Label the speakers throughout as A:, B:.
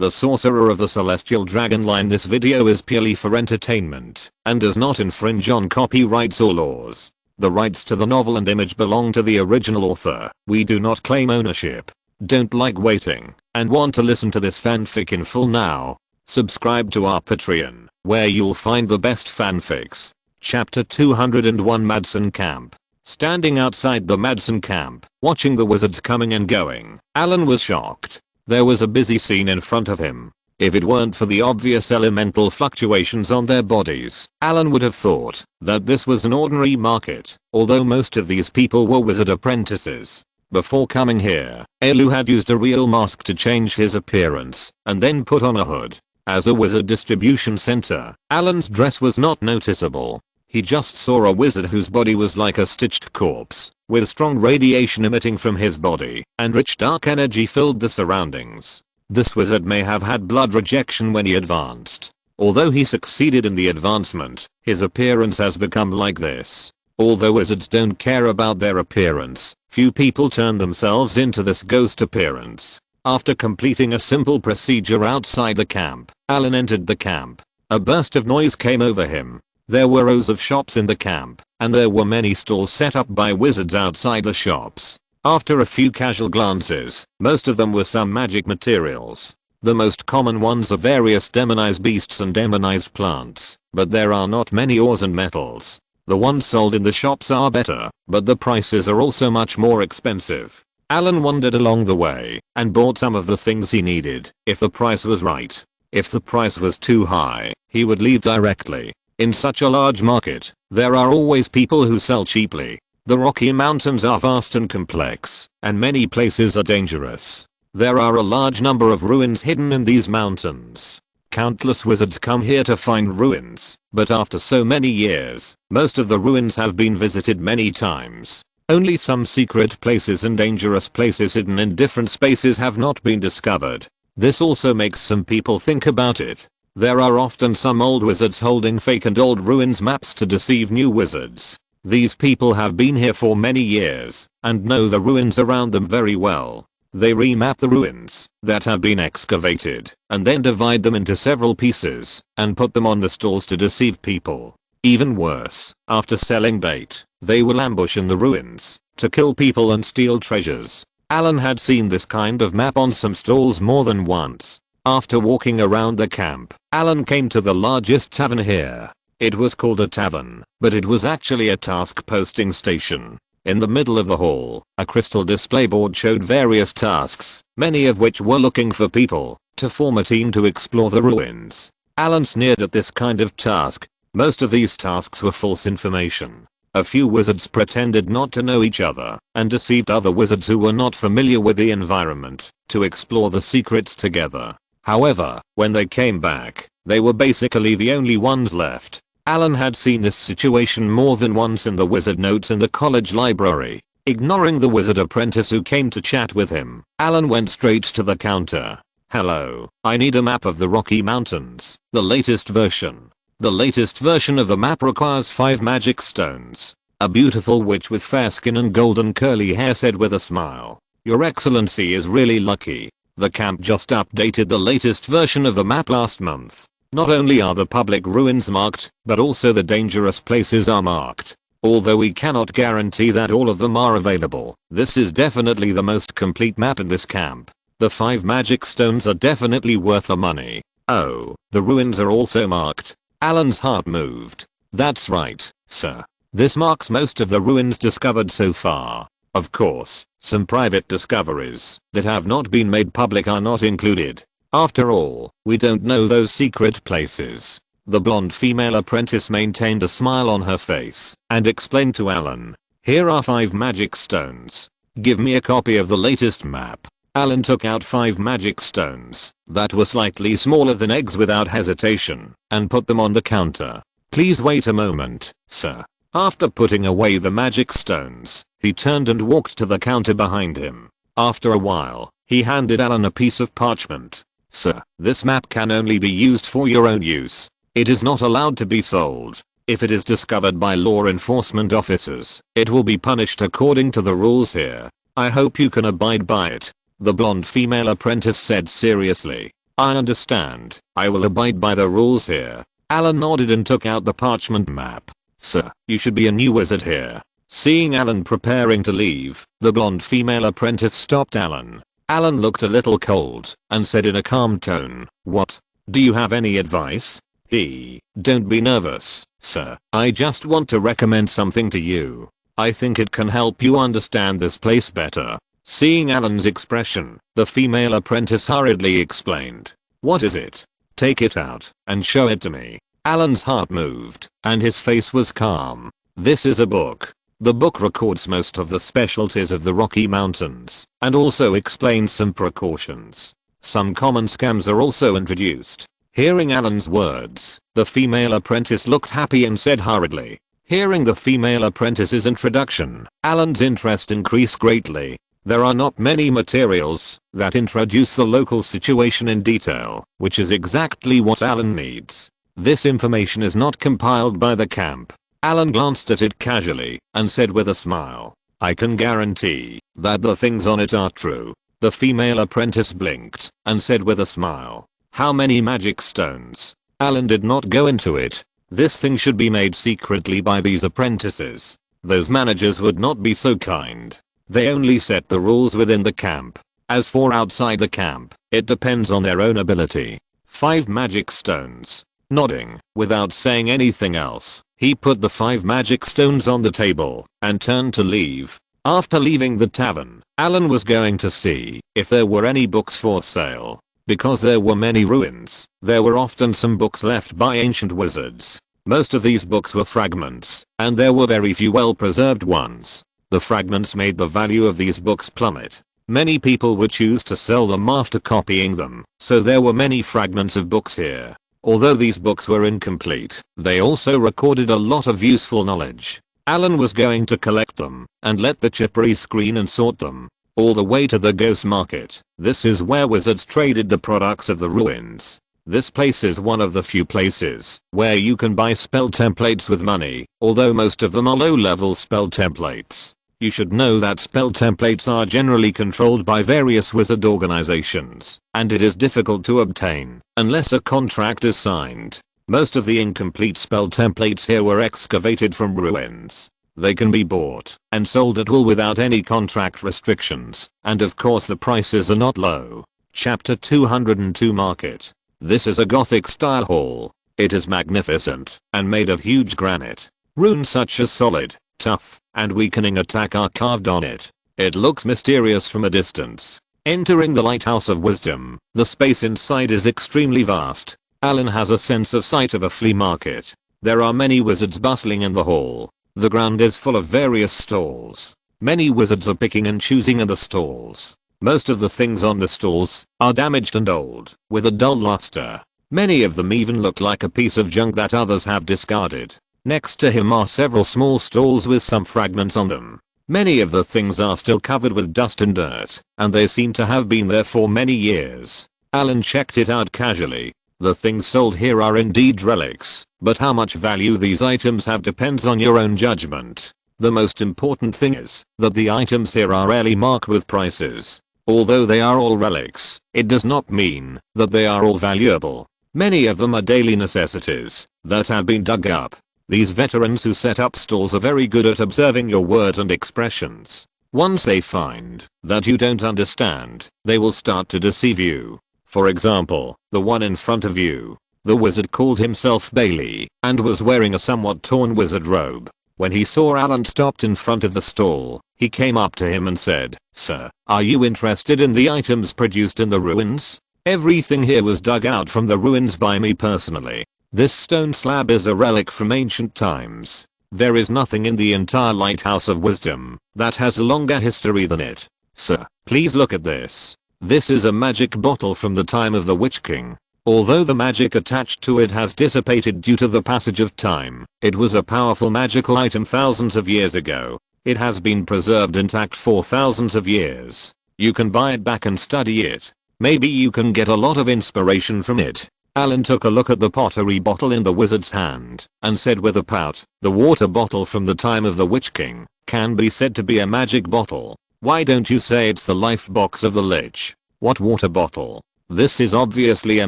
A: the Sorcerer of the Celestial Dragon line. This video is purely for entertainment and does not infringe on copyrights or laws. The rights to the novel and image belong to the original author. We do not claim ownership. Don't like waiting and want to listen to this fanfic in full now? Subscribe to our Patreon, where you'll find the best fanfics. Chapter 201 Madsen Camp. Standing outside the Madsen camp, watching the wizards coming and going, Allen was shocked. There was a busy scene in front of him. If it weren't for the obvious elemental fluctuations on their bodies, Allen would have thought that this was an ordinary market, although most of these people were wizard apprentices. Before coming here, Elu had used a real mask to change his appearance, and then put on a hood. As a wizard distribution center, Allen's dress was not noticeable. He just saw a wizard whose body was like a stitched corpse, with strong radiation emitting from his body, and rich dark energy filled the surroundings. This wizard may have had blood rejection when he advanced. Although he succeeded in the advancement, his appearance has become like this. Although wizards don't care about their appearance, few people turn themselves into this ghost appearance. After completing a simple procedure outside the camp, Allen entered the camp. A burst of noise came over him. There were rows of shops in the camp, and there were many stalls set up by wizards outside the shops. After a few casual glances, most of them were some magic materials. The most common ones are various demonized beasts and demonized plants, but there are not many ores and metals. The ones sold in the shops are better, but the prices are also much more expensive. Allen wandered along the way and bought some of the things he needed if the price was right. If the price was too high, he would leave directly. In such a large market, there are always people who sell cheaply. The Rocky Mountains are vast and complex, and many places are dangerous. There are a large number of ruins hidden in these mountains. Countless wizards come here to find ruins, but after so many years, most of the ruins have been visited many times. Only some secret places and dangerous places hidden in different spaces have not been discovered. This also makes some people think about it. There are often some old wizards holding fake and old ruins maps to deceive new wizards. These people have been here for many years and know the ruins around them very well. They remap the ruins that have been excavated and then divide them into several pieces and put them on the stalls to deceive people. Even worse, after selling bait, they will ambush in the ruins to kill people and steal treasures. Allen had seen this kind of map on some stalls more than once. After walking around the camp, Allen came to the largest tavern here. It was called a tavern, but it was actually a task posting station. In the middle of the hall, a crystal display board showed various tasks, many of which were looking for people to form a team to explore the ruins. Allen sneered at this kind of task. Most of these tasks were false information. A few wizards pretended not to know each other and deceived other wizards who were not familiar with the environment to explore the secrets together. However, when they came back, they were basically the only ones left. Allen had seen this situation more than once in the wizard notes in the college library. Ignoring the wizard apprentice who came to chat with him, Allen went straight to the counter. "Hello, I need a map of the Rocky Mountains, the latest version." The latest version of the map requires 5 magic stones. A beautiful witch with fair skin and golden curly hair said with a smile. "Your Excellency is really lucky. The camp just updated the latest version of the map last month. Not only are the public ruins marked, but also the dangerous places are marked. Although we cannot guarantee that all of them are available, this is definitely the most complete map in this camp. The 5 magic stones are definitely worth the money. Oh, the ruins are also marked." Allen's heart moved. "That's right, sir. This marks most of the ruins discovered so far. Of course, some private discoveries that have not been made public are not included. After all, we don't know those secret places." The blonde female apprentice maintained a smile on her face and explained to Allen, "Here are 5 magic stones. Give me a copy of the latest map." Allen took out 5 magic stones that were slightly smaller than eggs without hesitation and put them on the counter. "Please wait a moment, sir." After putting away the magic stones, he turned and walked to the counter behind him. After a while, he handed Allen a piece of parchment. "Sir, this map can only be used for your own use. It is not allowed to be sold. If it is discovered by law enforcement officers, it will be punished according to the rules here. I hope you can abide by it," the blonde female apprentice said seriously. I understand. I will abide by the rules here. Allen nodded and took out the parchment map. Sir, you should be a new wizard here. Seeing Allen preparing to leave, the blonde female apprentice stopped Allen. Allen looked a little cold and said in a calm tone, "What? Do you have any advice?" Don't be nervous, sir. I just want to recommend something to you. I think it can help you understand this place better. Seeing Allen's expression, the female apprentice hurriedly explained. "What is it? Take it out and show it to me." Allen's heart moved and his face was calm. "This is a book. The book records most of the specialties of the Rocky Mountains and also explains some precautions. Some common scams are also introduced." Hearing Allen's words, the female apprentice looked happy and said hurriedly. Hearing the female apprentice's introduction, Allen's interest increased greatly. There are not many materials that introduce the local situation in detail, which is exactly what Allen needs. This information is not compiled by the camp. Allen glanced at it casually and said with a smile, "I can guarantee that the things on it are true." The female apprentice blinked and said with a smile, "How many magic stones?" Allen did not go into it. This thing should be made secretly by these apprentices. Those managers would not be so kind. They only set the rules within the camp. As for outside the camp, it depends on their own ability. 5 magic stones. Nodding, without saying anything else, he put the 5 magic stones on the table and turned to leave. After leaving the tavern, Allen was going to see if there were any books for sale. Because there were many ruins, there were often some books left by ancient wizards. Most of these books were fragments, and there were very few well-preserved ones. The fragments made the value of these books plummet. Many people would choose to sell them after copying them, so there were many fragments of books here. Although these books were incomplete, they also recorded a lot of useful knowledge. Allen was going to collect them and let the chippery screen and sort them all the way to the ghost market. This is where wizards traded the products of the ruins. This place is one of the few places where you can buy spell templates with money, although most of them are low-level spell templates. You should know that spell templates are generally controlled by various wizard organizations, and it is difficult to obtain unless a contract is signed. Most of the incomplete spell templates here were excavated from ruins. They can be bought and sold at will without any contract restrictions, and of course the prices are not low. Chapter 202 Market. This is a Gothic style hall. It is magnificent and made of huge granite. Runes such as solid, tough, and weakening attack are carved on it. It looks mysterious from a distance. Entering the Lighthouse of Wisdom, the space inside is extremely vast. Allen has a sense of sight of a flea market. There are many wizards bustling in the hall. The ground is full of various stalls. Many wizards are picking and choosing in the stalls. Most of the things on the stalls are damaged and old, with a dull luster. Many of them even look like a piece of junk that others have discarded. Next to him are several small stalls with some fragments on them. Many of the things are still covered with dust and dirt, and they seem to have been there for many years. Allen checked it out casually. The things sold here are indeed relics, but how much value these items have depends on your own judgment. The most important thing is that the items here are rarely marked with prices. Although they are all relics, it does not mean that they are all valuable. Many of them are daily necessities that have been dug up. These veterans who set up stalls are very good at observing your words and expressions. Once they find that you don't understand, they will start to deceive you. For example, the one in front of you. The wizard called himself Bailey and was wearing a somewhat torn wizard robe. When he saw Allen stopped in front of the stall, he came up to him and said, "Sir, are you interested in the items produced in the ruins? Everything here was dug out from the ruins by me personally. This stone slab is a relic from ancient times. There is nothing in the entire Lighthouse of Wisdom that has a longer history than it. Sir, please look at this. This is a magic bottle from the time of the Witch King. Although the magic attached to it has dissipated due to the passage of time, it was a powerful magical item thousands of years ago. It has been preserved intact for thousands of years. You can buy it back and study it. Maybe you can get a lot of inspiration from it." Allen took a look at the pottery bottle in the wizard's hand and said with a pout, "The water bottle from the time of the Witch King can be said to be a magic bottle. Why don't you say it's the life box of the Lich?" "What water bottle?" This is obviously a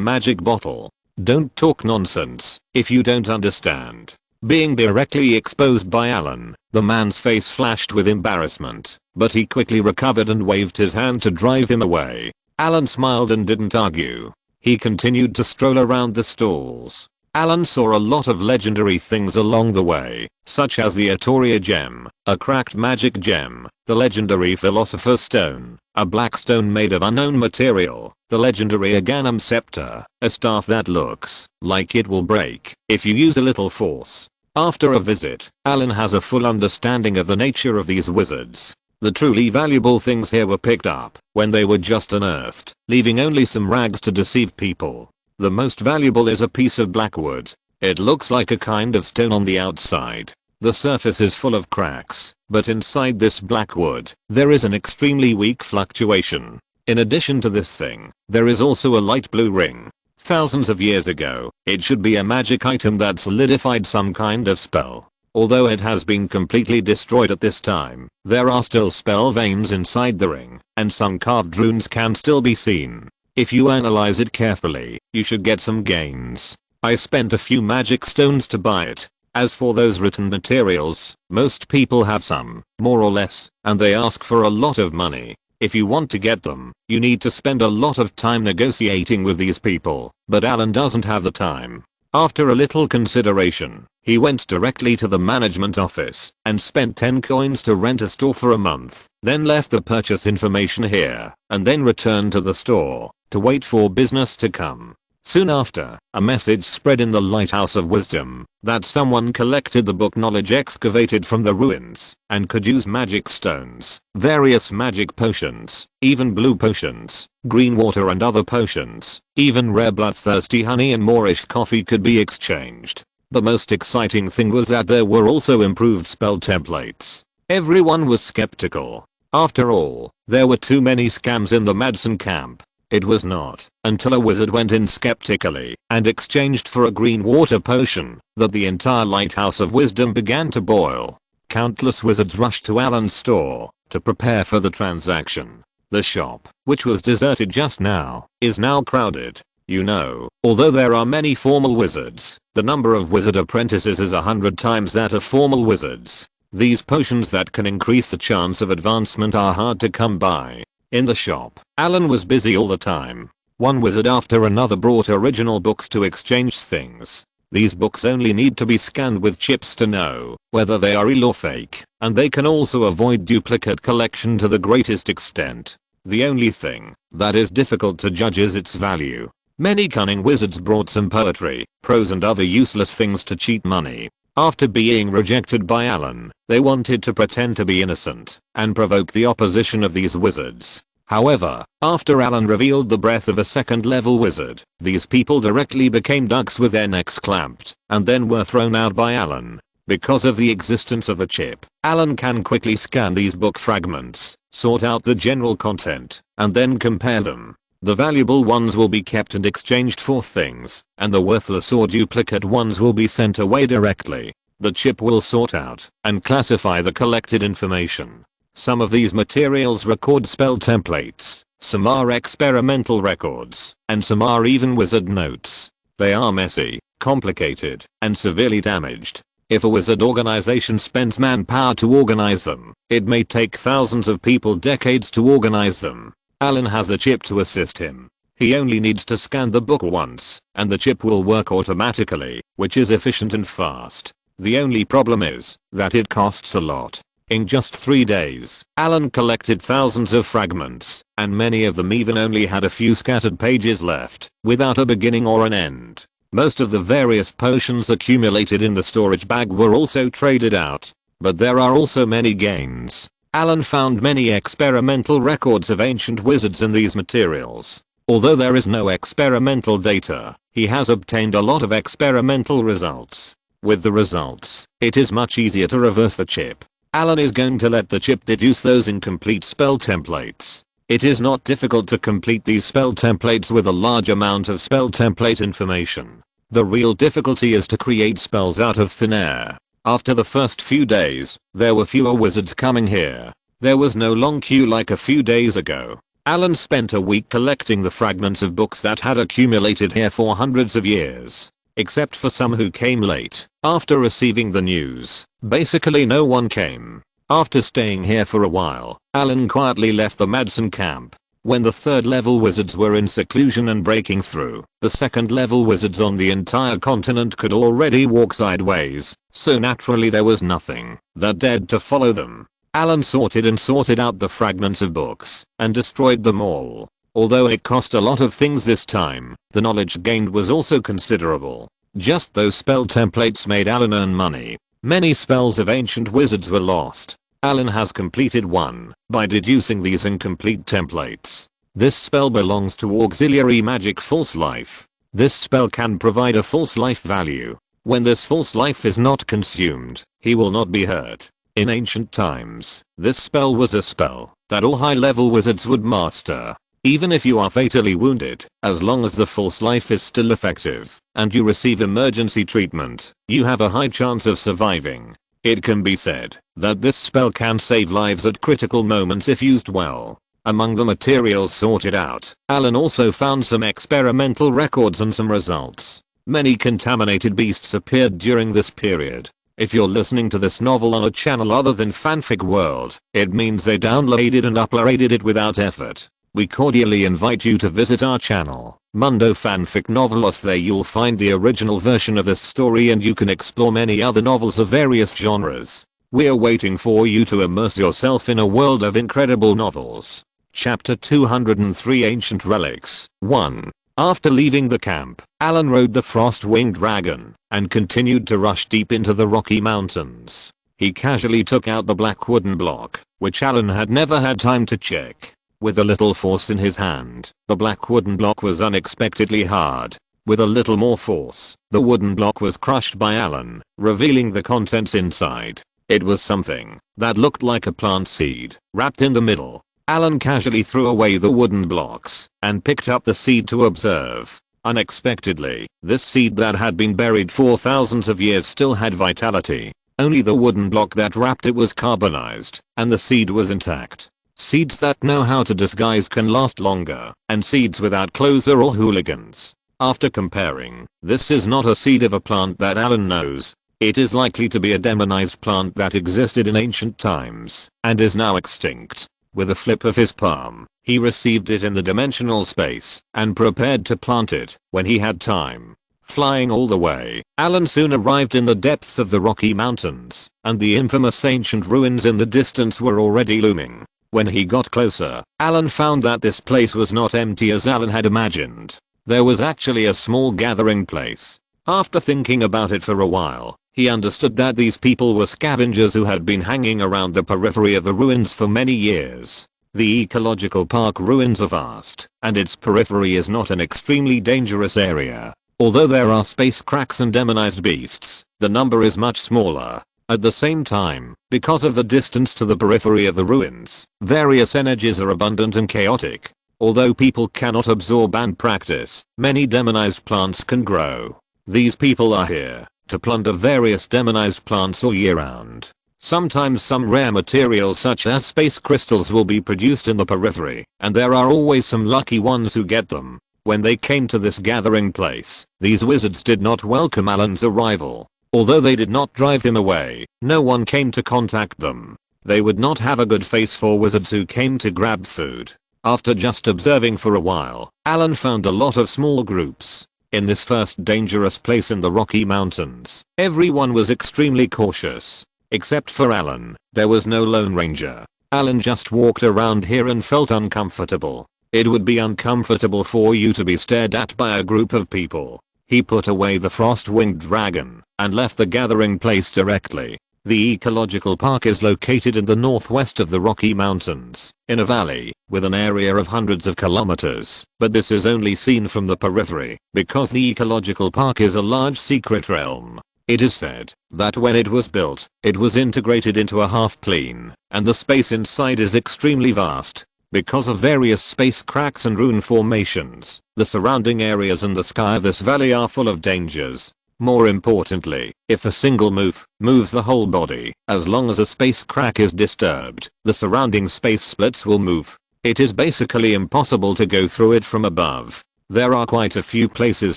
A: magic bottle. Don't talk nonsense if you don't understand. Being directly exposed by Allen, the man's face flashed with embarrassment, but he quickly recovered and waved his hand to drive him away. Allen smiled and didn't argue. He continued to stroll around the stalls. Allen saw a lot of legendary things along the way, such as the Atoria gem, a cracked magic gem, the legendary Philosopher's Stone, a black stone made of unknown material, the legendary Aghanim Scepter, a staff that looks like it will break if you use a little force. After a visit, Allen has a full understanding of the nature of these wizards. The truly valuable things here were picked up when they were just unearthed, leaving only some rags to deceive people. The most valuable is a piece of blackwood. It looks like a kind of stone on the outside. The surface is full of cracks, but inside this blackwood, there is an extremely weak fluctuation. In addition to this thing, there is also a light blue ring. Thousands of years ago, it should be a magic item that solidified some kind of spell. Although it has been completely destroyed at this time, there are still spell veins inside the ring, and some carved runes can still be seen. If you analyze it carefully, you should get some gains. I spent a few magic stones to buy it. As for those written materials, most people have some, more or less, and they ask for a lot of money. If you want to get them, you need to spend a lot of time negotiating with these people, but Allen doesn't have the time. After a little consideration, he went directly to the management office and spent 10 coins to rent a store for a month, then left the purchase information here, and then returned to the store to wait for business to come. Soon after, a message spread in the Lighthouse of Wisdom that someone collected the book knowledge excavated from the ruins and could use magic stones, various magic potions, even blue potions, green water and other potions, even rare bloodthirsty honey and Moorish coffee could be exchanged. The most exciting thing was that there were also improved spell templates. Everyone was skeptical. After all, there were too many scams in the Madsen camp. It was not until a wizard went in skeptically and exchanged for a green water potion that the entire Lighthouse of Wisdom began to boil. Countless wizards rushed to Allen's store to prepare for the transaction. The shop, which was deserted just now, is now crowded. You know, although there are many formal wizards, the number of wizard apprentices is 100 times that of formal wizards. These potions that can increase the chance of advancement are hard to come by. In the shop, Allen was busy all the time. One wizard after another brought original books to exchange things. These books only need to be scanned with chips to know whether they are real or fake, and they can also avoid duplicate collection to the greatest extent. The only thing that is difficult to judge is its value. Many cunning wizards brought some poetry, prose and other useless things to cheat money. After being rejected by Allen, they wanted to pretend to be innocent and provoke the opposition of these wizards. However, after Allen revealed the breath of a second level wizard, these people directly became ducks with their necks clamped and then were thrown out by Allen. Because of the existence of the chip, Allen can quickly scan these book fragments, sort out the general content, and then compare them. The valuable ones will be kept and exchanged for things, and the worthless or duplicate ones will be sent away directly. The chip will sort out and classify the collected information. Some of these materials record spell templates, some are experimental records, and some are even wizard notes. They are messy, complicated, and severely damaged. If a wizard organization spends manpower to organize them, it may take thousands of people decades to organize them. Allen has the chip to assist him. He only needs to scan the book once, and the chip will work automatically, which is efficient and fast. The only problem is that it costs a lot. In just 3 days, Allen collected thousands of fragments, and many of them even only had a few scattered pages left, without a beginning or an end. Most of the various potions accumulated in the storage bag were also traded out, but there are also many gains. Allen found many experimental records of ancient wizards in these materials. Although there is no experimental data, he has obtained a lot of experimental results. With the results, it is much easier to reverse the chip. Allen is going to let the chip deduce those incomplete spell templates. It is not difficult to complete these spell templates with a large amount of spell template information. The real difficulty is to create spells out of thin air. After the first few days, there were fewer wizards coming here. There was no long queue like a few days ago. Allen spent a week collecting the fragments of books that had accumulated here for hundreds of years. Except for some who came late after receiving the news. Basically no one came. After staying here for a while, Allen quietly left the Madsen camp. When the third level wizards were in seclusion and breaking through, the second level wizards on the entire continent could already walk sideways, so naturally there was nothing that dared to follow them. Allen sorted out the fragments of books and destroyed them all. Although it cost a lot of things this time, the knowledge gained was also considerable. Just those spell templates made Allen earn money. Many spells of ancient wizards were lost. Allen has completed one by deducing these incomplete templates. This spell belongs to auxiliary magic false life. This spell can provide a false life value. When this false life is not consumed, he will not be hurt. In ancient times, this spell was a spell that all high-level wizards would master. Even if you are fatally wounded, as long as the false life is still effective, and you receive emergency treatment, you have a high chance of surviving. It can be said that this spell can save lives at critical moments if used well. Among the materials sorted out, Allen also found some experimental records and some results. Many contaminated beasts appeared during this period. If you're listening to this novel on a channel other than Fanfic World, it means they downloaded and uploaded it without effort. We cordially invite you to visit our channel, Mundo Fanfic Novelos. There you'll find the original version of this story and you can explore many other novels of various genres. We're waiting for you to immerse yourself in a world of incredible novels. Chapter 203 Ancient Relics 1. After leaving the camp, Allen rode the frost-winged dragon and continued to rush deep into the Rocky Mountains. He casually took out the black wooden block, which Allen had never had time to check. With a little force in his hand, the black wooden block was unexpectedly hard. With a little more force, the wooden block was crushed by Allen, revealing the contents inside. It was something that looked like a plant seed, wrapped in the middle. Allen casually threw away the wooden blocks and picked up the seed to observe. Unexpectedly, this seed that had been buried for thousands of years still had vitality. Only the wooden block that wrapped it was carbonized, and the seed was intact. Seeds that know how to disguise can last longer, and seeds without clothes are all hooligans. After comparing, this is not a seed of a plant that Allen knows. It is likely to be a demonized plant that existed in ancient times, and is now extinct. With a flip of his palm, he received it in the dimensional space, and prepared to plant it when he had time. Flying all the way, Allen soon arrived in the depths of the Rocky Mountains, and the infamous ancient ruins in the distance were already looming. When he got closer, Allen found that this place was not empty as Allen had imagined. There was actually a small gathering place. After thinking about it for a while, he understood that these people were scavengers who had been hanging around the periphery of the ruins for many years. The ecological park ruins are vast, and its periphery is not an extremely dangerous area. Although there are space cracks and demonized beasts, the number is much smaller. At the same time, because of the distance to the periphery of the ruins, various energies are abundant and chaotic. Although people cannot absorb and practice, many demonized plants can grow. These people are here to plunder various demonized plants all year round. Sometimes some rare materials such as space crystals will be produced in the periphery, and there are always some lucky ones who get them. When they came to this gathering place, these wizards did not welcome Allen's arrival. Although they did not drive him away, no one came to contact them. They would not have a good face for wizards who came to grab food. After just observing for a while, Allen found a lot of small groups. In this first dangerous place in the Rocky Mountains, everyone was extremely cautious. Except for Allen, there was no Lone Ranger. Allen just walked around here and felt uncomfortable. It would be uncomfortable for you to be stared at by a group of people. He put away the frost-winged dragon and left the gathering place directly. The ecological park is located in the northwest of the Rocky Mountains, in a valley, with an area of hundreds of kilometers, but this is only seen from the periphery, because the ecological park is a large secret realm. It is said that when it was built, it was integrated into a half-plane, and the space inside is extremely vast. Because of various space cracks and rune formations, the surrounding areas and the sky of this valley are full of dangers. More importantly, if a single move moves the whole body, as long as a space crack is disturbed, the surrounding space splits will move. It is basically impossible to go through it from above. There are quite a few places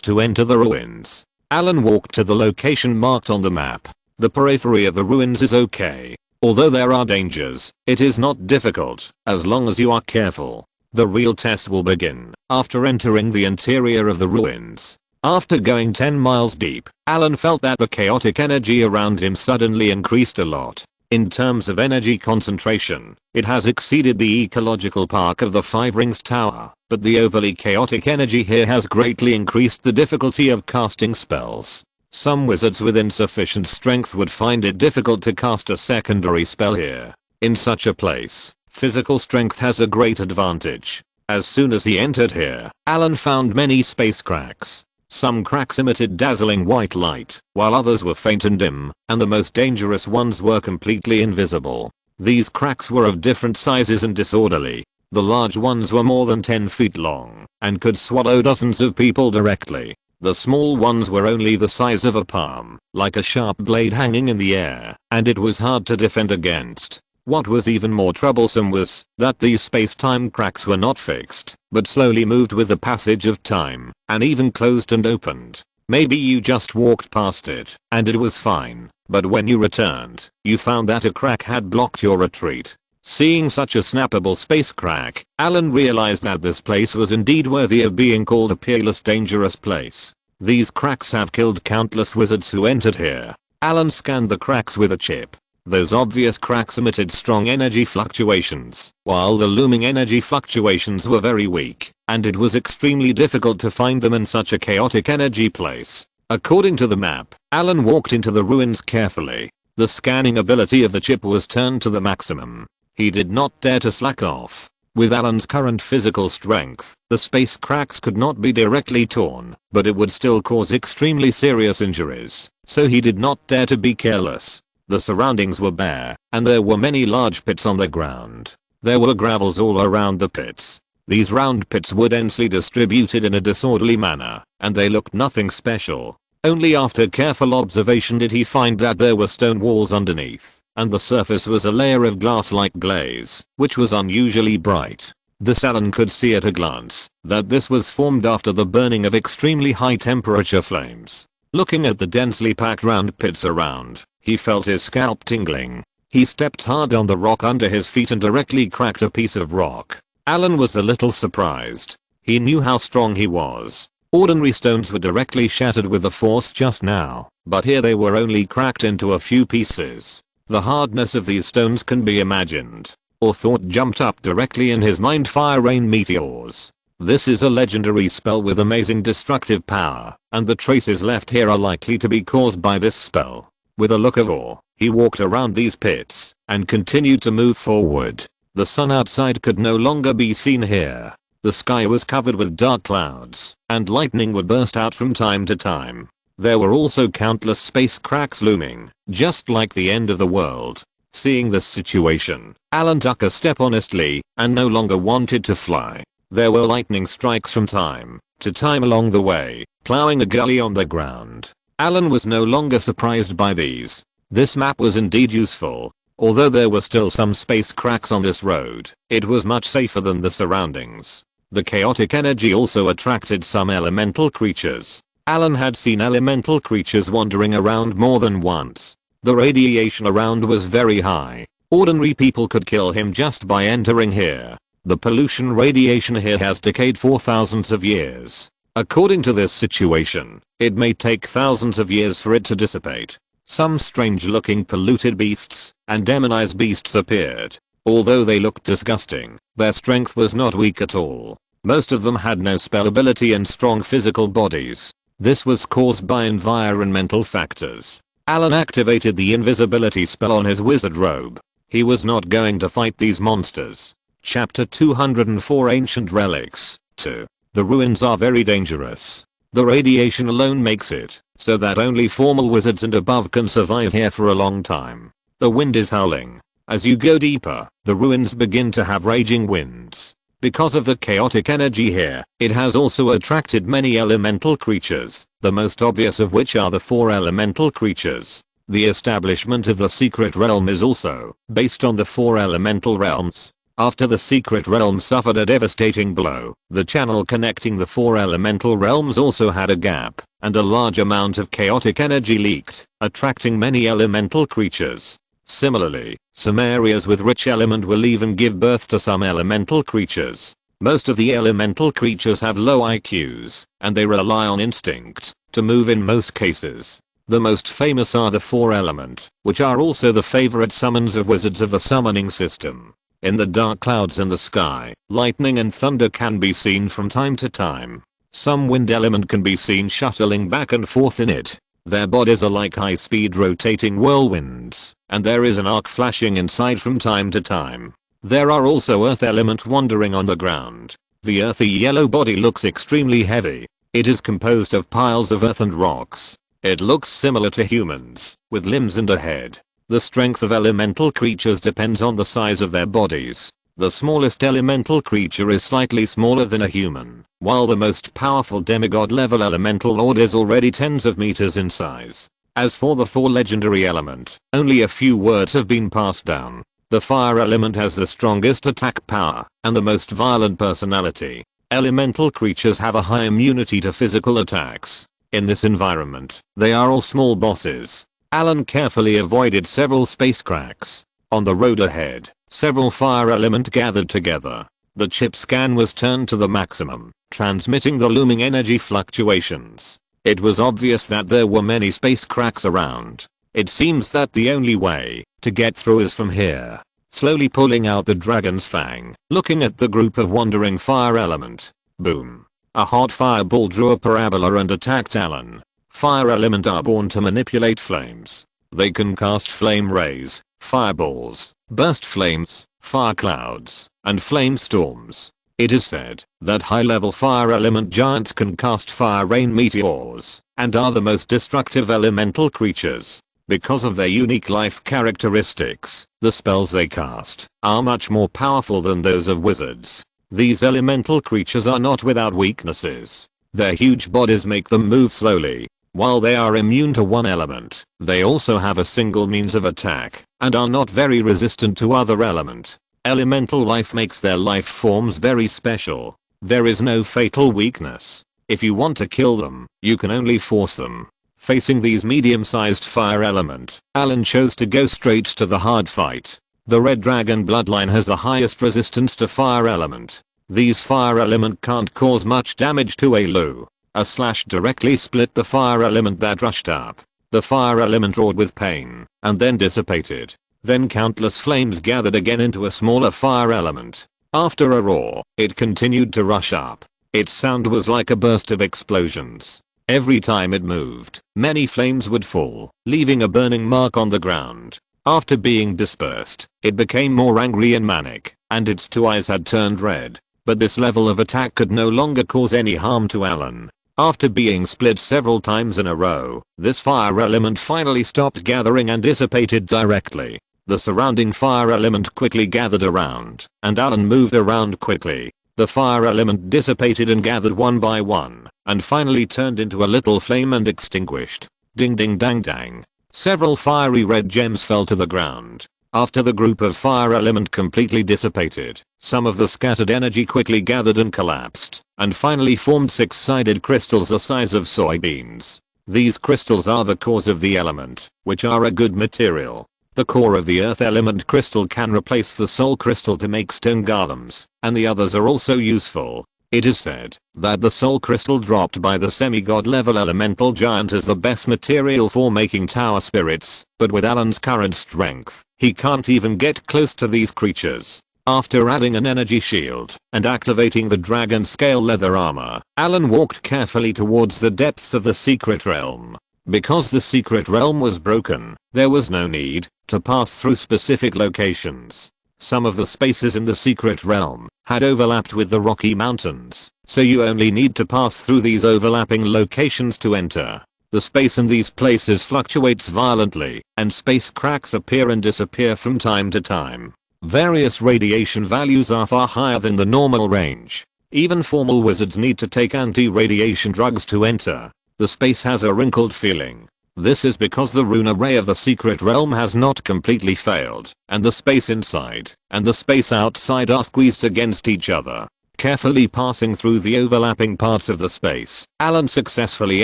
A: to enter the ruins. Allen walked to the location marked on the map. The periphery of the ruins is okay. Although there are dangers, it is not difficult, as long as you are careful. The real test will begin after entering the interior of the ruins. After going 10 miles deep, Allen felt that the chaotic energy around him suddenly increased a lot. In terms of energy concentration, it has exceeded the ecological park of the Five Rings Tower, but the overly chaotic energy here has greatly increased the difficulty of casting spells. Some wizards with insufficient strength would find it difficult to cast a secondary spell here. In such a place, physical strength has a great advantage. As soon as he entered here, Allen found many space cracks. Some cracks emitted dazzling white light, while others were faint and dim, and the most dangerous ones were completely invisible. These cracks were of different sizes and disorderly. The large ones were more than 10 feet long, and could swallow dozens of people directly. The small ones were only the size of a palm, like a sharp blade hanging in the air, and it was hard to defend against. What was even more troublesome was that these space-time cracks were not fixed, but slowly moved with the passage of time, and even closed and opened. Maybe you just walked past it, and it was fine, but when you returned, you found that a crack had blocked your retreat. Seeing such a snappable space crack, Allen realized that this place was indeed worthy of being called a peerless dangerous place. These cracks have killed countless wizards who entered here. Allen scanned the cracks with a chip. Those obvious cracks emitted strong energy fluctuations, while the looming energy fluctuations were very weak, and it was extremely difficult to find them in such a chaotic energy place. According to the map, Allen walked into the ruins carefully. The scanning ability of the chip was turned to the maximum. He did not dare to slack off. With Allen's current physical strength, the space cracks could not be directly torn, but it would still cause extremely serious injuries, so he did not dare to be careless. The surroundings were bare, and there were many large pits on the ground. There were gravels all around the pits. These round pits were densely distributed in a disorderly manner, and they looked nothing special. Only after careful observation did he find that there were stone walls underneath, and the surface was a layer of glass-like glaze, which was unusually bright. This Allen could see at a glance, that this was formed after the burning of extremely high temperature flames. Looking at the densely packed round pits around, he felt his scalp tingling. He stepped hard on the rock under his feet and directly cracked a piece of rock. Allen was a little surprised. He knew how strong he was. Ordinary stones were directly shattered with the force just now, but here they were only cracked into a few pieces. The hardness of these stones can be imagined. Or thought jumped up directly in his mind: fire rain meteors. This is a legendary spell with amazing destructive power, and the traces left here are likely to be caused by this spell. With a look of awe, he walked around these pits, and continued to move forward. The sun outside could no longer be seen here. The sky was covered with dark clouds, and lightning would burst out from time to time. There were also countless space cracks looming, just like the end of the world. Seeing this situation, Allen took a step honestly, and no longer wanted to fly. There were lightning strikes from time to time along the way, plowing a gully on the ground. Allen was no longer surprised by these. This map was indeed useful. Although there were still some space cracks on this road, it was much safer than the surroundings. The chaotic energy also attracted some elemental creatures. Allen had seen elemental creatures wandering around more than once. The radiation around was very high. Ordinary people could kill him just by entering here. The pollution radiation here has decayed for thousands of years. According to this situation, it may take thousands of years for it to dissipate. Some strange-looking polluted beasts and demonized beasts appeared. Although they looked disgusting, their strength was not weak at all. Most of them had no spell ability and strong physical bodies. This was caused by environmental factors. Allen activated the invisibility spell on his wizard robe. He was not going to fight these monsters. Chapter 204 Ancient Relics 2. The ruins are very dangerous. The radiation alone makes it so that only formal wizards and above can survive here for a long time. The wind is howling. As you go deeper, the ruins begin to have raging winds. Because of the chaotic energy here, it has also attracted many elemental creatures, the most obvious of which are the 4 elemental creatures. The establishment of the secret realm is also based on the 4 elemental realms. After the secret realm suffered a devastating blow, the channel connecting the 4 elemental realms also had a gap, and a large amount of chaotic energy leaked, attracting many elemental creatures. Similarly, some areas with rich element will even give birth to some elemental creatures. Most of the elemental creatures have low IQs, and they rely on instinct to move in most cases. The most famous are the 4 element, which are also the favorite summons of wizards of the summoning system. In the dark clouds in the sky, lightning and thunder can be seen from time to time. Some wind element can be seen shuttling back and forth in it. Their bodies are like high-speed rotating whirlwinds, and there is an arc flashing inside from time to time. There are also earth element wandering on the ground. The earthy yellow body looks extremely heavy. It is composed of piles of earth and rocks. It looks similar to humans, with limbs and a head. The strength of elemental creatures depends on the size of their bodies. The smallest elemental creature is slightly smaller than a human, while the most powerful demigod level elemental lord is already tens of meters in size. As for the 4 legendary element, only a few words have been passed down. The fire element has the strongest attack power and the most violent personality. Elemental creatures have a high immunity to physical attacks. In this environment, they are all small bosses. Allen carefully avoided several space cracks. On the road ahead, several fire element gathered together. The chip scan was turned to the maximum, transmitting the looming energy fluctuations. It was obvious that there were many space cracks around. It seems that the only way to get through is from here. Slowly pulling out the dragon's fang, looking at the group of wandering fire element. Boom. A hot fireball drew a parabola and attacked Allen. Fire element are born to manipulate flames. They can cast flame rays, fireballs, burst flames, fire clouds, and flame storms. It is said that high-level fire element giants can cast fire rain meteors and are the most destructive elemental creatures. Because of their unique life characteristics, the spells they cast are much more powerful than those of wizards. These elemental creatures are not without weaknesses. Their huge bodies make them move slowly. While they are immune to one element, they also have a single means of attack and are not very resistant to other element. Elemental life makes their life forms very special. There is no fatal weakness. If you want to kill them, you can only force them. Facing these medium-sized fire element, Allen chose to go straight to the hard fight. The red dragon bloodline has the highest resistance to fire element. These fire element can't cause much damage to a Lu. A slash directly split the fire element that rushed up. The fire element roared with pain, and then dissipated. Then countless flames gathered again into a smaller fire element. After a roar, it continued to rush up. Its sound was like a burst of explosions. Every time it moved, many flames would fall, leaving a burning mark on the ground. After being dispersed, it became more angry and manic, and its 2 eyes had turned red. But this level of attack could no longer cause any harm to Allen. After being split several times in a row, this fire element finally stopped gathering and dissipated directly. The surrounding fire element quickly gathered around, and Allen moved around quickly. The fire element dissipated and gathered one by one, and finally turned into a little flame and extinguished. Ding ding dang dang. Several fiery red gems fell to the ground. After the group of fire element completely dissipated, some of the scattered energy quickly gathered and collapsed, and finally formed 6-sided crystals the size of soybeans. These crystals are the cores of the element, which are a good material. The core of the earth element crystal can replace the soul crystal to make stone golems, and the others are also useful. It is said that the soul crystal dropped by the semi-god level elemental giant is the best material for making tower spirits, but with Allen's current strength, he can't even get close to these creatures. After adding an energy shield and activating the dragon scale leather armor, Allen walked carefully towards the depths of the secret realm. Because the secret realm was broken, there was no need to pass through specific locations. Some of the spaces in the secret realm had overlapped with the Rocky Mountains, so you only need to pass through these overlapping locations to enter. The space in these places fluctuates violently, and space cracks appear and disappear from time to time. Various radiation values are far higher than the normal range. Even formal wizards need to take anti-radiation drugs to enter. The space has a wrinkled feeling. This is because the rune array of the secret realm has not completely failed, and the space inside and the space outside are squeezed against each other. Carefully passing through the overlapping parts of the space, Allen successfully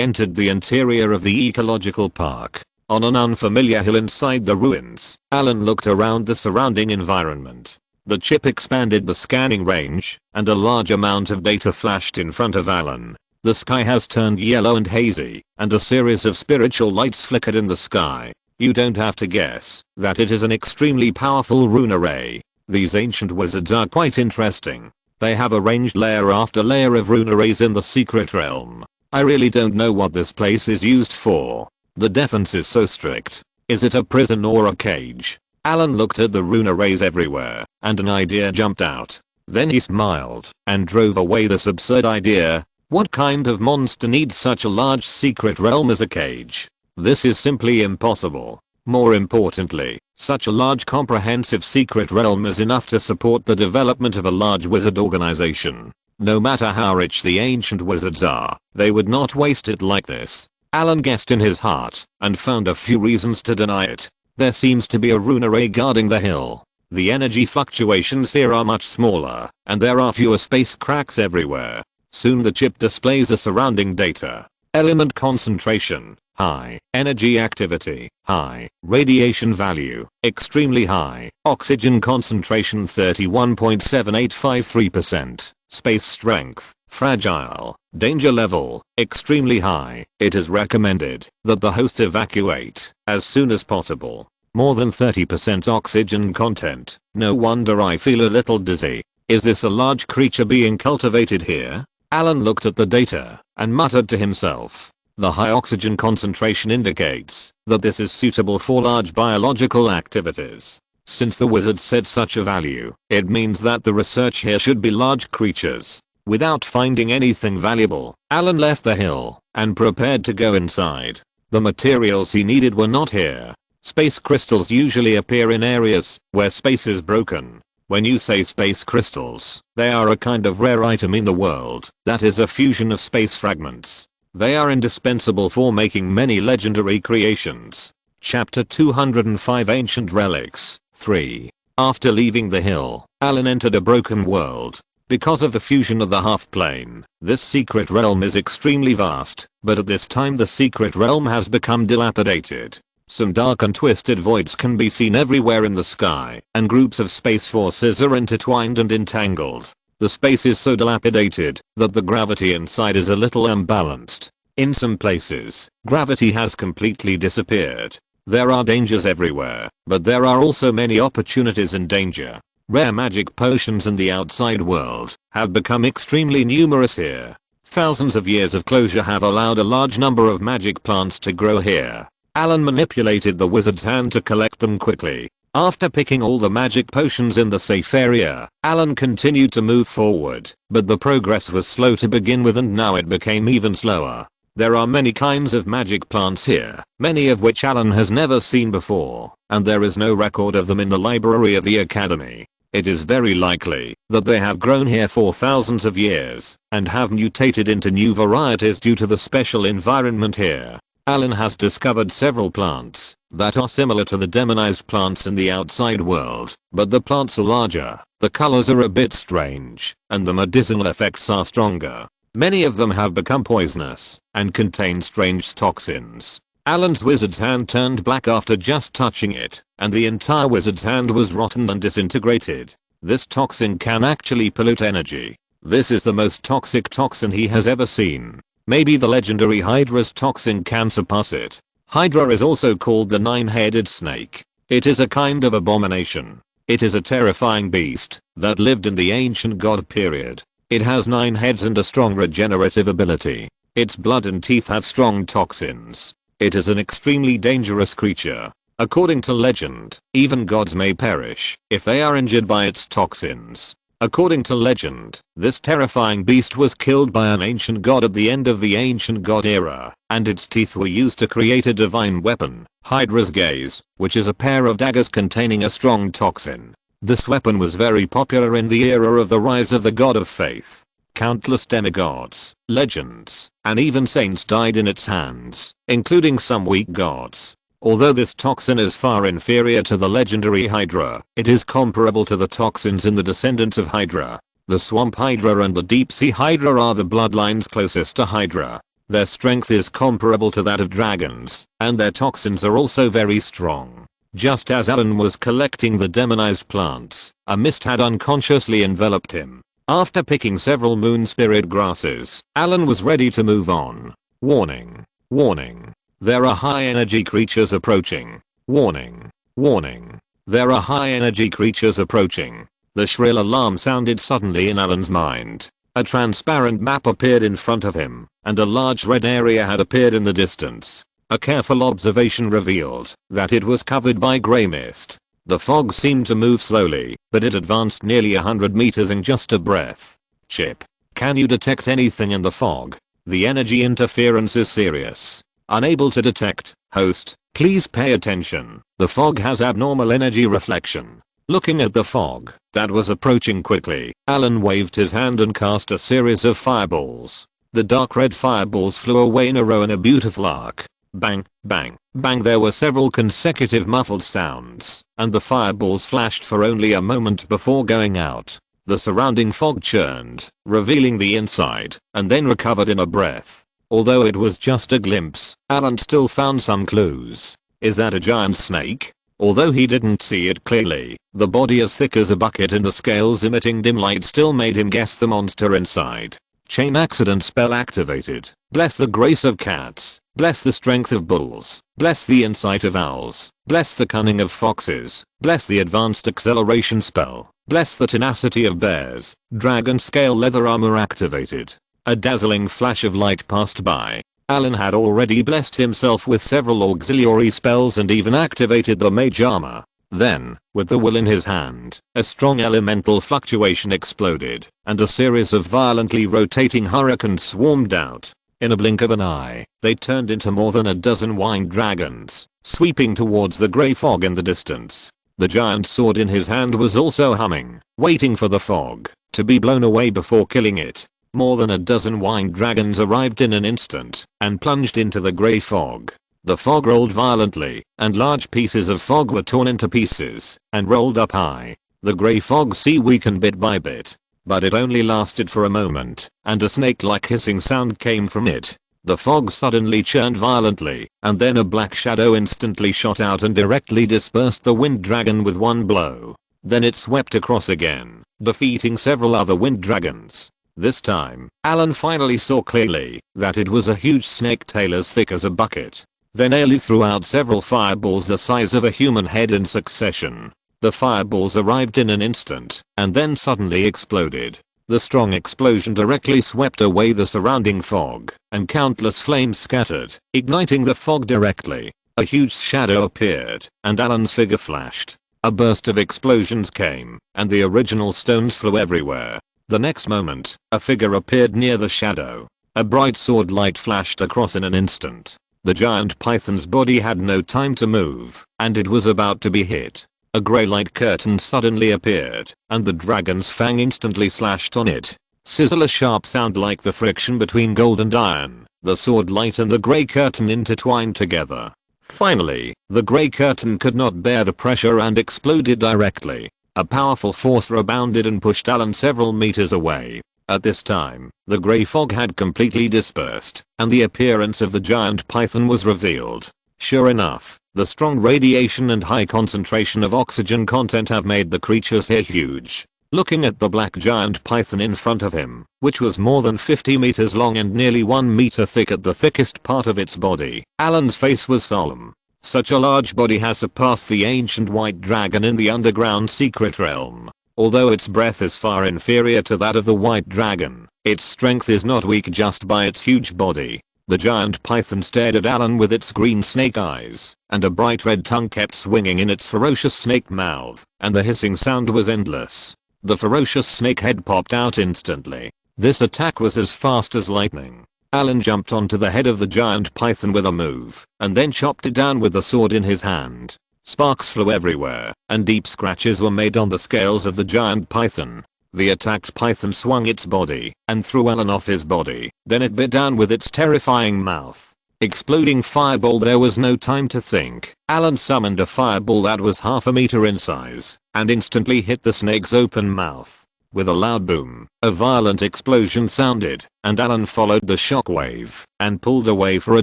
A: entered the interior of the ecological park. On an unfamiliar hill inside the ruins, Allen looked around the surrounding environment. The chip expanded the scanning range, and a large amount of data flashed in front of Allen. The sky has turned yellow and hazy, and a series of spiritual lights flickered in the sky. You don't have to guess that it is an extremely powerful rune array. These ancient wizards are quite interesting. They have arranged layer after layer of rune arrays in the secret realm. I really don't know what this place is used for. The defense is so strict. Is it a prison or a cage? Allen looked at the rune arrays everywhere, and an idea jumped out. Then he smiled and drove away this absurd idea. What kind of monster needs such a large secret realm as a cage? This is simply impossible. More importantly, such a large comprehensive secret realm is enough to support the development of a large wizard organization. No matter how rich the ancient wizards are, they would not waste it like this. Allen guessed in his heart and found a few reasons to deny it. There seems to be a rune array guarding the hill. The energy fluctuations here are much smaller, and there are fewer space cracks everywhere. Soon the chip displays the surrounding data. Element concentration, high. Energy activity, high. Radiation value, extremely high. Oxygen concentration 31.7853%. Space strength, fragile. Danger level, extremely high. It is recommended that the host evacuate as soon as possible. More than 30% oxygen content. No wonder I feel a little dizzy. Is this a large creature being cultivated here? Allen looked at the data and muttered to himself. The high oxygen concentration indicates that this is suitable for large biological activities. Since the wizard said such a value, it means that the research here should be large creatures. Without finding anything valuable, Allen left the hill and prepared to go inside. The materials he needed were not here. Space crystals usually appear in areas where space is broken. When you say space crystals, they are a kind of rare item in the world that is a fusion of space fragments. They are indispensable for making many legendary creations. Chapter 205 Ancient Relics 3. After leaving the hill, Allen entered a broken world. Because of the fusion of the half-plane, this secret realm is extremely vast, but at this time the secret realm has become dilapidated. Some dark and twisted voids can be seen everywhere in the sky, and groups of space forces are intertwined and entangled. The space is so dilapidated that the gravity inside is a little unbalanced. In some places, gravity has completely disappeared. There are dangers everywhere, but there are also many opportunities in danger. Rare magic potions in the outside world have become extremely numerous here. Thousands of years of closure have allowed a large number of magic plants to grow here. Allen manipulated the wizard's hand to collect them quickly. After picking all the magic potions in the safe area, Allen continued to move forward, but the progress was slow to begin with and now it became even slower. There are many kinds of magic plants here, many of which Allen has never seen before, and there is no record of them in the library of the academy. It is very likely that they have grown here for thousands of years and have mutated into new varieties due to the special environment here. Allen has discovered several plants that are similar to the demonized plants in the outside world, but the plants are larger, the colors are a bit strange, and the medicinal effects are stronger. Many of them have become poisonous and contain strange toxins. Allen's wizard's hand turned black after just touching it, and the entire wizard's hand was rotten and disintegrated. This toxin can actually pollute energy. This is the most toxic toxin he has ever seen. Maybe the legendary Hydra's toxin can surpass it. Hydra is also called the nine-headed snake. It is a kind of abomination. It is a terrifying beast that lived in the ancient god period. It has 9 heads and a strong regenerative ability. Its blood and teeth have strong toxins. It is an extremely dangerous creature. According to legend, even gods may perish if they are injured by its toxins. According to legend, this terrifying beast was killed by an ancient god at the end of the ancient god era, and its teeth were used to create a divine weapon, Hydra's gaze, which is a pair of daggers containing a strong toxin. This weapon was very popular in the era of the rise of the god of faith. Countless demigods, legends, and even saints died in its hands, including some weak gods. Although this toxin is far inferior to the legendary Hydra, it is comparable to the toxins in the descendants of Hydra. The Swamp Hydra and the Deep Sea Hydra are the bloodlines closest to Hydra. Their strength is comparable to that of dragons, and their toxins are also very strong. Just as Allen was collecting the demonized plants, a mist had unconsciously enveloped him. After picking several moon spirit grasses, Allen was ready to move on. Warning. Warning. There are high energy creatures approaching. Warning. Warning. There are high energy creatures approaching. The shrill alarm sounded suddenly in Allen's mind. A transparent map appeared in front of him, and a large red area had appeared in the distance. A careful observation revealed that it was covered by grey mist. The fog seemed to move slowly, but it advanced nearly 100 meters in just a breath. Chip, can you detect anything in the fog? The energy interference is serious. Unable to detect. Host, please pay attention. The fog has abnormal energy reflection. Looking at the fog that was approaching quickly, Allen waved his hand and cast a series of fireballs. The dark red fireballs flew away in a row in a beautiful arc. Bang, bang, bang. There were several consecutive muffled sounds, and the fireballs flashed for only a moment before going out. The surrounding fog churned, revealing the inside, and then recovered in a breath. Although it was just a glimpse, Allen still found some clues. Is that a giant snake? Although he didn't see it clearly, the body as thick as a bucket and the scales emitting dim light still made him guess the monster inside. Chain accident spell activated. Bless the grace of cats. Bless the strength of bulls. Bless the insight of owls. Bless the cunning of foxes. Bless the advanced acceleration spell. Bless the tenacity of bears. Dragon scale leather armor activated. A dazzling flash of light passed by. Allen had already blessed himself with several auxiliary spells and even activated the mage armor. Then, with the will in his hand, a strong elemental fluctuation exploded, and a series of violently rotating hurricanes swarmed out. In a blink of an eye, they turned into more than a dozen winged dragons, sweeping towards the grey fog in the distance. The giant sword in his hand was also humming, waiting for the fog to be blown away before killing it. More than a dozen winged dragons arrived in an instant and plunged into the grey fog. The fog rolled violently, and large pieces of fog were torn into pieces and rolled up high. The grey fog sea weakened bit by bit, but it only lasted for a moment, and a snake-like hissing sound came from it. The fog suddenly churned violently, and then a black shadow instantly shot out and directly dispersed the wind dragon with one blow. Then it swept across again, defeating several other wind dragons. This time, Allen finally saw clearly that it was a huge snake tail as thick as a bucket. Then Ailey threw out several fireballs the size of a human head in succession. The fireballs arrived in an instant, and then suddenly exploded. The strong explosion directly swept away the surrounding fog, and countless flames scattered, igniting the fog directly. A huge shadow appeared, and Allen's figure flashed. A burst of explosions came, and the original stones flew everywhere. The next moment, a figure appeared near the shadow. A bright sword light flashed across in an instant. The giant python's body had no time to move, and it was about to be hit. A grey light curtain suddenly appeared, and the dragon's fang instantly slashed on it. Sizzle, a sharp sound like the friction between gold and iron. The sword light and the grey curtain intertwined together. Finally, the grey curtain could not bear the pressure and exploded directly. A powerful force rebounded and pushed Allen several meters away. At this time, the grey fog had completely dispersed, and the appearance of the giant python was revealed. Sure enough, the strong radiation and high concentration of oxygen content have made the creatures here huge. Looking at the black giant python in front of him, which was more than 50 meters long and nearly 1 meter thick at the thickest part of its body, Allen's face was solemn. Such a large body has surpassed the ancient white dragon in the underground secret realm. Although its breadth is far inferior to that of the white dragon, its strength is not weak just by its huge body. The giant python stared at Allen with its green snake eyes, and a bright red tongue kept swinging in its ferocious snake mouth, and the hissing sound was endless. The ferocious snake head popped out instantly. This attack was as fast as lightning. Allen jumped onto the head of the giant python with a move, and then chopped it down with the sword in his hand. Sparks flew everywhere, and deep scratches were made on the scales of the giant python. The attacked python swung its body and threw Allen off his body. Then it bit down with its terrifying mouth. Exploding fireball. There was no time to think. Allen summoned a fireball that was half a meter in size and instantly hit the snake's open mouth. With a loud boom, a violent explosion sounded, and Allen followed the shockwave and pulled away for a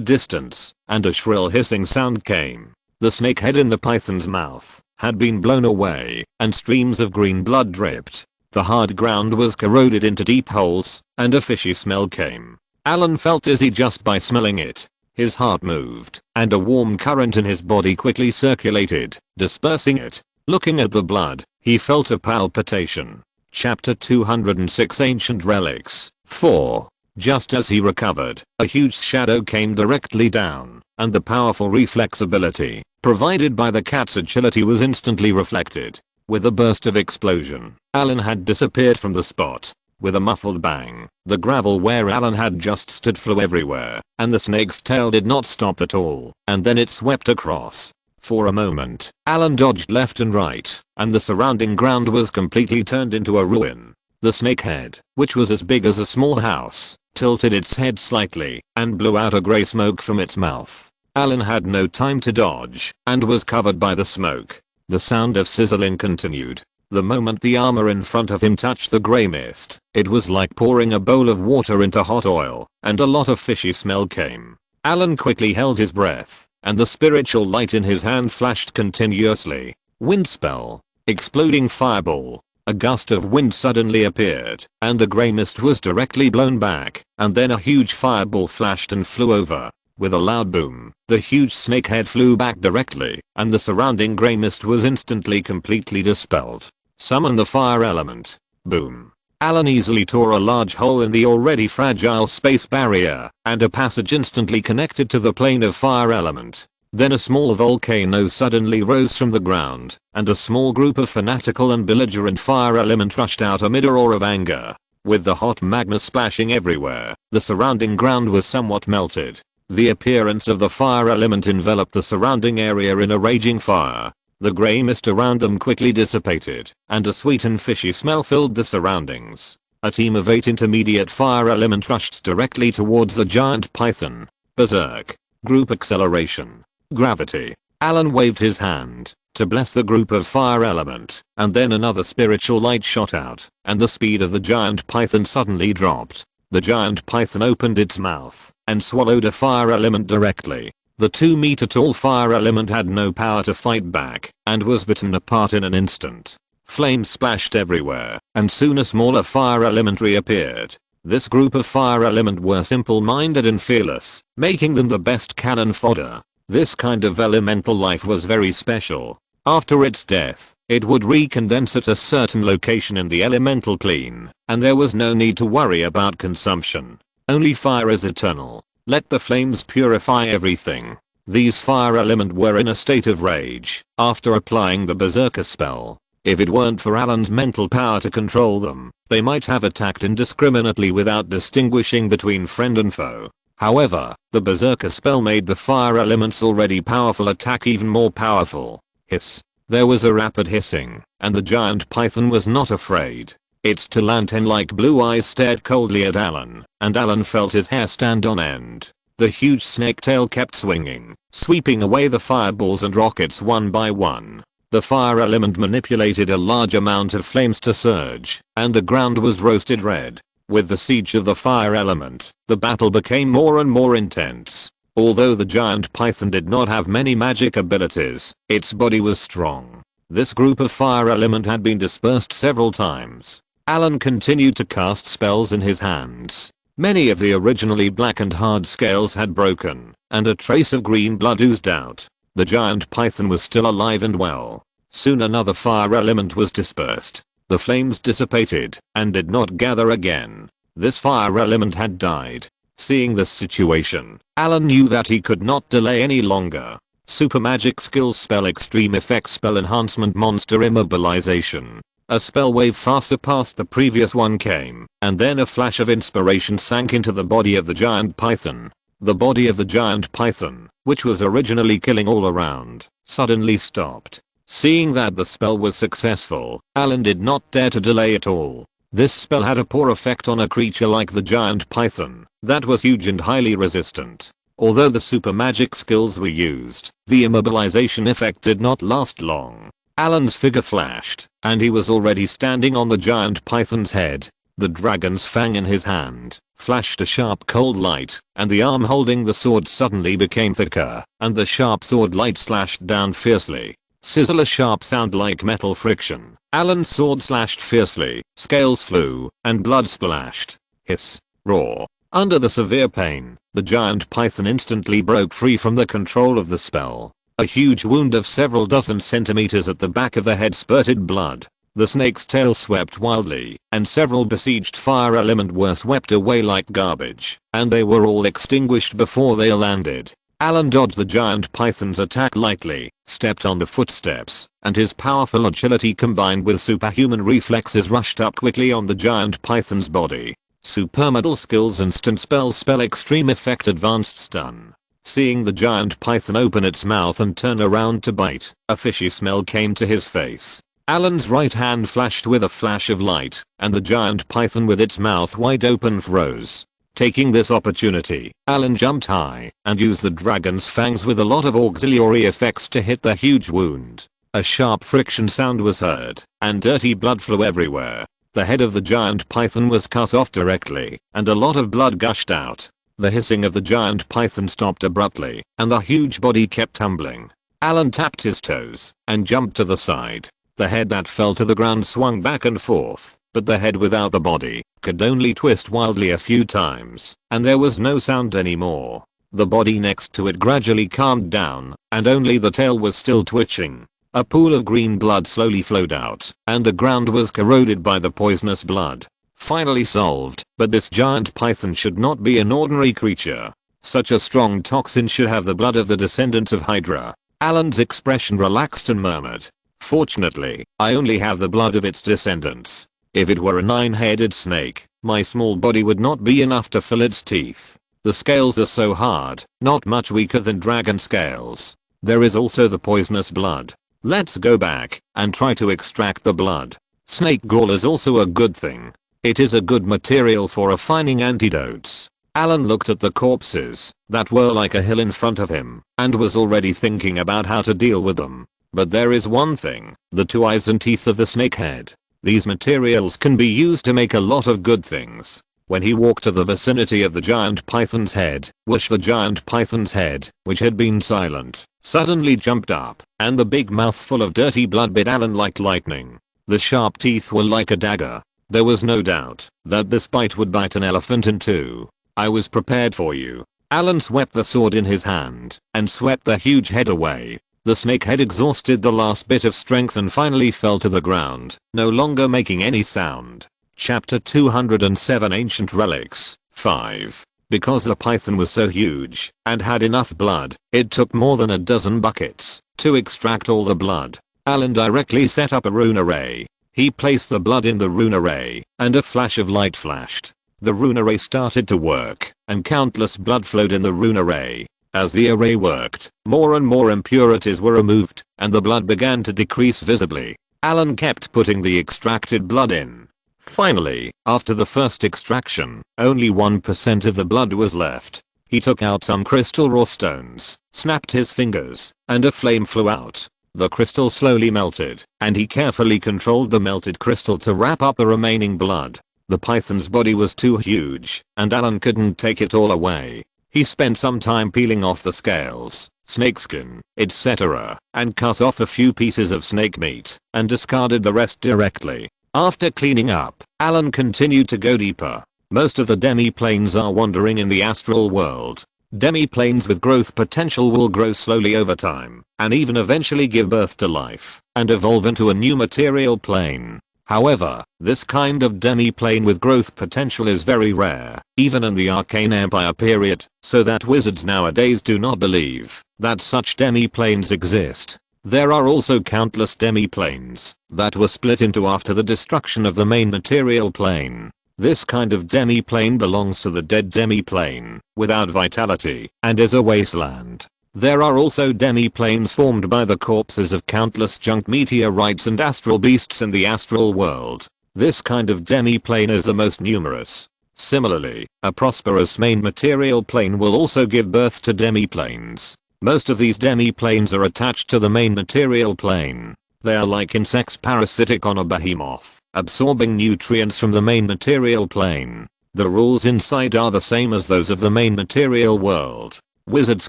A: distance, and a shrill hissing sound came. The snake head in the python's mouth had been blown away, and streams of green blood dripped. The hard ground was corroded into deep holes, and a fishy smell came. Allen felt dizzy just by smelling it. His heart moved, and a warm current in his body quickly circulated, dispersing it. Looking at the blood, he felt a palpitation. Chapter 206 Ancient Relics 4. Just as he recovered, a huge shadow came directly down, and the powerful reflex ability provided by the cat's agility was instantly reflected. With a burst of explosion, Allen had disappeared from the spot. With a muffled bang, the gravel where Allen had just stood flew everywhere, and the snake's tail did not stop at all, and then it swept across. For a moment, Allen dodged left and right, and the surrounding ground was completely turned into a ruin. The snake head, which was as big as a small house, tilted its head slightly and blew out a grey smoke from its mouth. Allen had no time to dodge and was covered by the smoke. The sound of sizzling continued. The moment the armor in front of him touched the grey mist, it was like pouring a bowl of water into hot oil, and a lot of fishy smell came. Allen quickly held his breath, and the spiritual light in his hand flashed continuously. Wind spell. Exploding fireball. A gust of wind suddenly appeared, and the grey mist was directly blown back, and then a huge fireball flashed and flew over. With a loud boom, the huge snake head flew back directly, and the surrounding grey mist was instantly completely dispelled. Summon the fire element. Boom. Allen easily tore a large hole in the already fragile space barrier, and a passage instantly connected to the plane of fire element. Then a small volcano suddenly rose from the ground, and a small group of fanatical and belligerent fire element rushed out amid a roar of anger. With the hot magma splashing everywhere, the surrounding ground was somewhat melted. The appearance of the fire element enveloped the surrounding area in a raging fire. The grey mist around them quickly dissipated, and a sweet and fishy smell filled the surroundings. A team of 8 intermediate fire element rushed directly towards the giant python. Berserk. Group acceleration. Gravity. Allen waved his hand to bless the group of fire element, and then another spiritual light shot out, and the speed of the giant python suddenly dropped. The giant python opened its mouth and swallowed a fire element directly. The 2-meter tall fire element had no power to fight back and was bitten apart in an instant. Flames splashed everywhere, and soon a smaller fire element reappeared. This group of fire element were simple-minded and fearless, making them the best cannon fodder. This kind of elemental life was very special. After its death, it would recondense at a certain location in the elemental plane, and there was no need to worry about consumption. Only fire is eternal. Let the flames purify everything. These fire element were in a state of rage after applying the berserker spell. If it weren't for Allen's mental power to control them, they might have attacked indiscriminately without distinguishing between friend and foe. However, the berserker spell made the fire element's already powerful attack even more powerful. Hiss. There was a rapid hissing, and the giant python was not afraid. Its two lantern-like blue eyes stared coldly at Allen, and Allen felt his hair stand on end. The huge snake tail kept swinging, sweeping away the fireballs and rockets one by one. The fire element manipulated a large amount of flames to surge, and the ground was roasted red. With the siege of the fire element, the battle became more and more intense. Although the giant python did not have many magic abilities, its body was strong. This group of fire element had been dispersed several times. Allen continued to cast spells in his hands. Many of the originally black and hard scales had broken, and a trace of green blood oozed out. The giant python was still alive and well. Soon another fire element was dispersed. The flames dissipated and did not gather again. This fire element had died. Seeing this situation, Allen knew that he could not delay any longer. Super magic skill spell extreme effect spell enhancement monster immobilization. A spell wave far surpassed the previous one came, and then a flash of inspiration sank into the body of the giant python. The body of the giant python, which was originally killing all around, suddenly stopped. Seeing that the spell was successful, Allen did not dare to delay at all. This spell had a poor effect on a creature like the giant python that was huge and highly resistant. Although the super magic skills were used, the immobilization effect did not last long. Allen's figure flashed, and he was already standing on the giant python's head. The dragon's fang in his hand flashed a sharp cold light, and the arm holding the sword suddenly became thicker, and the sharp sword light slashed down fiercely. Sizzle, a sharp sound like metal friction. Allen's sword slashed fiercely, scales flew, and blood splashed. Hiss. Roar. Under the severe pain, the giant python instantly broke free from the control of the spell. A huge wound of several dozen centimeters at the back of the head spurted blood. The snake's tail swept wildly, and several besieged fire element were swept away like garbage, and they were all extinguished before they landed. Allen dodged the giant python's attack lightly, stepped on the footsteps, and his powerful agility combined with superhuman reflexes rushed up quickly on the giant python's body. Supermodal skills, instant spell extreme effect, advanced stun. Seeing the giant python open its mouth and turn around to bite, a fishy smell came to his face. Allen's right hand flashed with a flash of light, and the giant python with its mouth wide open froze. Taking this opportunity, Allen jumped high and used the dragon's fangs with a lot of auxiliary effects to hit the huge wound. A sharp friction sound was heard, and dirty blood flew everywhere. The head of the giant python was cut off directly, and a lot of blood gushed out. The hissing of the giant python stopped abruptly, and the huge body kept tumbling. Allen tapped his toes and jumped to the side. The head that fell to the ground swung back and forth, but the head without the body could only twist wildly a few times, and there was no sound anymore. The body next to it gradually calmed down, and only the tail was still twitching. A pool of green blood slowly flowed out, and the ground was corroded by the poisonous blood. Finally solved, but this giant python should not be an ordinary creature. Such a strong toxin should have the blood of the descendants of Hydra. Allen's expression relaxed and murmured, "Fortunately, I only have the blood of its descendants. If it were a 9-headed snake, my small body would not be enough to fill its teeth. The scales are so hard, not much weaker than dragon scales. There is also the poisonous blood. Let's go back and try to extract the blood. Snake gall is also a good thing. It is a good material for refining antidotes." Allen looked at the corpses that were like a hill in front of him and was already thinking about how to deal with them. But there is one thing, the 2 eyes and teeth of the snake head. These materials can be used to make a lot of good things. When he walked to the vicinity of the giant python's head, whoosh, the giant python's head, which had been silent, suddenly jumped up, and the big mouthful of dirty blood bit Allen like lightning. The sharp teeth were like a dagger. There was no doubt that this bite would bite an elephant in two. "I was prepared for you." Allen swept the sword in his hand and swept the huge head away. The snake had exhausted the last bit of strength and finally fell to the ground, no longer making any sound. Chapter 207, Ancient Relics. 5. Because the python was so huge and had enough blood, it took more than a dozen buckets to extract all the blood. Allen directly set up a rune array. He placed the blood in the rune array, and a flash of light flashed. The rune array started to work, and countless blood flowed in the rune array. As the array worked, more and more impurities were removed, and the blood began to decrease visibly. Allen kept putting the extracted blood in. Finally, after the first extraction, only 1% of the blood was left. He took out some crystal raw stones, snapped his fingers, and a flame flew out. The crystal slowly melted, and he carefully controlled the melted crystal to wrap up the remaining blood. The python's body was too huge, and Allen couldn't take it all away. He spent some time peeling off the scales, snakeskin, etc., and cut off a few pieces of snake meat, and discarded the rest directly. After cleaning up, Allen continued to go deeper. Most of the demi-planes are wandering in the astral world. Demi-planes with growth potential will grow slowly over time, and even eventually give birth to life, and evolve into a new material plane. However, this kind of demi-plane with growth potential is very rare, even in the Arcane Empire period, so that wizards nowadays do not believe that such demi-planes exist. There are also countless demi-planes that were split into after the destruction of the main material plane. This kind of demi-plane belongs to the dead demi-plane, without vitality, and is a wasteland. There are also demi-planes formed by the corpses of countless junk meteorites and astral beasts in the astral world. This kind of demi-plane is the most numerous. Similarly, a prosperous main material plane will also give birth to demi-planes. Most of these demi-planes are attached to the main material plane. They are like insects parasitic on a behemoth, absorbing nutrients from the main material plane. The rules inside are the same as those of the main material world. Wizards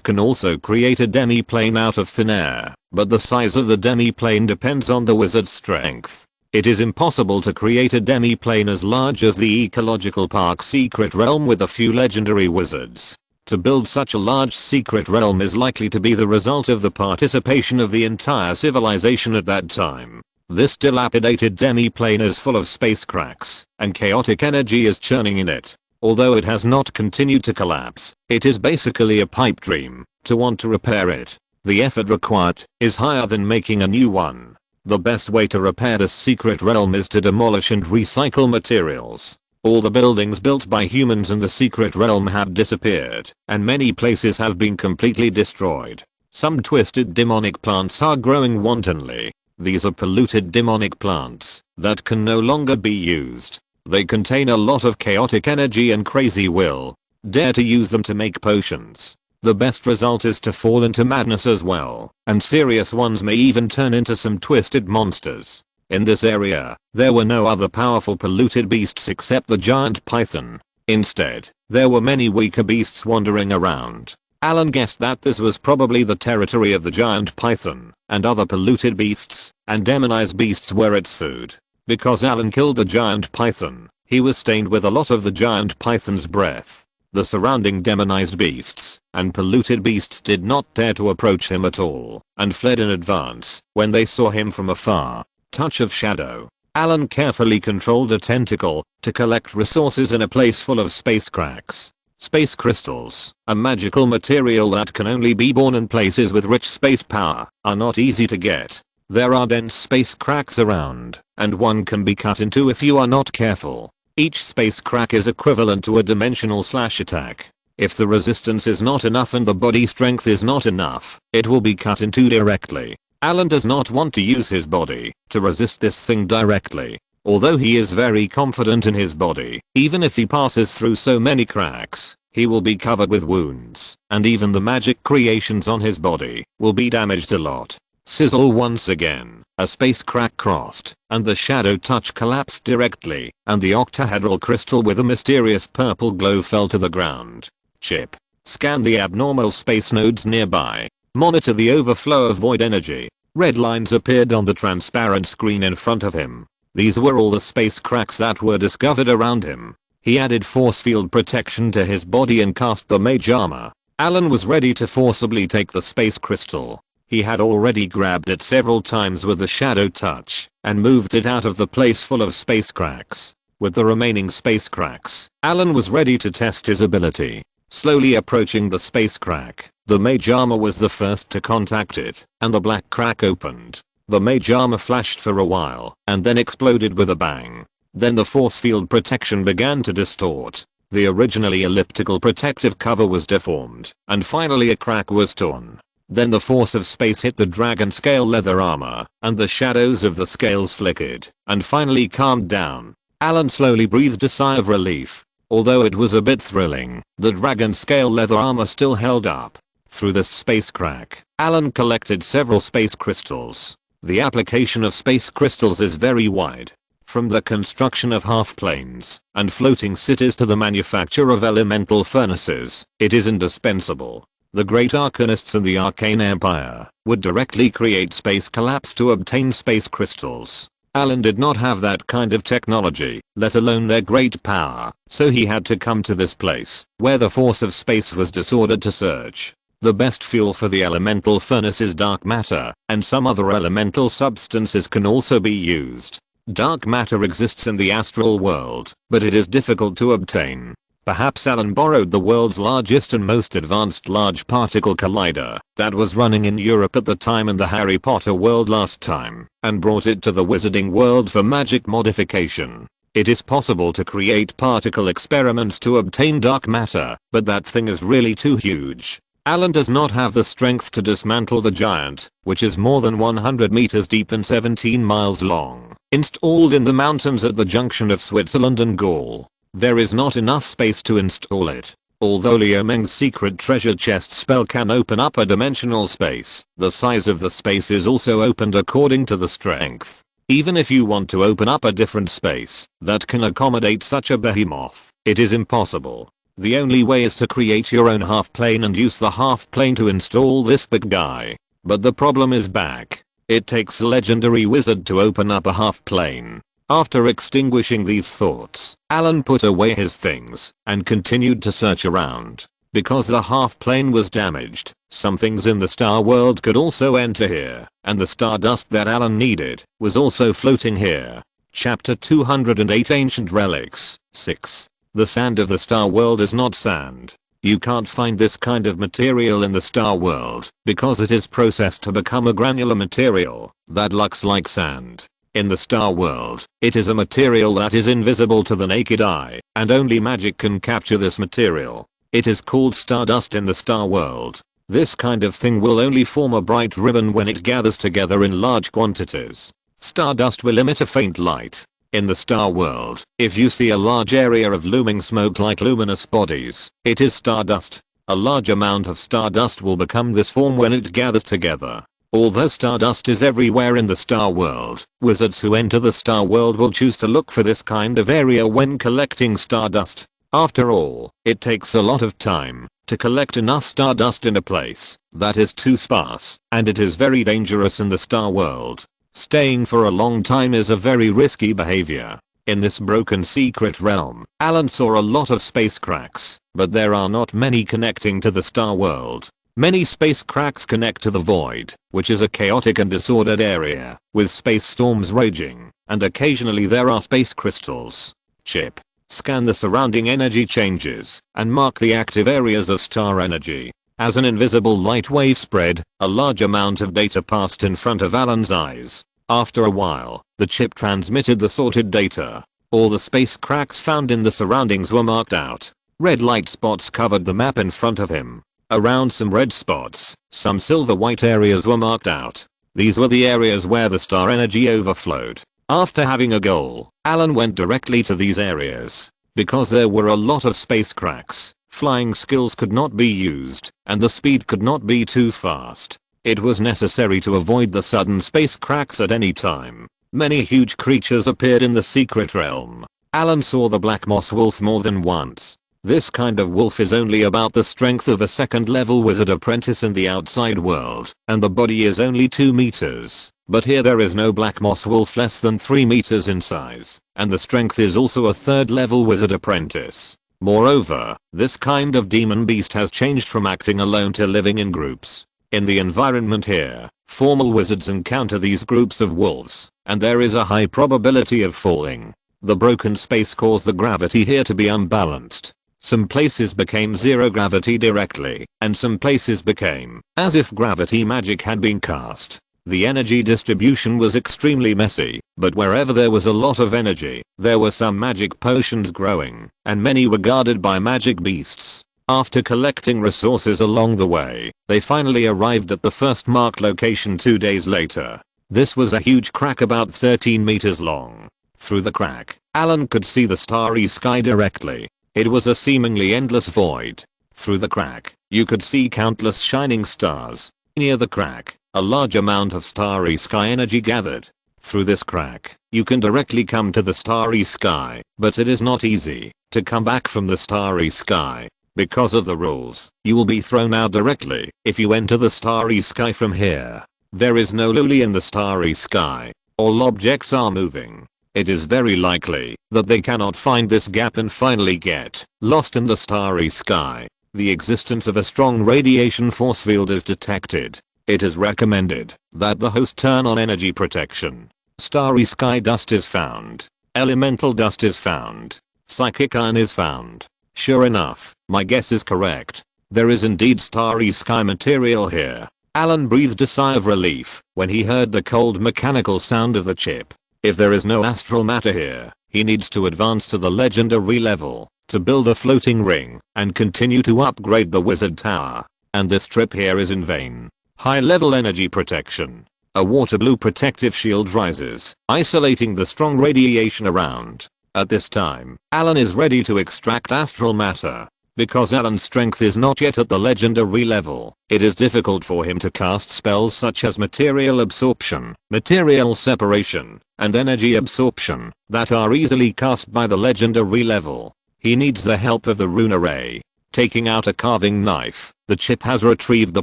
A: can also create a demi-plane out of thin air, but the size of the demi-plane depends on the wizard's strength. It is impossible to create a demi-plane as large as the ecological park secret realm with a few legendary wizards. To build such a large secret realm is likely to be the result of the participation of the entire civilization at that time. This dilapidated demi-plane is full of space cracks, and chaotic energy is churning in it. Although it has not continued to collapse, it is basically a pipe dream. To want to repair it, the effort required is higher than making a new one. The best way to repair this secret realm is to demolish and recycle materials. All the buildings built by humans in the secret realm have disappeared, and many places have been completely destroyed. Some twisted demonic plants are growing wantonly. These are polluted demonic plants that can no longer be used. They contain a lot of chaotic energy and crazy will. Dare to use them to make potions. The best result is to fall into madness as well, and serious ones may even turn into some twisted monsters. In this area, there were no other powerful polluted beasts except the giant python. Instead, there were many weaker beasts wandering around. Allen guessed that this was probably the territory of the giant python and other polluted beasts, and demonized beasts were its food. Because Allen killed the giant python, he was stained with a lot of the giant python's breath. The surrounding demonized beasts and polluted beasts did not dare to approach him at all, and fled in advance when they saw him from afar. Touch of shadow. Allen carefully controlled a tentacle to collect resources in a place full of space cracks. Space crystals, a magical material that can only be born in places with rich space power, are not easy to get. There are dense space cracks around, and one can be cut into if you are not careful. Each space crack is equivalent to a dimensional slash attack. If the resistance is not enough and the body strength is not enough, it will be cut into directly. Allen does not want to use his body to resist this thing directly. Although he is very confident in his body, even if he passes through so many cracks, he will be covered with wounds, and even the magic creations on his body will be damaged a lot. Sizzle once again, a space crack crossed, and the shadow touch collapsed directly, and the octahedral crystal with a mysterious purple glow fell to the ground. Chip. Scan the abnormal space nodes nearby. Monitor the overflow of void energy. Red lines appeared on the transparent screen in front of him. These were all the space cracks that were discovered around him. He added force field protection to his body and cast the mage armor. Allen was ready to forcibly take the space crystal. He had already grabbed it several times with the shadow touch and moved it out of the place full of space cracks. With the remaining space cracks, Allen was ready to test his ability. Slowly approaching the space crack, the mage armor was the first to contact it, and the black crack opened. The mage armor flashed for a while, and then exploded with a bang. Then the force field protection began to distort. The originally elliptical protective cover was deformed, and finally a crack was torn. Then the force of space hit the dragon scale leather armor, and the shadows of the scales flickered, and finally calmed down. Allen slowly breathed a sigh of relief. Although it was a bit thrilling, the dragon scale leather armor still held up. Through this space crack, Allen collected several space crystals. The application of space crystals is very wide. From the construction of half-planes and floating cities to the manufacture of elemental furnaces, it is indispensable. The great arcanists in the Arcane Empire would directly create space collapse to obtain space crystals. Allen did not have that kind of technology, let alone their great power, so he had to come to this place, where the force of space was disordered to surge. The best fuel for the elemental furnace is dark matter, and some other elemental substances can also be used. Dark matter exists in the astral world, but it is difficult to obtain. Perhaps Allen borrowed the world's largest and most advanced large particle collider that was running in Europe at the time in the Harry Potter world last time, and brought it to the wizarding world for magic modification. It is possible to create particle experiments to obtain dark matter, but that thing is really too huge. Allen does not have the strength to dismantle the giant, which is more than 100 meters deep and 17 miles long, installed in the mountains at the junction of Switzerland and Gaul. There is not enough space to install it. Although Liu Meng's secret treasure chest spell can open up a dimensional space, the size of the space is also opened according to the strength. Even if you want to open up a different space that can accommodate such a behemoth, it is impossible. The only way is to create your own half plane and use the half plane to install this big guy. But the problem is back. It takes a legendary wizard to open up a half plane. After extinguishing these thoughts, Allen put away his things and continued to search around. Because the half plane was damaged, some things in the star world could also enter here, and the stardust that Allen needed was also floating here. Chapter 208 Ancient Relics 6. The sand of the star world is not sand. You can't find this kind of material in the star world because it is processed to become a granular material that looks like sand. In the star world, it is a material that is invisible to the naked eye, and only magic can capture this material. It is called stardust in the star world. This kind of thing will only form a bright ribbon when it gathers together in large quantities. Stardust will emit a faint light. In the star world, if you see a large area of looming smoke like luminous bodies, it is stardust. A large amount of stardust will become this form when it gathers together. Although stardust is everywhere in the star world, wizards who enter the star world will choose to look for this kind of area when collecting stardust. After all, it takes a lot of time to collect enough stardust in a place that is too sparse, and it is very dangerous in the star world. Staying for a long time is a very risky behavior. In this broken secret realm, Allen saw a lot of space cracks, but there are not many connecting to the star world. Many space cracks connect to the void, which is a chaotic and disordered area, with space storms raging, and occasionally there are space crystals. Chip. Scan the surrounding energy changes, and mark the active areas of star energy. As an invisible light wave spread, a large amount of data passed in front of Allen's eyes. After a while, the chip transmitted the sorted data. All the space cracks found in the surroundings were marked out. Red light spots covered the map in front of him. Around some red spots, some silver-white areas were marked out. These were the areas where the star energy overflowed. After having a goal, Allen went directly to these areas. Because there were a lot of space cracks, flying skills could not be used, and the speed could not be too fast. It was necessary to avoid the sudden space cracks at any time. Many huge creatures appeared in the secret realm. Allen saw the black moss wolf more than once. This kind of wolf is only about the strength of a second level wizard apprentice in the outside world, and the body is only 2 meters. But here there is no black moss wolf less than 3 meters in size, and the strength is also a third level wizard apprentice. Moreover, this kind of demon beast has changed from acting alone to living in groups. In the environment here, formal wizards encounter these groups of wolves, and there is a high probability of falling. The broken space caused the gravity here to be unbalanced. Some places became zero gravity directly, and some places became as if gravity magic had been cast. The energy distribution was extremely messy, but wherever there was a lot of energy, there were some magic potions growing, and many were guarded by magic beasts. After collecting resources along the way, they finally arrived at the first marked location 2 days later. This was a huge crack about 13 meters long. Through the crack, Allen could see the starry sky directly. It was a seemingly endless void. Through the crack, you could see countless shining stars. Near the crack, a large amount of starry sky energy gathered. Through this crack, you can directly come to the starry sky, but it is not easy to come back from the starry sky. Because of the rules, you will be thrown out directly if you enter the starry sky from here. There is no lily in the starry sky. All objects are moving. It is very likely that they cannot find this gap and finally get lost in the starry sky. The existence of a strong radiation force field is detected. It is recommended that the host turn on energy protection. Starry sky dust is found. Elemental dust is found. Psychic iron is found. Sure enough, my guess is correct. There is indeed starry sky material here. Allen breathed a sigh of relief when he heard the cold mechanical sound of the chip. If there is no astral matter here, he needs to advance to the legendary level to build a floating ring and continue to upgrade the wizard tower. and this trip here is in vain. High level energy protection. A water blue protective shield rises, isolating the strong radiation around. At this time, Allen is ready to extract astral matter. Because Allen's strength is not yet at the legendary level, it is difficult for him to cast spells such as material absorption, material separation, and energy absorption that are easily cast by the legendary level. He needs the help of the rune array. Taking out a carving knife, the chip has retrieved the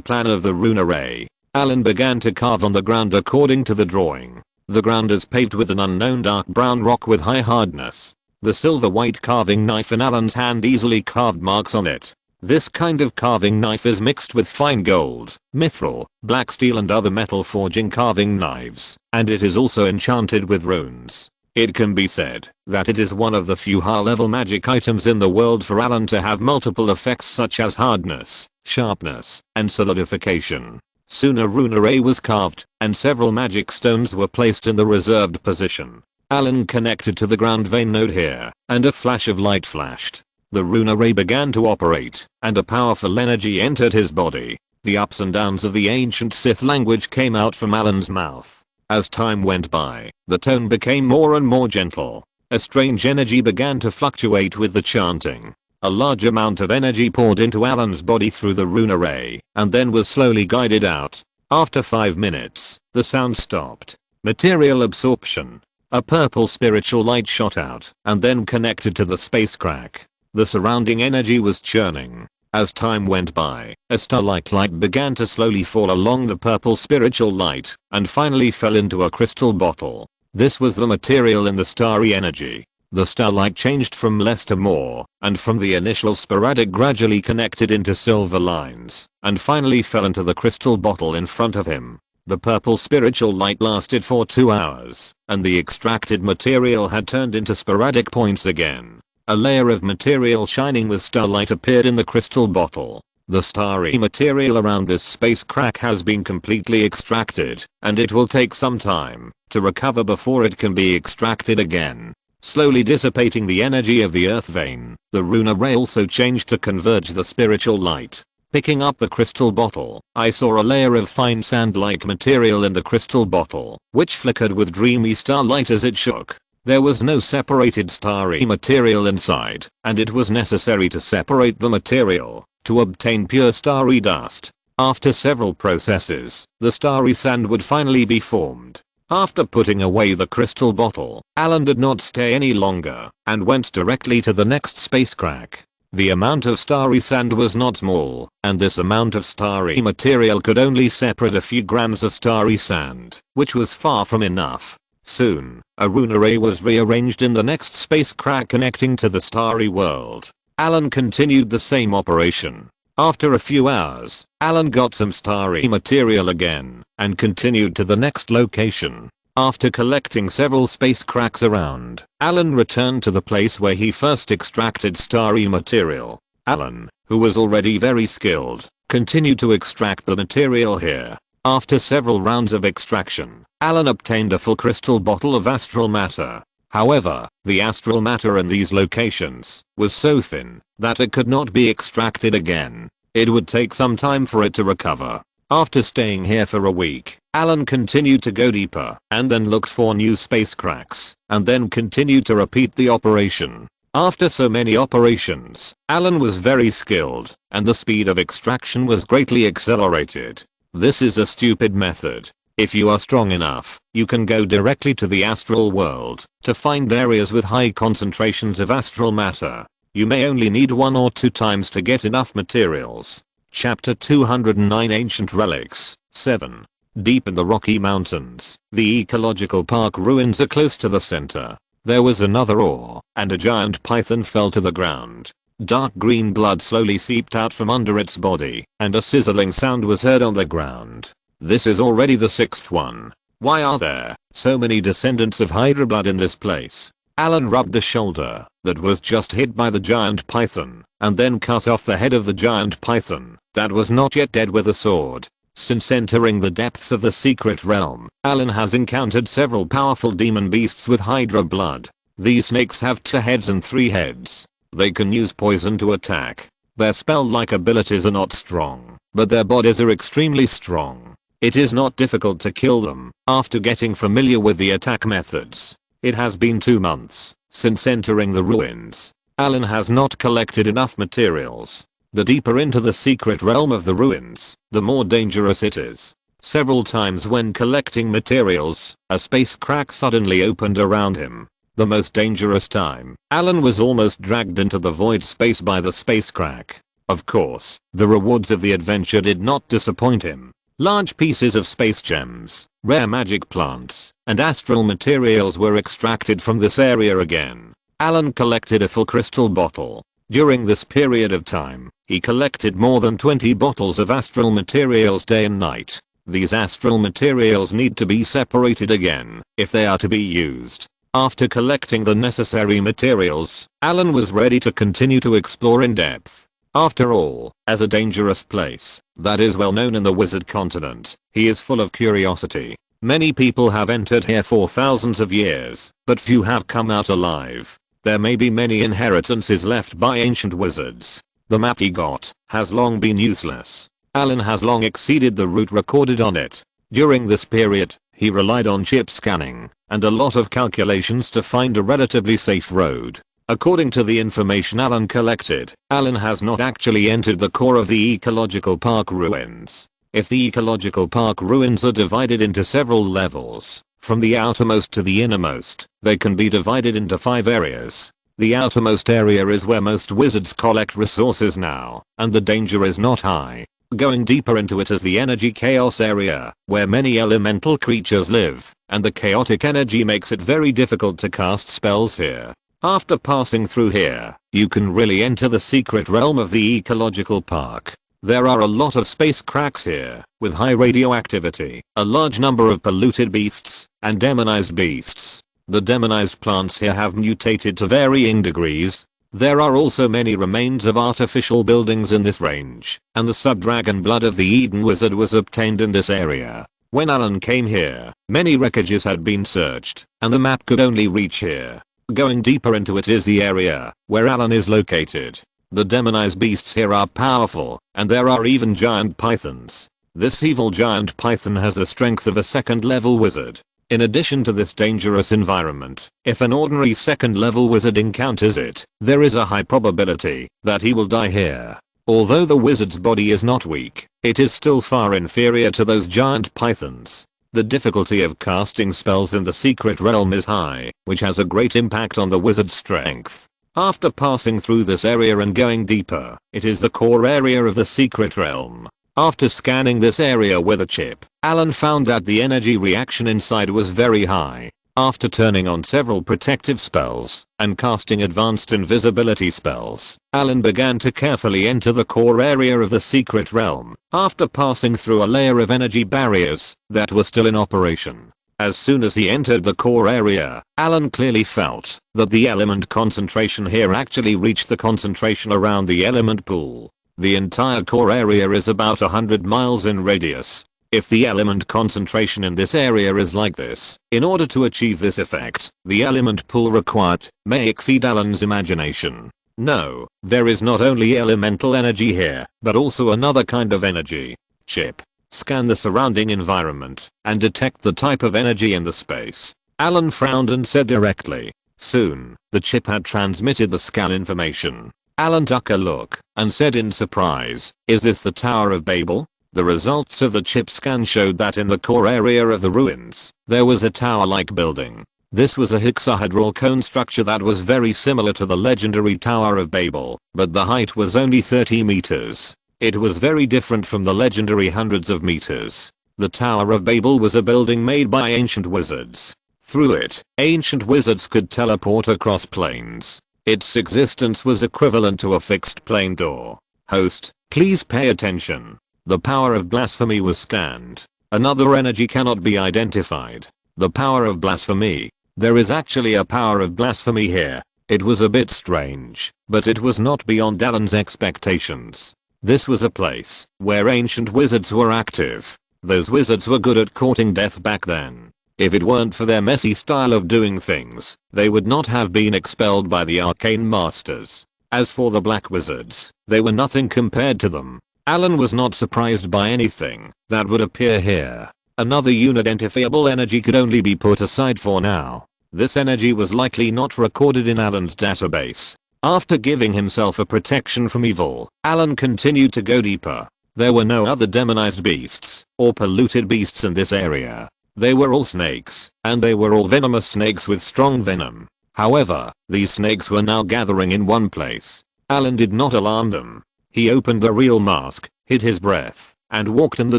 A: plan of the rune array. Allen began to carve on the ground according to the drawing. The ground is paved with an unknown dark brown rock with high hardness. The silver white carving knife in Allen's hand easily carved marks on it. This kind of carving knife is mixed with fine gold, mithril, black steel and other metal forging carving knives, and it is also enchanted with runes. It can be said that it is one of the few high-level magic items in the world for Allen to have multiple effects such as hardness, sharpness, and solidification. Soon a rune array was carved, and several magic stones were placed in the reserved position. Allen connected to the ground vein node here, and a flash of light flashed. The rune array began to operate, and a powerful energy entered his body. The ups and downs of the ancient Sith language came out from Allen's mouth. As time went by, the tone became more and more gentle. A strange energy began to fluctuate with the chanting. A large amount of energy poured into Allen's body through the rune array, and then was slowly guided out. After 5 minutes, the sound stopped. Material absorption. A purple spiritual light shot out, and then connected to the space crack. The surrounding energy was churning. As time went by, a star-like light began to slowly fall along the purple spiritual light, and finally fell into a crystal bottle. This was the material in the starry energy. The starlight changed from less to more, and from the initial sporadic gradually connected into silver lines, and finally fell into the crystal bottle in front of him. The purple spiritual light lasted for 2 hours, and the extracted material had turned into sporadic points again. A layer of material shining with starlight appeared in the crystal bottle. The starry material around this space crack has been completely extracted, and it will take some time to recover before it can be extracted again. Slowly dissipating the energy of the earth vein, the rune array also changed to converge the spiritual light. Picking up the crystal bottle, I saw a layer of fine sand-like material in the crystal bottle, which flickered with dreamy starlight as it shook. There was no separated starry material inside, and it was necessary to separate the material to obtain pure starry dust. After several processes, the starry sand would finally be formed. After putting away the crystal bottle, Allen did not stay any longer and went directly to the next space crack. The amount of starry sand was not small, and this amount of starry material could only separate a few grams of starry sand, which was far from enough. Soon, a rune array was rearranged in the next space crack connecting to the starry world. Allen continued the same operation. After a few hours, Allen got some starry material again and continued to the next location. After collecting several space cracks around, Allen returned to the place where he first extracted starry material. Allen, who was already very skilled, continued to extract the material here. After several rounds of extraction, Allen obtained a full crystal bottle of astral matter. However, the astral matter in these locations was so thin that it could not be extracted again. It would take some time for it to recover. After staying here for a week, Allen continued to go deeper and then looked for new space cracks and then continued to repeat the operation. After so many operations, Allen was very skilled and the speed of extraction was greatly accelerated. This is a stupid method. If you are strong enough, you can go directly to the astral world to find areas with high concentrations of astral matter. You may only need 1 or 2 times to get enough materials. Chapter 209 Ancient Relics 7. Deep in the Rocky Mountains, the ecological park ruins are close to the center. There was another ore, and a giant python fell to the ground. Dark green blood slowly seeped out from under its body, and a sizzling sound was heard on the ground. This is already the 6th one. Why are there so many descendants of Hydra blood in this place? Allen rubbed the shoulder that was just hit by the giant python, and then cut off the head of the giant python that was not yet dead with a sword. Since entering the depths of the secret realm, Allen has encountered several powerful demon beasts with Hydra blood. These snakes have 2 heads and 3 heads. They can use poison to attack. Their spell-like abilities are not strong, but their bodies are extremely strong. It is not difficult to kill them after getting familiar with the attack methods. It has been 2 months since entering the ruins. Allen has not collected enough materials. The deeper into the secret realm of the ruins, the more dangerous it is. Several times when collecting materials, a space crack suddenly opened around him. The most dangerous time, Allen was almost dragged into the void space by the space crack. Of course, the rewards of the adventure did not disappoint him. Large pieces of space gems, rare magic plants, and astral materials were extracted from this area again. Allen collected a full crystal bottle. During this period of time, he collected more than 20 bottles of astral materials day and night. These astral materials need to be separated again if they are to be used. After collecting the necessary materials, Allen was ready to continue to explore in depth. After all, as a dangerous place that is well known in the wizard continent, he is full of curiosity. Many people have entered here for thousands of years, but few have come out alive. There may be many inheritances left by ancient wizards. The map he got has long been useless. Allen has long exceeded the route recorded on it. During this period, he relied on chip scanning and a lot of calculations to find a relatively safe road. According to the information Allen collected, Allen has not actually entered the core of the ecological park ruins. If the ecological park ruins are divided into several levels, from the outermost to the innermost, they can be divided into 5 areas. The outermost area is where most wizards collect resources now, and the danger is not high. Going deeper into it is the energy chaos area, where many elemental creatures live, and the chaotic energy makes it very difficult to cast spells here. After passing through here, you can really enter the secret realm of the ecological park. There are a lot of space cracks here, with high radioactivity, a large number of polluted beasts, and demonized beasts. The demonized plants here have mutated to varying degrees. There are also many remains of artificial buildings in this range, and the sub-dragon blood of the Eden wizard was obtained in this area. When Allen came here, many wreckages had been searched, and the map could only reach here. Going deeper into it is the area where Allen is located. The demonized beasts here are powerful, and there are even giant pythons. This evil giant python has the strength of a 2nd level wizard. In addition to this dangerous environment, if an ordinary 2nd level wizard encounters it, there is a high probability that he will die here. Although the wizard's body is not weak, it is still far inferior to those giant pythons. The difficulty of casting spells in the secret realm is high, which has a great impact on the wizard's strength. After passing through this area and going deeper, it is the core area of the secret realm. After scanning this area with a chip, Allen found that the energy reaction inside was very high. After turning on several protective spells and casting advanced invisibility spells, Allen began to carefully enter the core area of the secret realm after passing through a layer of energy barriers that were still in operation. As soon as he entered the core area, Allen clearly felt that the element concentration here actually reached the concentration around the element pool. The entire core area is about 100 miles in radius. If the element concentration in this area is like this, in order to achieve this effect, the element pool required may exceed Allen's imagination. No, there is not only elemental energy here, but also another kind of energy. Chip. Scan the surrounding environment and detect the type of energy in the space. Allen frowned and said directly. Soon, the chip had transmitted the scan information. Allen took a look and said in surprise, "Is this the Tower of Babel?" The results of the chip scan showed that in the core area of the ruins, there was a tower-like building. This was a hexahedral cone structure that was very similar to the legendary Tower of Babel, but the height was only 30 meters. It was very different from the legendary hundreds of meters. The Tower of Babel was a building made by ancient wizards. Through it, ancient wizards could teleport across planes. Its existence was equivalent to a fixed plane door. Host, please pay attention. The power of blasphemy was scanned. Another energy cannot be identified. The power of blasphemy. There is actually a power of blasphemy here. It was a bit strange, but it was not beyond Allen's expectations. This was a place where ancient wizards were active. Those wizards were good at courting death back then. If it weren't for their messy style of doing things, they would not have been expelled by the arcane masters. As for the black wizards, they were nothing compared to them. Allen was not surprised by anything that would appear here. Another unidentifiable energy could only be put aside for now. This energy was likely not recorded in Allen's database. After giving himself a protection from evil, Allen continued to go deeper. There were no other demonized beasts or polluted beasts in this area. They were all snakes, and they were all venomous snakes with strong venom. However, these snakes were now gathering in one place. Allen did not alarm them. He opened the real mask, hid his breath, and walked in the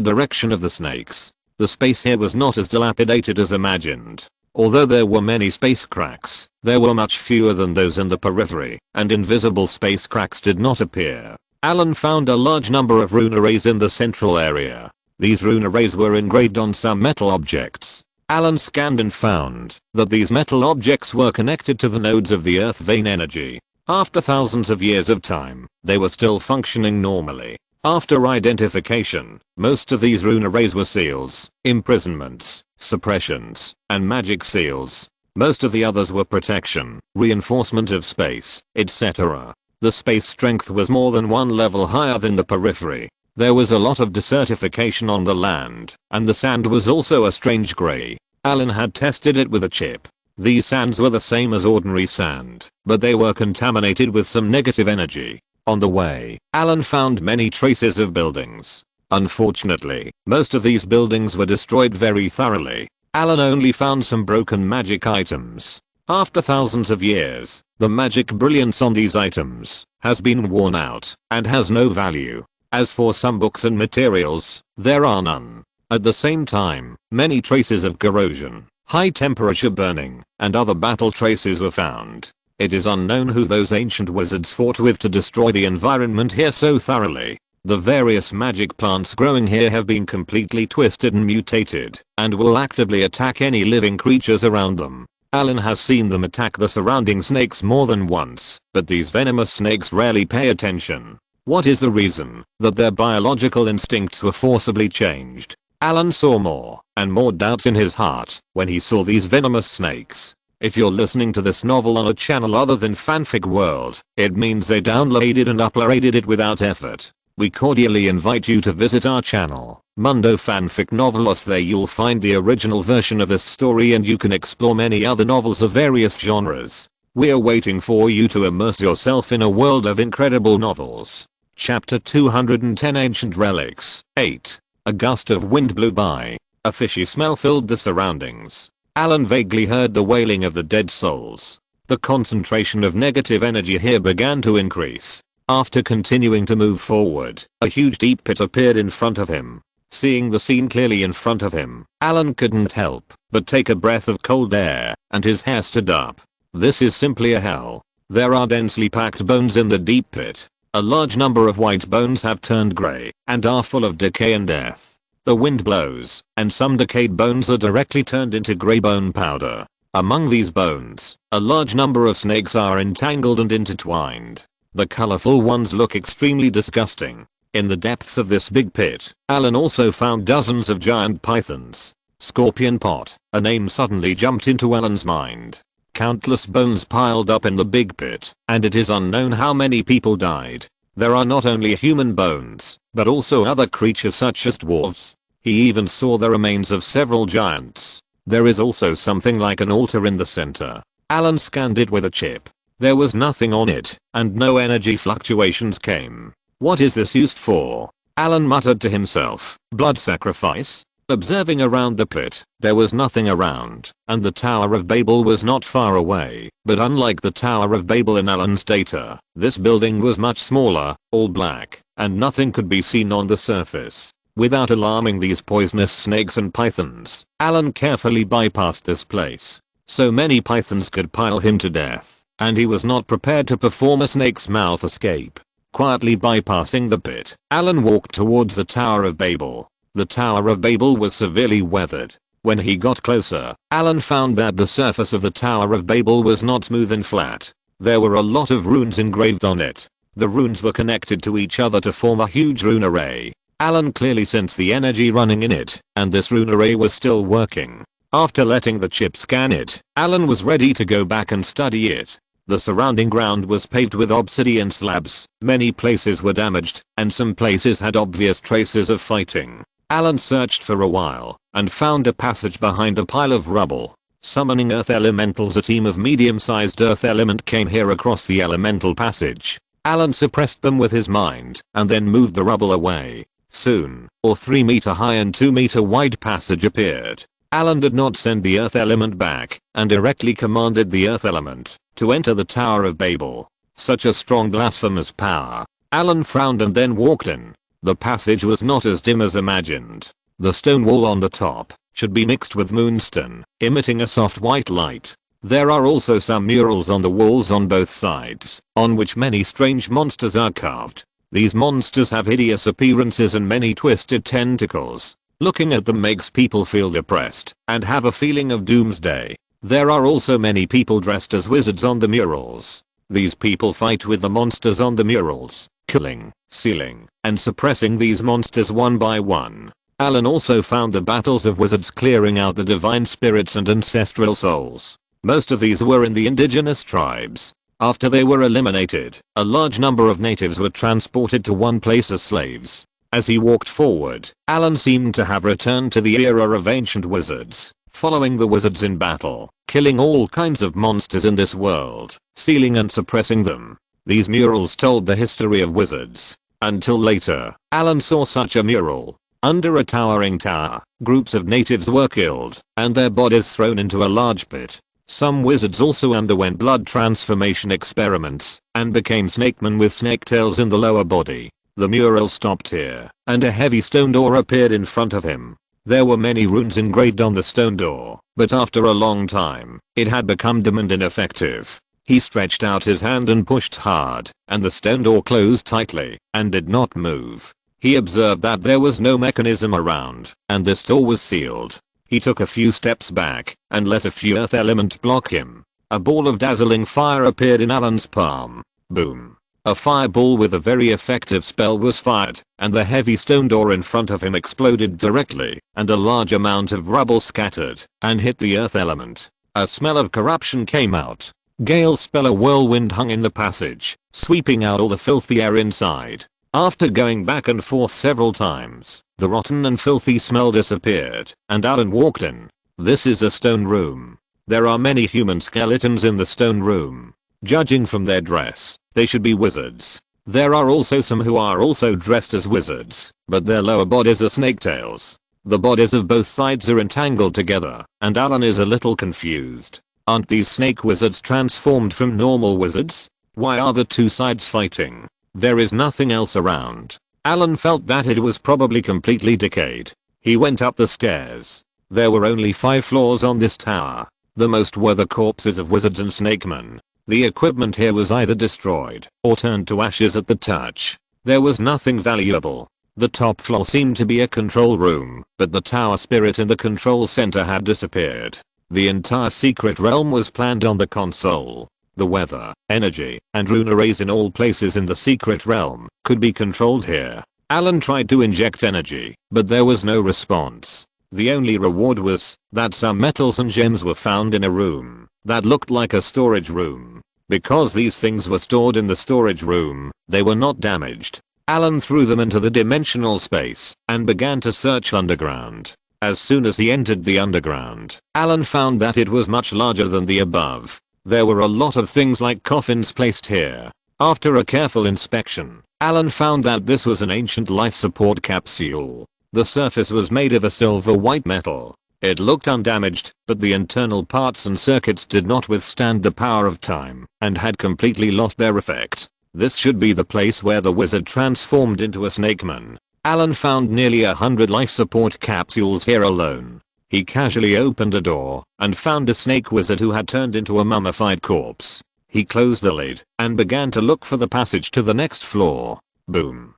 A: direction of the snakes. The space here was not as dilapidated as imagined. Although there were many space cracks, there were much fewer than those in the periphery, and invisible space cracks did not appear. Allen found a large number of rune arrays in the central area. These rune arrays were engraved on some metal objects. Allen scanned and found that these metal objects were connected to the nodes of the earth vein energy. After thousands of years of time, they were still functioning normally. After identification, most of these rune arrays were seals, imprisonments, suppressions, and magic seals. Most of the others were protection, reinforcement of space, etc. The space strength was more than one level higher than the periphery. There was a lot of desertification on the land, and the sand was also a strange grey. Allen had tested it with a chip. These sands were the same as ordinary sand, but they were contaminated with some negative energy. On the way, Allen found many traces of buildings. Unfortunately, most of these buildings were destroyed very thoroughly. Allen only found some broken magic items. After thousands of years, the magic brilliance on these items has been worn out and has no value. As for some books and materials, there are none. At the same time, many traces of corrosion, high temperature burning, and other battle traces were found. It is unknown who those ancient wizards fought with to destroy the environment here so thoroughly. The various magic plants growing here have been completely twisted and mutated, and will actively attack any living creatures around them. Allen has seen them attack the surrounding snakes more than once, but these venomous snakes rarely pay attention. What is the reason that their biological instincts were forcibly changed? Allen saw more and more doubts in his heart when he saw these venomous snakes. If you're listening to this novel on a channel other than Fanfic World, it means they downloaded and uploaded it without effort. We cordially invite you to visit our channel, Mundo Fanfic Novelos. There you'll find the original version of this story and you can explore many other novels of various genres. We're waiting for you to immerse yourself in a world of incredible novels. Chapter 210 Ancient Relics 8. A gust of wind blew by. A fishy smell filled the surroundings. Allen vaguely heard the wailing of the dead souls. The concentration of negative energy here began to increase. After continuing to move forward, a huge deep pit appeared in front of him. Seeing the scene clearly in front of him, Allen couldn't help but take a breath of cold air, and his hair stood up. This is simply a hell. There are densely packed bones in the deep pit. A large number of white bones have turned grey and are full of decay and death. The wind blows, and some decayed bones are directly turned into grey bone powder. Among these bones, a large number of snakes are entangled and intertwined. The colorful ones look extremely disgusting. In the depths of this big pit, Allen also found dozens of giant pythons. Scorpion Pot, a name suddenly jumped into Allen's mind. Countless bones piled up in the big pit, and it is unknown how many people died. There are not only human bones, but also other creatures such as dwarves. He even saw the remains of several giants. There is also something like an altar in the center. Allen scanned it with a chip. There was nothing on it, and no energy fluctuations came. What is this used for? Allen muttered to himself. Blood sacrifice? Observing around the pit, there was nothing around, and the Tower of Babel was not far away. But unlike the Tower of Babel in Allen's data, this building was much smaller, all black, and nothing could be seen on the surface. Without alarming these poisonous snakes and pythons, Allen carefully bypassed this place. So many pythons could pile him to death, and he was not prepared to perform a snake's mouth escape. Quietly bypassing the pit, Allen walked towards the Tower of Babel. The Tower of Babel was severely weathered. When he got closer, Allen found that the surface of the Tower of Babel was not smooth and flat. There were a lot of runes engraved on it. The runes were connected to each other to form a huge rune array. Allen clearly sensed the energy running in it, and this rune array was still working. After letting the chip scan it, Allen was ready to go back and study it. The surrounding ground was paved with obsidian slabs, many places were damaged, and some places had obvious traces of fighting. Allen searched for a while, and found a passage behind a pile of rubble. Summoning earth elementals, a team of medium-sized earth element came here across the elemental passage. Allen suppressed them with his mind, and then moved the rubble away. Soon, a 3-meter high and 2-meter wide passage appeared. Allen did not send the earth element back, and directly commanded the earth element to enter the Tower of Babel. Such a strong blasphemous power. Allen frowned and then walked in. The passage was not as dim as imagined. The stone wall on the top should be mixed with moonstone, emitting a soft white light. There are also some murals on the walls on both sides, on which many strange monsters are carved. These monsters have hideous appearances and many twisted tentacles. Looking at them makes people feel depressed and have a feeling of doomsday. There are also many people dressed as wizards on the murals. These people fight with the monsters on the murals, killing, sealing, and suppressing these monsters one by one. Allen also found the battles of wizards clearing out the divine spirits and ancestral souls. Most of these were in the indigenous tribes. After they were eliminated, a large number of natives were transported to one place as slaves. As he walked forward, Allen seemed to have returned to the era of ancient wizards, following the wizards in battle, killing all kinds of monsters in this world, sealing and suppressing them. These murals told the history of wizards. Until later, Allen saw such a mural. Under a towering tower, groups of natives were killed, and their bodies thrown into a large pit. Some wizards also underwent blood transformation experiments, and became snakemen with snake tails in the lower body. The mural stopped here, and a heavy stone door appeared in front of him. There were many runes engraved on the stone door, but after a long time, it had become dim and ineffective. He stretched out his hand and pushed hard, and the stone door closed tightly, and did not move. He observed that there was no mechanism around, and this door was sealed. He took a few steps back, and let a few earth element block him. A ball of dazzling fire appeared in Allen's palm. Boom. A fireball with a very effective spell was fired, and the heavy stone door in front of him exploded directly, and a large amount of rubble scattered, and hit the earth element. A smell of corruption came out. Gale spell, a whirlwind hung in the passage, sweeping out all the filthy air inside. After going back and forth several times, the rotten and filthy smell disappeared, and Allen walked in. This is a stone room. There are many human skeletons in the stone room. Judging from their dress, they should be wizards. There are also some who are also dressed as wizards, but their lower bodies are snake tails. The bodies of both sides are entangled together, and Allen is a little confused. Aren't these snake wizards transformed from normal wizards? Why are the two sides fighting? There is nothing else around. Allen felt that it was probably completely decayed. He went up the stairs. There were only 5 floors on this tower. The most were the corpses of wizards and snakemen. The equipment here was either destroyed or turned to ashes at the touch. There was nothing valuable. The top floor seemed to be a control room, but the tower spirit in the control center had disappeared. The entire secret realm was planned on the console. The weather, energy, and rune arrays in all places in the secret realm could be controlled here. Allen tried to inject energy, but there was no response. The only reward was that some metals and gems were found in a room that looked like a storage room. Because these things were stored in the storage room, they were not damaged. Allen threw them into the dimensional space and began to search underground. As soon as he entered the underground, Allen found that it was much larger than the above. There were a lot of things like coffins placed here. After a careful inspection, Allen found that this was an ancient life support capsule. The surface was made of a silver white metal. It looked undamaged, but the internal parts and circuits did not withstand the power of time and had completely lost their effect. This should be the place where the wizard transformed into a snakeman. Allen found nearly 100 life support capsules here alone. He casually opened a door and found a snake wizard who had turned into a mummified corpse. He closed the lid and began to look for the passage to the next floor. Boom.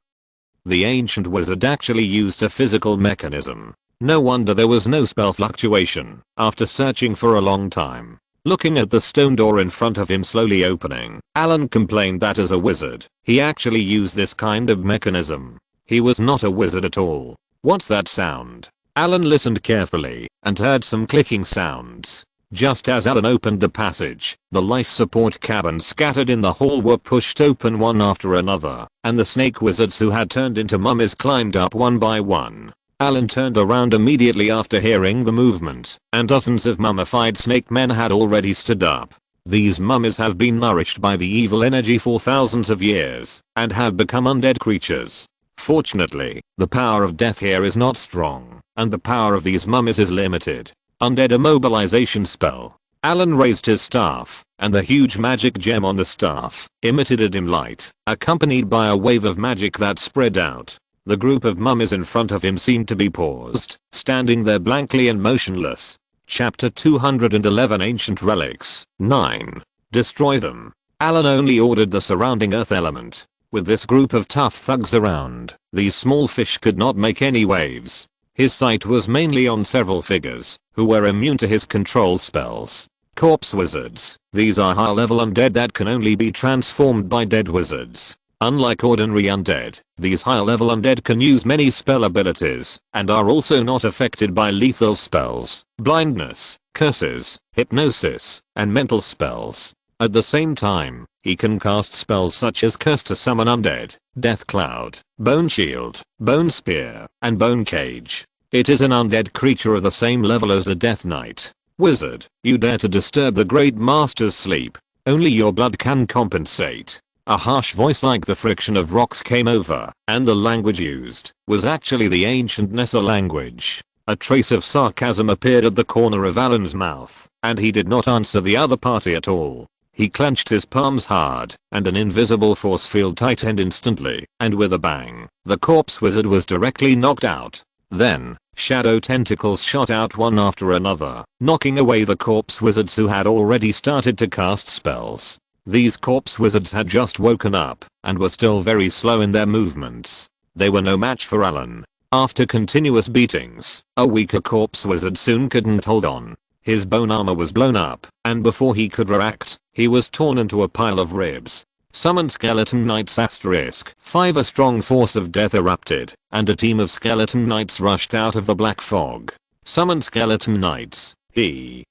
A: The ancient wizard actually used a physical mechanism. No wonder there was no spell fluctuation after searching for a long time. Looking at the stone door in front of him slowly opening, Allen complained that as a wizard, he actually used this kind of mechanism. He was not a wizard at all. What's that sound? Allen listened carefully and heard some clicking sounds. Just as Allen opened the passage, the life support cabins scattered in the hall were pushed open one after another, and the snake wizards who had turned into mummies climbed up one by one. Allen turned around immediately after hearing the movement, and dozens of mummified snake men had already stood up. These mummies have been nourished by the evil energy for thousands of years, and have become undead creatures. Fortunately, the power of death here is not strong, and the power of these mummies is limited. Undead immobilization spell. Allen raised his staff, and the huge magic gem on the staff emitted a dim light, accompanied by a wave of magic that spread out. The group of mummies in front of him seemed to be paused, standing there blankly and motionless. Chapter 211 Ancient Relics. 9. Destroy them. Allen only ordered the surrounding earth element. With this group of tough thugs around, these small fish could not make any waves. His sight was mainly on several figures, who were immune to his control spells. Corpse wizards. These are high-level undead that can only be transformed by dead wizards. Unlike ordinary undead, these high-level undead can use many spell abilities, and are also not affected by lethal spells, blindness, curses, hypnosis, and mental spells. At the same time, he can cast spells such as Curse to summon undead, Death Cloud, Bone Shield, Bone Spear, and Bone Cage. It is an undead creature of the same level as a Death Knight. Wizard, you dare to disturb the Great Master's sleep. Only your blood can compensate. A harsh voice like the friction of rocks came over, and the language used was actually the ancient Nessa language. A trace of sarcasm appeared at the corner of Allen's mouth, and he did not answer the other party at all. He clenched his palms hard, and an invisible force field tightened instantly, and with a bang, the corpse wizard was directly knocked out. Then, shadow tentacles shot out one after another, knocking away the corpse wizards who had already started to cast spells. These corpse wizards had just woken up, and were still very slow in their movements. They were no match for Allen. After continuous beatings, a weaker corpse wizard soon couldn't hold on. His bone armor was blown up, and before he could react, he was torn into a pile of ribs. Summoned skeleton knights *5. A strong force of death erupted, and a team of skeleton knights rushed out of the black fog. Summoned skeleton knights.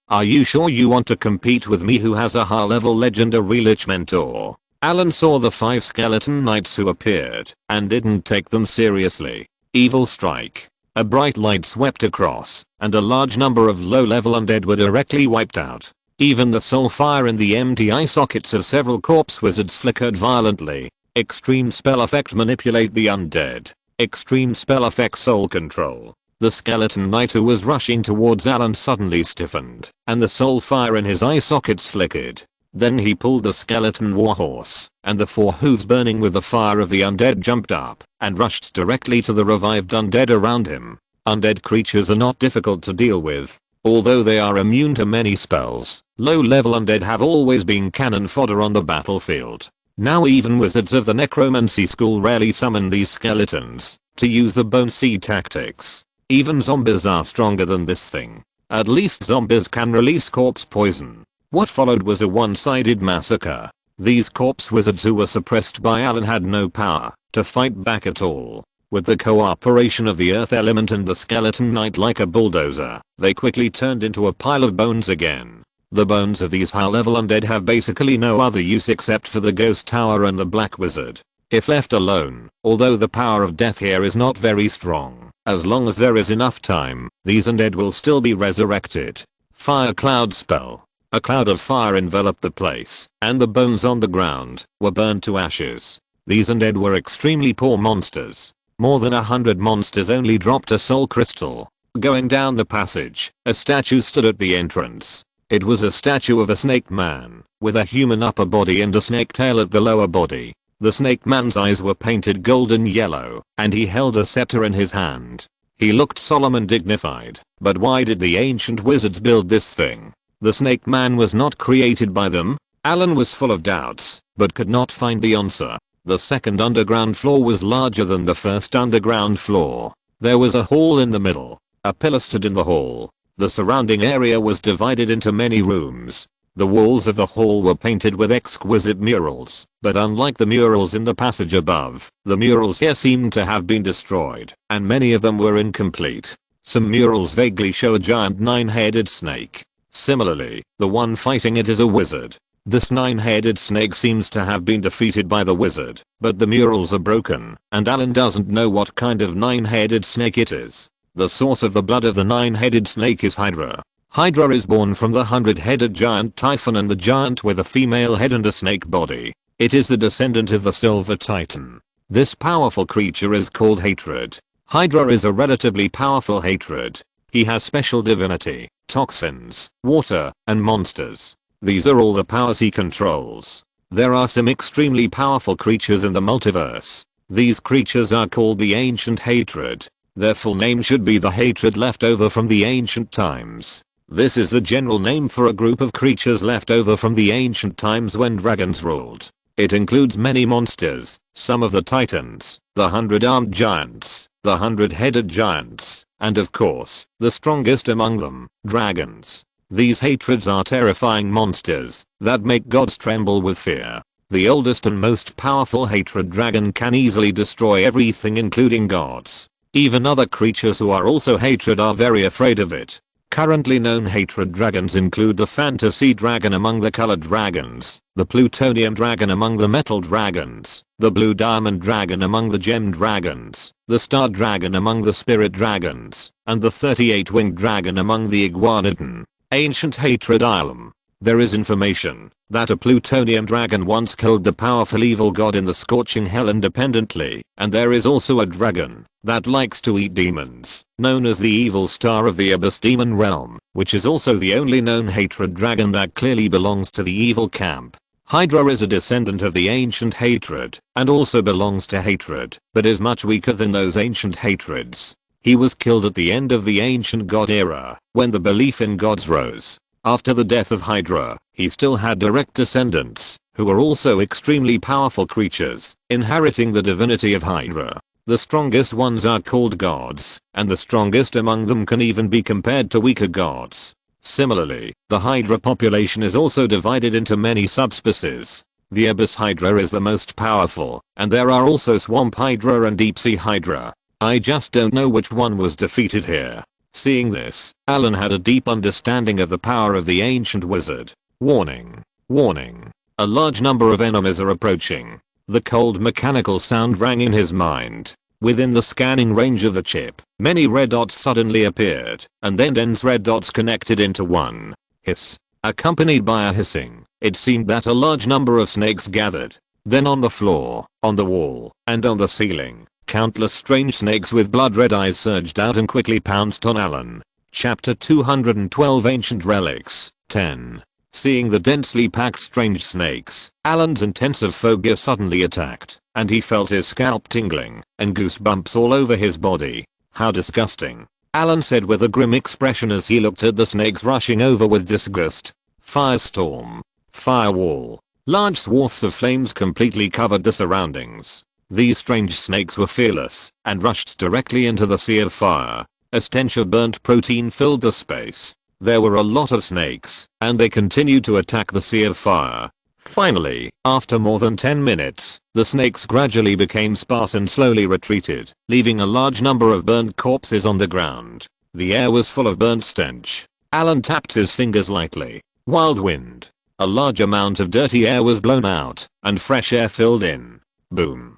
A: Are you sure you want to compete with me who has a high-level legendary lich mentor? Allen saw the 5 skeleton knights who appeared, and didn't take them seriously. Evil strike. A bright light swept across, and a large number of low-level undead were directly wiped out. Even the soul fire in the empty eye sockets of several corpse wizards flickered violently. Extreme spell effect manipulate the undead. Extreme spell effect soul control. The skeleton knight who was rushing towards Allen suddenly stiffened, and the soul fire in his eye sockets flickered. Then he pulled the skeleton warhorse, and the 4 hooves burning with the fire of the undead jumped up, and rushed directly to the revived undead around him. Undead creatures are not difficult to deal with. Although they are immune to many spells, low-level undead have always been cannon fodder on the battlefield. Now even wizards of the necromancy school rarely summon these skeletons to use the bone seed tactics. Even zombies are stronger than this thing. At least zombies can release corpse poison. What followed was a one-sided massacre. These corpse wizards who were suppressed by Allen had no power to fight back at all. With the cooperation of the earth element and the skeleton knight like a bulldozer, they quickly turned into a pile of bones again. The bones of these high-level undead have basically no other use except for the ghost tower and the black wizard. If left alone, although the power of death here is not very strong, as long as there is enough time, these undead will still be resurrected. Fire cloud spell. A cloud of fire enveloped the place, and the bones on the ground were burned to ashes. These undead were extremely poor monsters. More than 100 monsters only dropped a soul crystal. Going down the passage, a statue stood at the entrance. It was a statue of a snake man, with a human upper body and a snake tail at the lower body. The snake man's eyes were painted golden yellow, and he held a scepter in his hand. He looked solemn and dignified. But why did the ancient wizards build this thing? The snake man was not created by them. Allen was full of doubts, but could not find the answer. The second underground floor was larger than the first underground floor. There was a hall in the middle. A pillar stood in the hall. The surrounding area was divided into many rooms. The walls of the hall were painted with exquisite murals, but unlike the murals in the passage above, the murals here seemed to have been destroyed, and many of them were incomplete. Some murals vaguely show a giant 9-headed snake. Similarly, the one fighting it is a wizard. This 9-headed snake seems to have been defeated by the wizard, but the murals are broken, and Allen doesn't know what kind of 9-headed snake it is. The source of the blood of the 9-headed snake is Hydra. Hydra is born from the 100-headed giant Typhon and the giant with a female head and a snake body. It is the descendant of the Silver Titan. This powerful creature is called Hatred. Hydra is a relatively powerful hatred. He has special divinity, toxins, water, and monsters. These are all the powers he controls. There are some extremely powerful creatures in the multiverse. These creatures are called the Ancient Hatred. Their full name should be the hatred left over from the ancient times. This is the general name for a group of creatures left over from the ancient times when dragons ruled. It includes many monsters, some of the titans, the 100-armed giants, the 100-headed giants, and of course, the strongest among them, dragons. These hatreds are terrifying monsters that make gods tremble with fear. The oldest and most powerful hatred dragon can easily destroy everything including gods. Even other creatures who are also hatred are very afraid of it. Currently known hatred dragons include the fantasy dragon among the colored dragons, the plutonium dragon among the metal dragons, the blue diamond dragon among the gem dragons, the star dragon among the spirit dragons, and the 38-winged dragon among the iguanodon. Ancient Hatred Island. There is information that a plutonium dragon once killed the powerful evil god in the scorching hell independently, and there is also a dragon that likes to eat demons, known as the evil star of the abyss demon realm, which is also the only known hatred dragon that clearly belongs to the evil camp. Hydra is a descendant of the ancient hatred, and also belongs to hatred, but is much weaker than those ancient hatreds. He was killed at the end of the ancient god era, when the belief in gods rose. After the death of Hydra, he still had direct descendants, who were also extremely powerful creatures, inheriting the divinity of Hydra. The strongest ones are called gods, and the strongest among them can even be compared to weaker gods. Similarly, the Hydra population is also divided into many subspecies. The Abyss Hydra is the most powerful, and there are also Swamp Hydra and Deep Sea Hydra. I just don't know which one was defeated here. Seeing this, Allen had a deep understanding of the power of the ancient wizard. Warning. Warning. A large number of enemies are approaching. The cold mechanical sound rang in his mind. Within the scanning range of the chip, many red dots suddenly appeared, and then dense red dots connected into one. Hiss. Accompanied by a hissing, it seemed that a large number of snakes gathered. Then on the floor, on the wall, and on the ceiling, countless strange snakes with blood-red eyes surged out and quickly pounced on Allen. Chapter 212 Ancient Relics, 10. Seeing the densely packed strange snakes, Allen's intensive phobia suddenly attacked, and he felt his scalp tingling, and goosebumps all over his body. How disgusting, Allen said with a grim expression as he looked at the snakes rushing over with disgust. Firestorm. Firewall. Large swaths of flames completely covered the surroundings. These strange snakes were fearless, and rushed directly into the sea of fire. A stench of burnt protein filled the space. There were a lot of snakes, and they continued to attack the sea of fire. Finally, after more than 10 minutes, the snakes gradually became sparse and slowly retreated, leaving a large number of burnt corpses on the ground. The air was full of burnt stench. Allen tapped his fingers lightly. Wild wind. A large amount of dirty air was blown out, and fresh air filled in. Boom.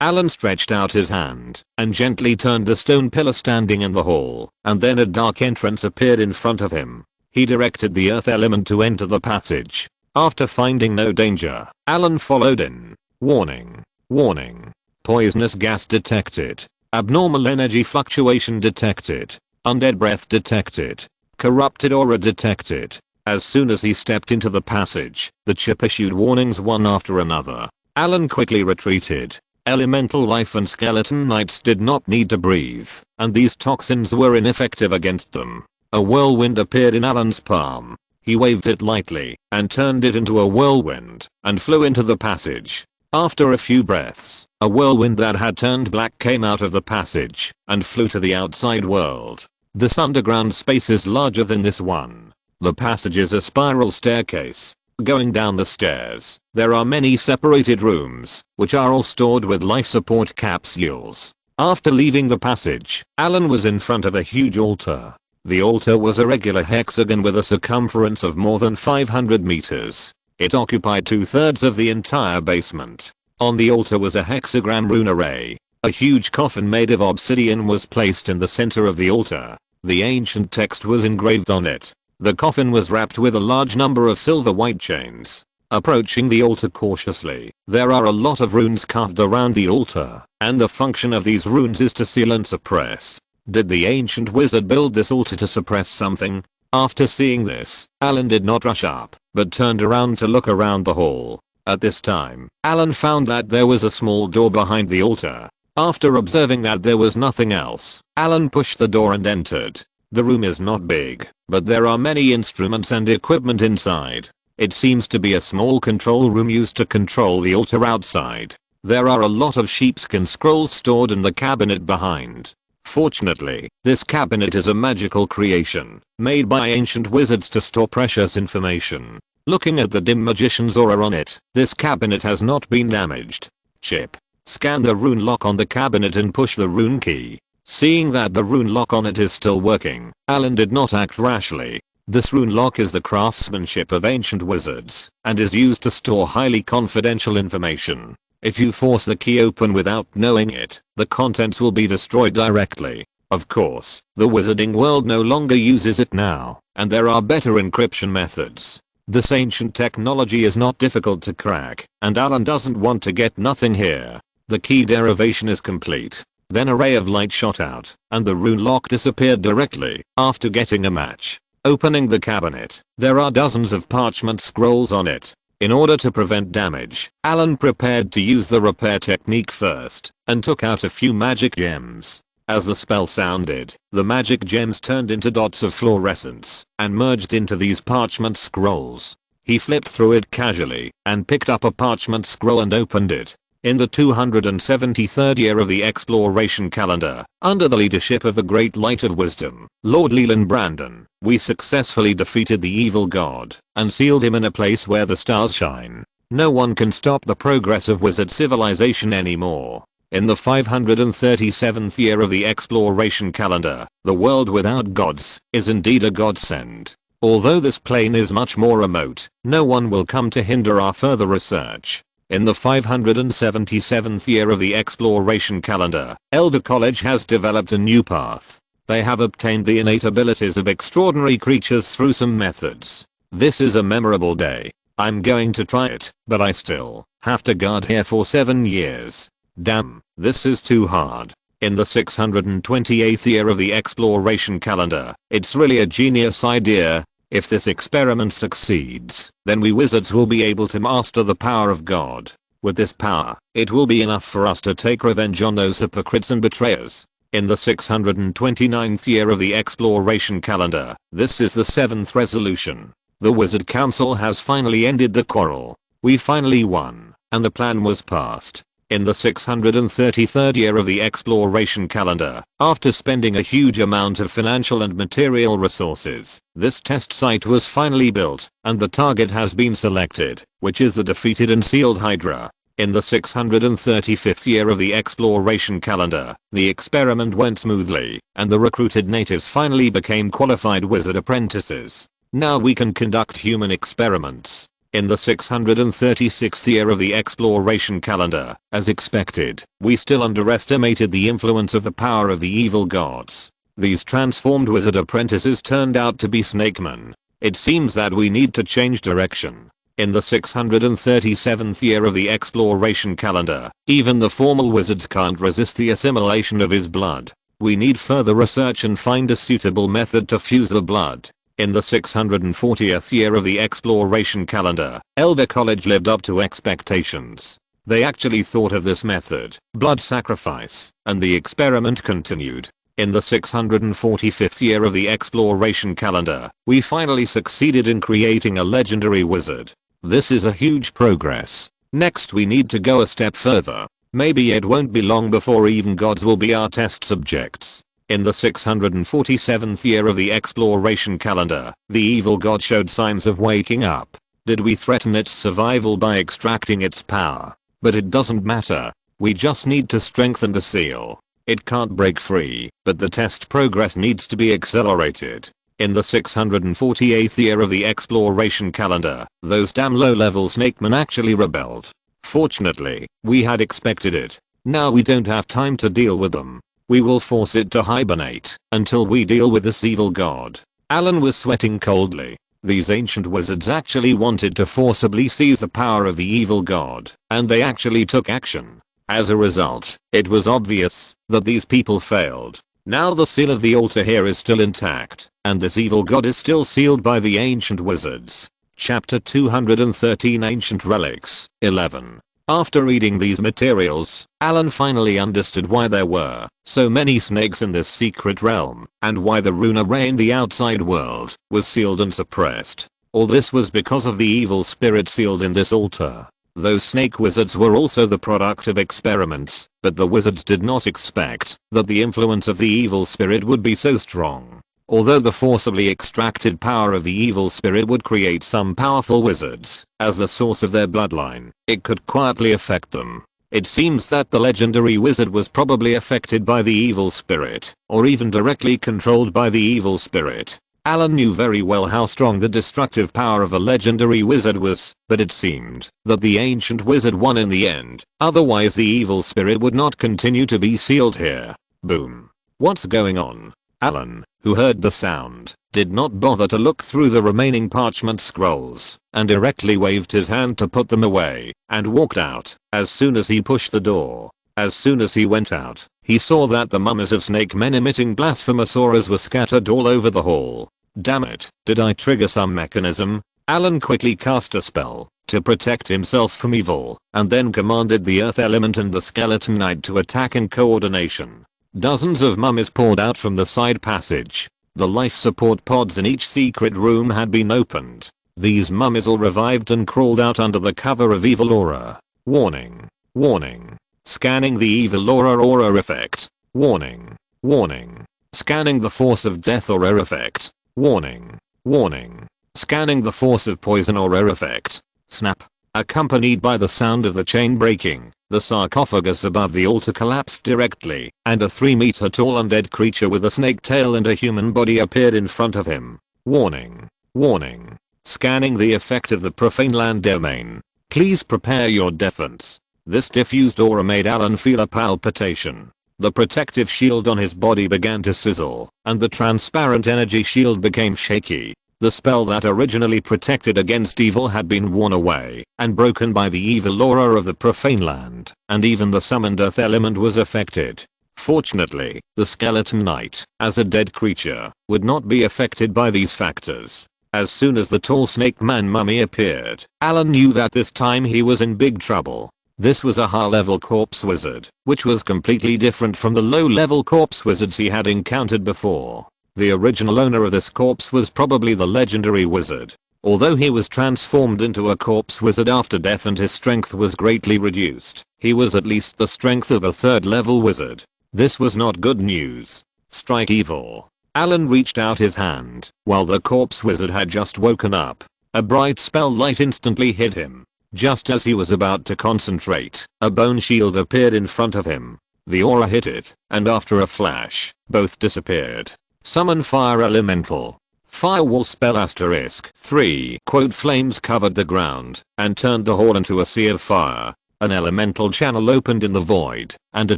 A: Allen stretched out his hand and gently turned the stone pillar standing in the hall, and then a dark entrance appeared in front of him. He directed the earth element to enter the passage. After finding no danger, Allen followed in. Warning. Warning. Poisonous gas detected. Abnormal energy fluctuation detected. Undead breath detected. Corrupted aura detected. As soon as he stepped into the passage, the chip issued warnings one after another. Allen quickly retreated. Elemental life and skeleton knights did not need to breathe, and these toxins were ineffective against them. A whirlwind appeared in Allen's palm. He waved it lightly, and turned it into a whirlwind, and flew into the passage. After a few breaths, a whirlwind that had turned black came out of the passage, and flew to the outside world. This underground space is larger than this one. The passage is a spiral staircase. Going down the stairs, there are many separated rooms, which are all stored with life support capsules. After leaving the passage, Allen was in front of a huge altar. The altar was a regular hexagon with a circumference of more than 500 meters. It occupied 2/3 of the entire basement. On the altar was a hexagram rune array. A huge coffin made of obsidian was placed in the center of the altar. The ancient text was engraved on it. The coffin was wrapped with a large number of silver white chains. Approaching the altar cautiously, there are a lot of runes carved around the altar, and the function of these runes is to seal and suppress. Did the ancient wizard build this altar to suppress something? After seeing this, Allen did not rush up, but turned around to look around the hall. At this time, Allen found that there was a small door behind the altar. After observing that there was nothing else, Allen pushed the door and entered. The room is not big, but there are many instruments and equipment inside. It seems to be a small control room used to control the altar outside. There are a lot of sheepskin scrolls stored in the cabinet behind. Fortunately, this cabinet is a magical creation, made by ancient wizards to store precious information. Looking at the dim magician's aura on it, this cabinet has not been damaged. Chip. Scan the rune lock on the cabinet and push the rune key. Seeing that the rune lock on it is still working, Allen did not act rashly. This rune lock is the craftsmanship of ancient wizards, and is used to store highly confidential information. If you force the key open without knowing it, the contents will be destroyed directly. Of course, the wizarding world no longer uses it now, and there are better encryption methods. This ancient technology is not difficult to crack, and Allen doesn't want to get nothing here. The key derivation is complete. Then a ray of light shot out, and the rune lock disappeared directly after getting a match. Opening the cabinet, there are dozens of parchment scrolls on it. In order to prevent damage, Allen prepared to use the repair technique first, and took out a few magic gems. As the spell sounded, the magic gems turned into dots of fluorescence, and merged into these parchment scrolls. He flipped through it casually, and picked up a parchment scroll and opened it. In the 273rd year of the exploration calendar, under the leadership of the Great Light of Wisdom, Lord Leland Brandon, we successfully defeated the evil god, and sealed him in a place where the stars shine. No one can stop the progress of wizard civilization anymore. In the 537th year of the exploration calendar, the world without gods is indeed a godsend. Although this plane is much more remote, no one will come to hinder our further research. In the 577th year of the exploration calendar, Elder College has developed a new path. They have obtained the innate abilities of extraordinary creatures through some methods. This is a memorable day. I'm going to try it, but I still have to guard here for 7 years. Damn, this is too hard. In the 628th year of the exploration calendar, it's really a genius idea. If this experiment succeeds, then we wizards will be able to master the power of God. With this power, it will be enough for us to take revenge on those hypocrites and betrayers. In the 629th year of the exploration calendar, this is the 7th resolution. The Wizard Council has finally ended the quarrel. We finally won, and the plan was passed. In the 633rd year of the exploration calendar, after spending a huge amount of financial and material resources, this test site was finally built, and the target has been selected, which is the defeated and sealed Hydra. In the 635th year of the exploration calendar, the experiment went smoothly, and the recruited natives finally became qualified wizard apprentices. Now we can conduct human experiments. In the 636th year of the exploration calendar, as expected, we still underestimated the influence of the power of the evil gods. These transformed wizard apprentices turned out to be snakemen. It seems that we need to change direction. In the 637th year of the exploration calendar, even the formal wizards can't resist the assimilation of his blood. We need further research and find a suitable method to fuse the blood. In the 640th year of the exploration calendar, Elder College lived up to expectations. They actually thought of this method, blood sacrifice, and the experiment continued. In the 645th year of the exploration calendar, we finally succeeded in creating a legendary wizard. This is a huge progress. Next we need to go a step further. Maybe it won't be long before even gods will be our test subjects. In the 647th year of the exploration calendar, the evil god showed signs of waking up. Did we threaten its survival by extracting its power? But it doesn't matter. We just need to strengthen the seal. It can't break free, but the test progress needs to be accelerated. In the 648th year of the exploration calendar, those damn low-level snakemen actually rebelled. Fortunately, we had expected it. Now we don't have time to deal with them. We will force it to hibernate until we deal with this evil god. Allen was sweating coldly. These ancient wizards actually wanted to forcibly seize the power of the evil god, and they actually took action. As a result, it was obvious that these people failed. Now the seal of the altar here is still intact, and this evil god is still sealed by the ancient wizards. Chapter 213 Ancient Relics, 11. After reading these materials, Allen finally understood why there were so many snakes in this secret realm, and why the rune array in the outside world was sealed and suppressed. All this was because of the evil spirit sealed in this altar. Those snake wizards were also the product of experiments, but the wizards did not expect that the influence of the evil spirit would be so strong. Although the forcibly extracted power of the evil spirit would create some powerful wizards as the source of their bloodline, it could quietly affect them. It seems that the legendary wizard was probably affected by the evil spirit, or even directly controlled by the evil spirit. Allen knew very well how strong the destructive power of a legendary wizard was, but it seemed that the ancient wizard won in the end, otherwise the evil spirit would not continue to be sealed here. Boom. What's going on? Allen, who heard the sound, did not bother to look through the remaining parchment scrolls, and directly waved his hand to put them away, and walked out. As soon as he pushed the door, as soon as he went out, he saw that the mummies of snake men emitting blasphemous auras were scattered all over the hall. Damn it, did I trigger some mechanism? Allen quickly cast a spell to protect himself from evil, and then commanded the earth element and the skeleton knight to attack in coordination. Dozens of mummies poured out from the side passage. The life support pods in each secret room had been opened. These mummies all revived and crawled out under the cover of evil aura. Warning. Warning. Scanning the evil aura effect. Warning. Warning. Scanning the force of death aura effect. Warning. Warning. Scanning the force of poison aura effect. Snap. Accompanied by the sound of the chain breaking, the sarcophagus above the altar collapsed directly, and a 3-meter tall undead creature with a snake tail and a human body appeared in front of him. Warning. Warning. Scanning the effect of the profane land domain. Please prepare your defense. This diffused aura made Allen feel a palpitation. The protective shield on his body began to sizzle, and the transparent energy shield became shaky. The spell that originally protected against evil had been worn away and broken by the evil aura of the profane land, and even the summoned earth element was affected. Fortunately, the skeleton knight, as a dead creature, would not be affected by these factors. As soon as the tall snake man mummy appeared, Allen knew that this time he was in big trouble. This was a high-level corpse wizard, which was completely different from the low-level corpse wizards he had encountered before. The original owner of this corpse was probably the legendary wizard. Although he was transformed into a corpse wizard after death and his strength was greatly reduced, he was at least the strength of a 3rd-level wizard. This was not good news. Strike evil. Allen reached out his hand, while the corpse wizard had just woken up. A bright spell light instantly hit him. Just as he was about to concentrate, a bone shield appeared in front of him. The aura hit it, and after a flash, both disappeared. Summon fire elemental. Firewall spell asterisk 3. Flames covered the ground and turned the hall into a sea of fire. An elemental channel opened in the void, and a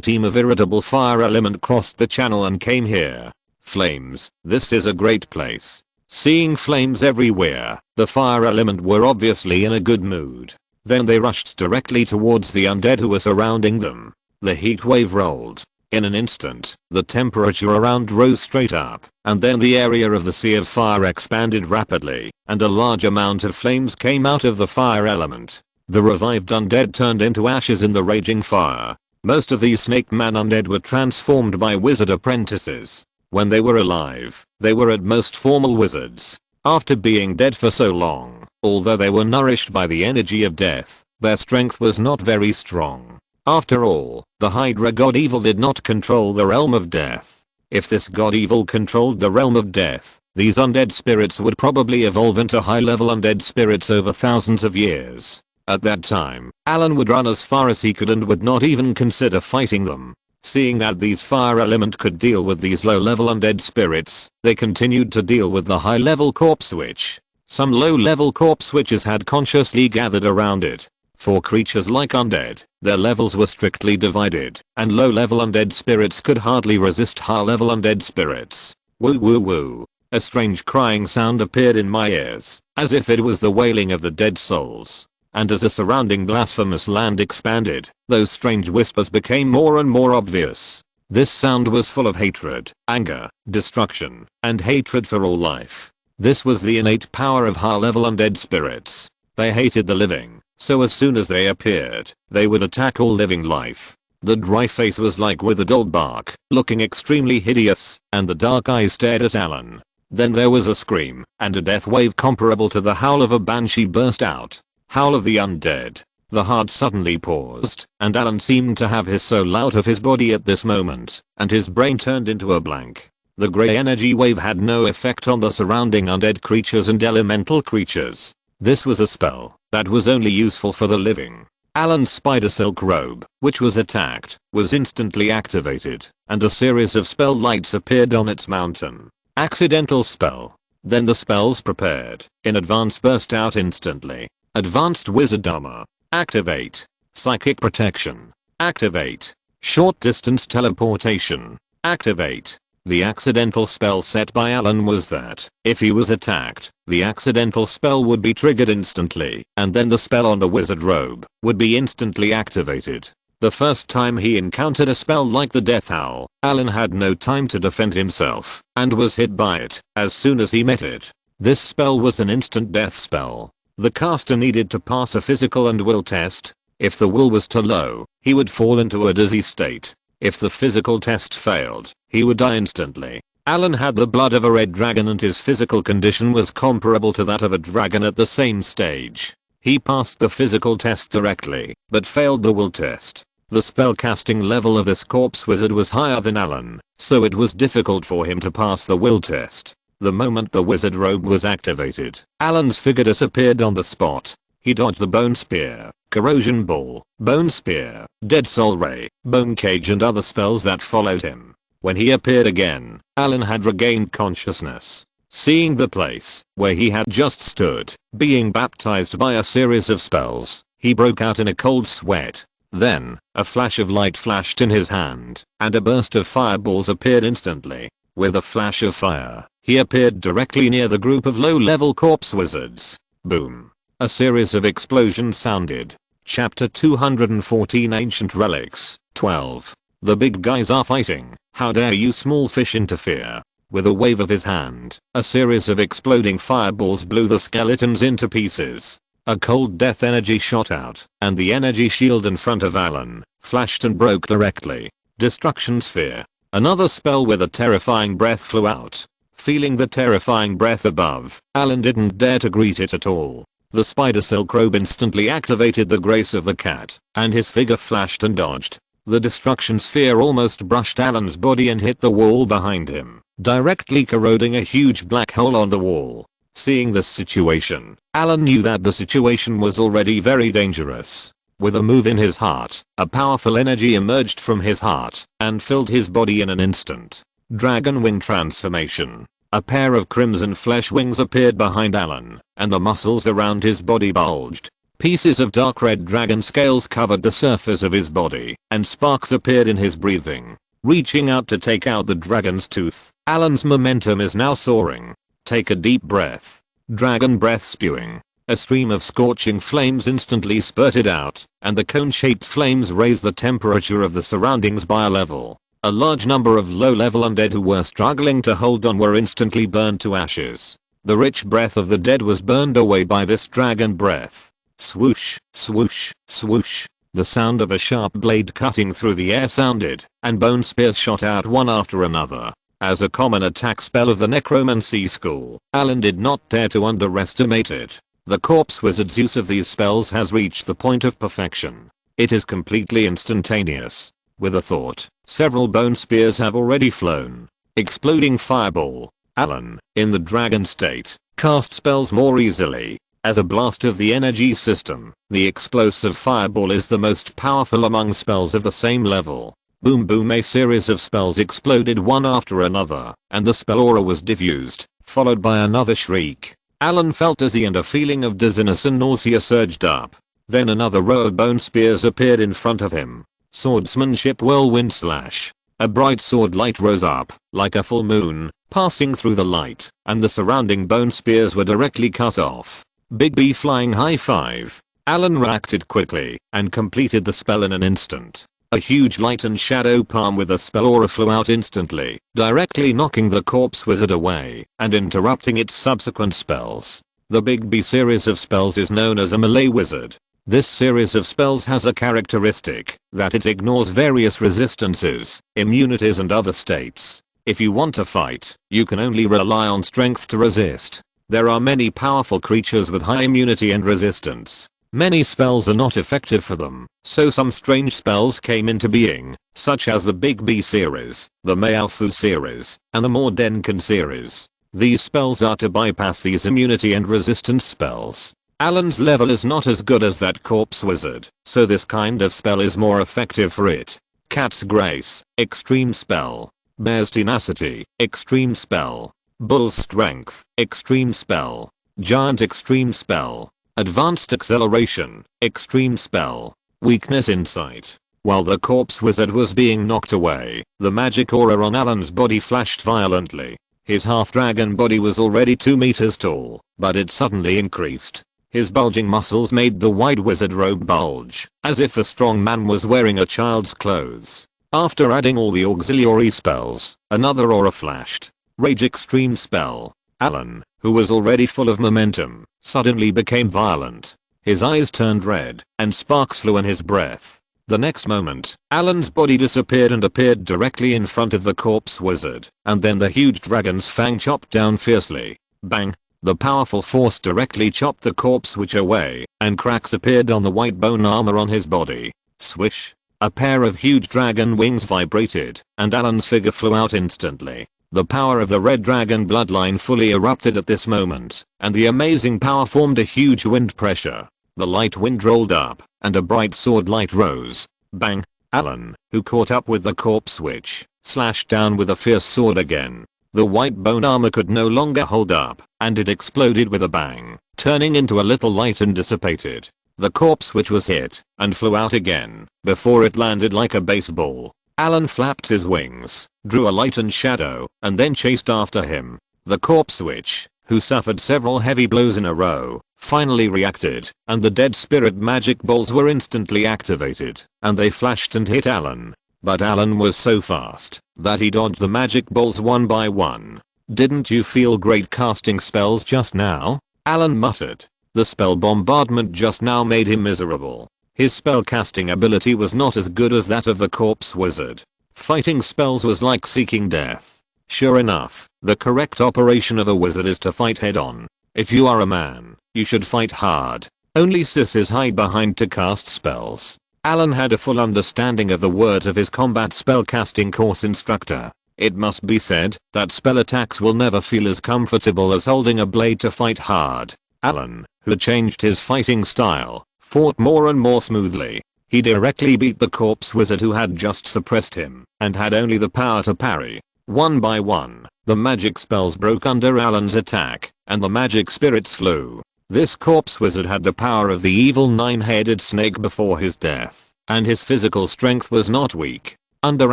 A: team of irritable fire element crossed the channel and came here. Flames, this is a great place. Seeing flames everywhere, the fire element were obviously in a good mood. Then they rushed directly towards the undead who were surrounding them. The heat wave rolled. In an instant, the temperature around rose straight up, and then the area of the sea of fire expanded rapidly, and a large amount of flames came out of the fire element. The revived undead turned into ashes in the raging fire. Most of these snake man undead were transformed by wizard apprentices. When they were alive, they were at most formal wizards. After being dead for so long, although they were nourished by the energy of death, their strength was not very strong. After all, the Hydra god evil did not control the realm of death. If this god evil controlled the realm of death, these undead spirits would probably evolve into high-level undead spirits over thousands of years. At that time, Allen would run as far as he could and would not even consider fighting them. Seeing that these fire element could deal with these low level undead spirits, they continued to deal with the high level corpse witch. Some low level corpse witches had consciously gathered around it. For creatures like undead, their levels were strictly divided, and low level undead spirits could hardly resist high level undead spirits. Woo woo woo. A strange crying sound appeared in my ears, as if it was the wailing of the dead souls. And as the surrounding blasphemous land expanded, those strange whispers became more and more obvious. This sound was full of hatred, anger, destruction, and hatred for all life. This was the innate power of high-level undead spirits. They hated the living, so as soon as they appeared, they would attack all living life. The dry face was like withered old bark, looking extremely hideous, and the dark eyes stared at Allen. Then there was a scream, and a death wave comparable to the howl of a banshee burst out. Howl of the undead. The heart suddenly paused, and Allen seemed to have his soul out of his body at this moment, and his brain turned into a blank. The grey energy wave had no effect on the surrounding undead creatures and elemental creatures. This was a spell that was only useful for the living. Allen's spider silk robe, which was attacked, was instantly activated, and a series of spell lights appeared on its mountain. Accidental spell. Then the spells prepared in advance burst out instantly. Advanced Wizard Armor. Activate. Psychic Protection. Activate. Short Distance Teleportation. Activate. The accidental spell set by Allen was that, if he was attacked, the accidental spell would be triggered instantly, and then the spell on the wizard robe would be instantly activated. The first time he encountered a spell like the Death Howl, Allen had no time to defend himself, and was hit by it as soon as he met it. This spell was an instant death spell. The caster needed to pass a physical and will test. If the will was too low, he would fall into a dizzy state. If the physical test failed, he would die instantly. Allen had the blood of a red dragon and his physical condition was comparable to that of a dragon at the same stage. He passed the physical test directly, but failed the will test. The spellcasting level of this corpse wizard was higher than Allen, so it was difficult for him to pass the will test. The moment the wizard robe was activated, Allen's figure disappeared on the spot. He dodged the bone spear, corrosion ball, bone spear, dead soul ray, bone cage and other spells that followed him. When he appeared again, Allen had regained consciousness. Seeing the place where he had just stood, being baptized by a series of spells, he broke out in a cold sweat. Then, a flash of light flashed in his hand, and a burst of fireballs appeared instantly. With a flash of fire, he appeared directly near the group of low-level corpse wizards. Boom. A series of explosions sounded. Chapter 214 Ancient Relics, 12. The big guys are fighting. How dare you small fish interfere? With a wave of his hand, a series of exploding fireballs blew the skeletons into pieces. A cold death energy shot out, and the energy shield in front of Allen flashed and broke directly. Destruction Sphere. Another spell with a terrifying breath flew out. Feeling the terrifying breath above, Allen didn't dare to greet it at all. The spider silk robe instantly activated the grace of the cat, and his figure flashed and dodged. The destruction sphere almost brushed Allen's body and hit the wall behind him, directly corroding a huge black hole on the wall. Seeing this situation, Allen knew that the situation was already very dangerous. With a move in his heart, a powerful energy emerged from his heart and filled his body in an instant. Dragon wing transformation. A pair of crimson flesh wings appeared behind Allen, and the muscles around his body bulged. Pieces of dark red dragon scales covered the surface of his body, and sparks appeared in his breathing. Reaching out to take out the dragon's tooth, Allen's momentum is now soaring. Take a deep breath. Dragon breath spewing. A stream of scorching flames instantly spurted out, and the cone-shaped flames raised the temperature of the surroundings by a level. A large number of low-level undead who were struggling to hold on were instantly burned to ashes. The rich breath of the dead was burned away by this dragon breath. Swoosh, swoosh, swoosh. The sound of a sharp blade cutting through the air sounded, and bone spears shot out one after another. As a common attack spell of the necromancy school, Allen did not dare to underestimate it. The corpse wizard's use of these spells has reached the point of perfection. It is completely instantaneous. With a thought, several bone spears have already flown. Exploding fireball. Allen, in the dragon state, cast spells more easily. At the blast of the energy system, the explosive fireball is the most powerful among spells of the same level. Boom boom, a series of spells exploded one after another, and the spell aura was diffused, followed by another shriek. Allen felt dizzy and a feeling of dizziness and nausea surged up. Then another row of bone spears appeared in front of him. Swordsmanship whirlwind slash. A bright sword light rose up, like a full moon, passing through the light, and the surrounding bone spears were directly cut off. Big B flying high five. Allen reacted quickly, and completed the spell in an instant. A huge light and shadow palm with a spell aura flew out instantly, directly knocking the corpse wizard away, and interrupting its subsequent spells. The Big B series of spells is known as a melee wizard. This series of spells has a characteristic, that it ignores various resistances, immunities and other states. If you want to fight, you can only rely on strength to resist. There are many powerful creatures with high immunity and resistance. Many spells are not effective for them, so some strange spells came into being, such as the Big B series, the Meowfu series, and the Mordenkan series. These spells are to bypass these immunity and resistance spells. Allen's level is not as good as that corpse wizard, so this kind of spell is more effective for it. Cat's Grace, extreme spell. Bear's Tenacity, extreme spell. Bull's Strength, extreme spell. Giant extreme spell. Advanced Acceleration, extreme spell. Weakness Insight. While the corpse wizard was being knocked away, the magic aura on Allen's body flashed violently. His half-dragon body was already 2 meters tall, but it suddenly increased. His bulging muscles made the wide wizard robe bulge, as if a strong man was wearing a child's clothes. After adding all the auxiliary spells, another aura flashed. Rage extreme spell. Allen, who was already full of momentum, suddenly became violent. His eyes turned red, and sparks flew in his breath. The next moment, Allen's body disappeared and appeared directly in front of the corpse wizard, and then the huge dragon's fang chopped down fiercely. Bang! The powerful force directly chopped the corpse witch away, and cracks appeared on the white bone armor on his body. Swish! A pair of huge dragon wings vibrated, and Allen's figure flew out instantly. The power of the red dragon bloodline fully erupted at this moment, and the amazing power formed a huge wind pressure. The light wind rolled up, and a bright sword light rose. Bang! Allen, who caught up with the corpse witch, slashed down with a fierce sword again. The white bone armor could no longer hold up, and it exploded with a bang, turning into a little light and dissipated. The corpse witch was hit, and flew out again, before it landed like a baseball. Allen flapped his wings, drew a light and shadow, and then chased after him. The corpse witch, who suffered several heavy blows in a row, finally reacted, and the dead spirit magic balls were instantly activated, and they flashed and hit Allen. But Allen was so fast that he dodged the magic balls one by one. "Didn't you feel great casting spells just now?" Allen muttered. The spell bombardment just now made him miserable. His spell casting ability was not as good as that of the corpse wizard. Fighting spells was like seeking death. Sure enough, the correct operation of a wizard is to fight head on. If you are a man, you should fight hard. Only sisses hide behind to cast spells. Allen had a full understanding of the words of his combat spellcasting course instructor. It must be said that spell attacks will never feel as comfortable as holding a blade to fight hard. Allen, who changed his fighting style, fought more and more smoothly. He directly beat the corpse wizard who had just suppressed him, and had only the power to parry. One by one, the magic spells broke under Allen's attack, and the magic spirits flew. This corpse wizard had the power of the evil 9-headed snake before his death, and his physical strength was not weak. Under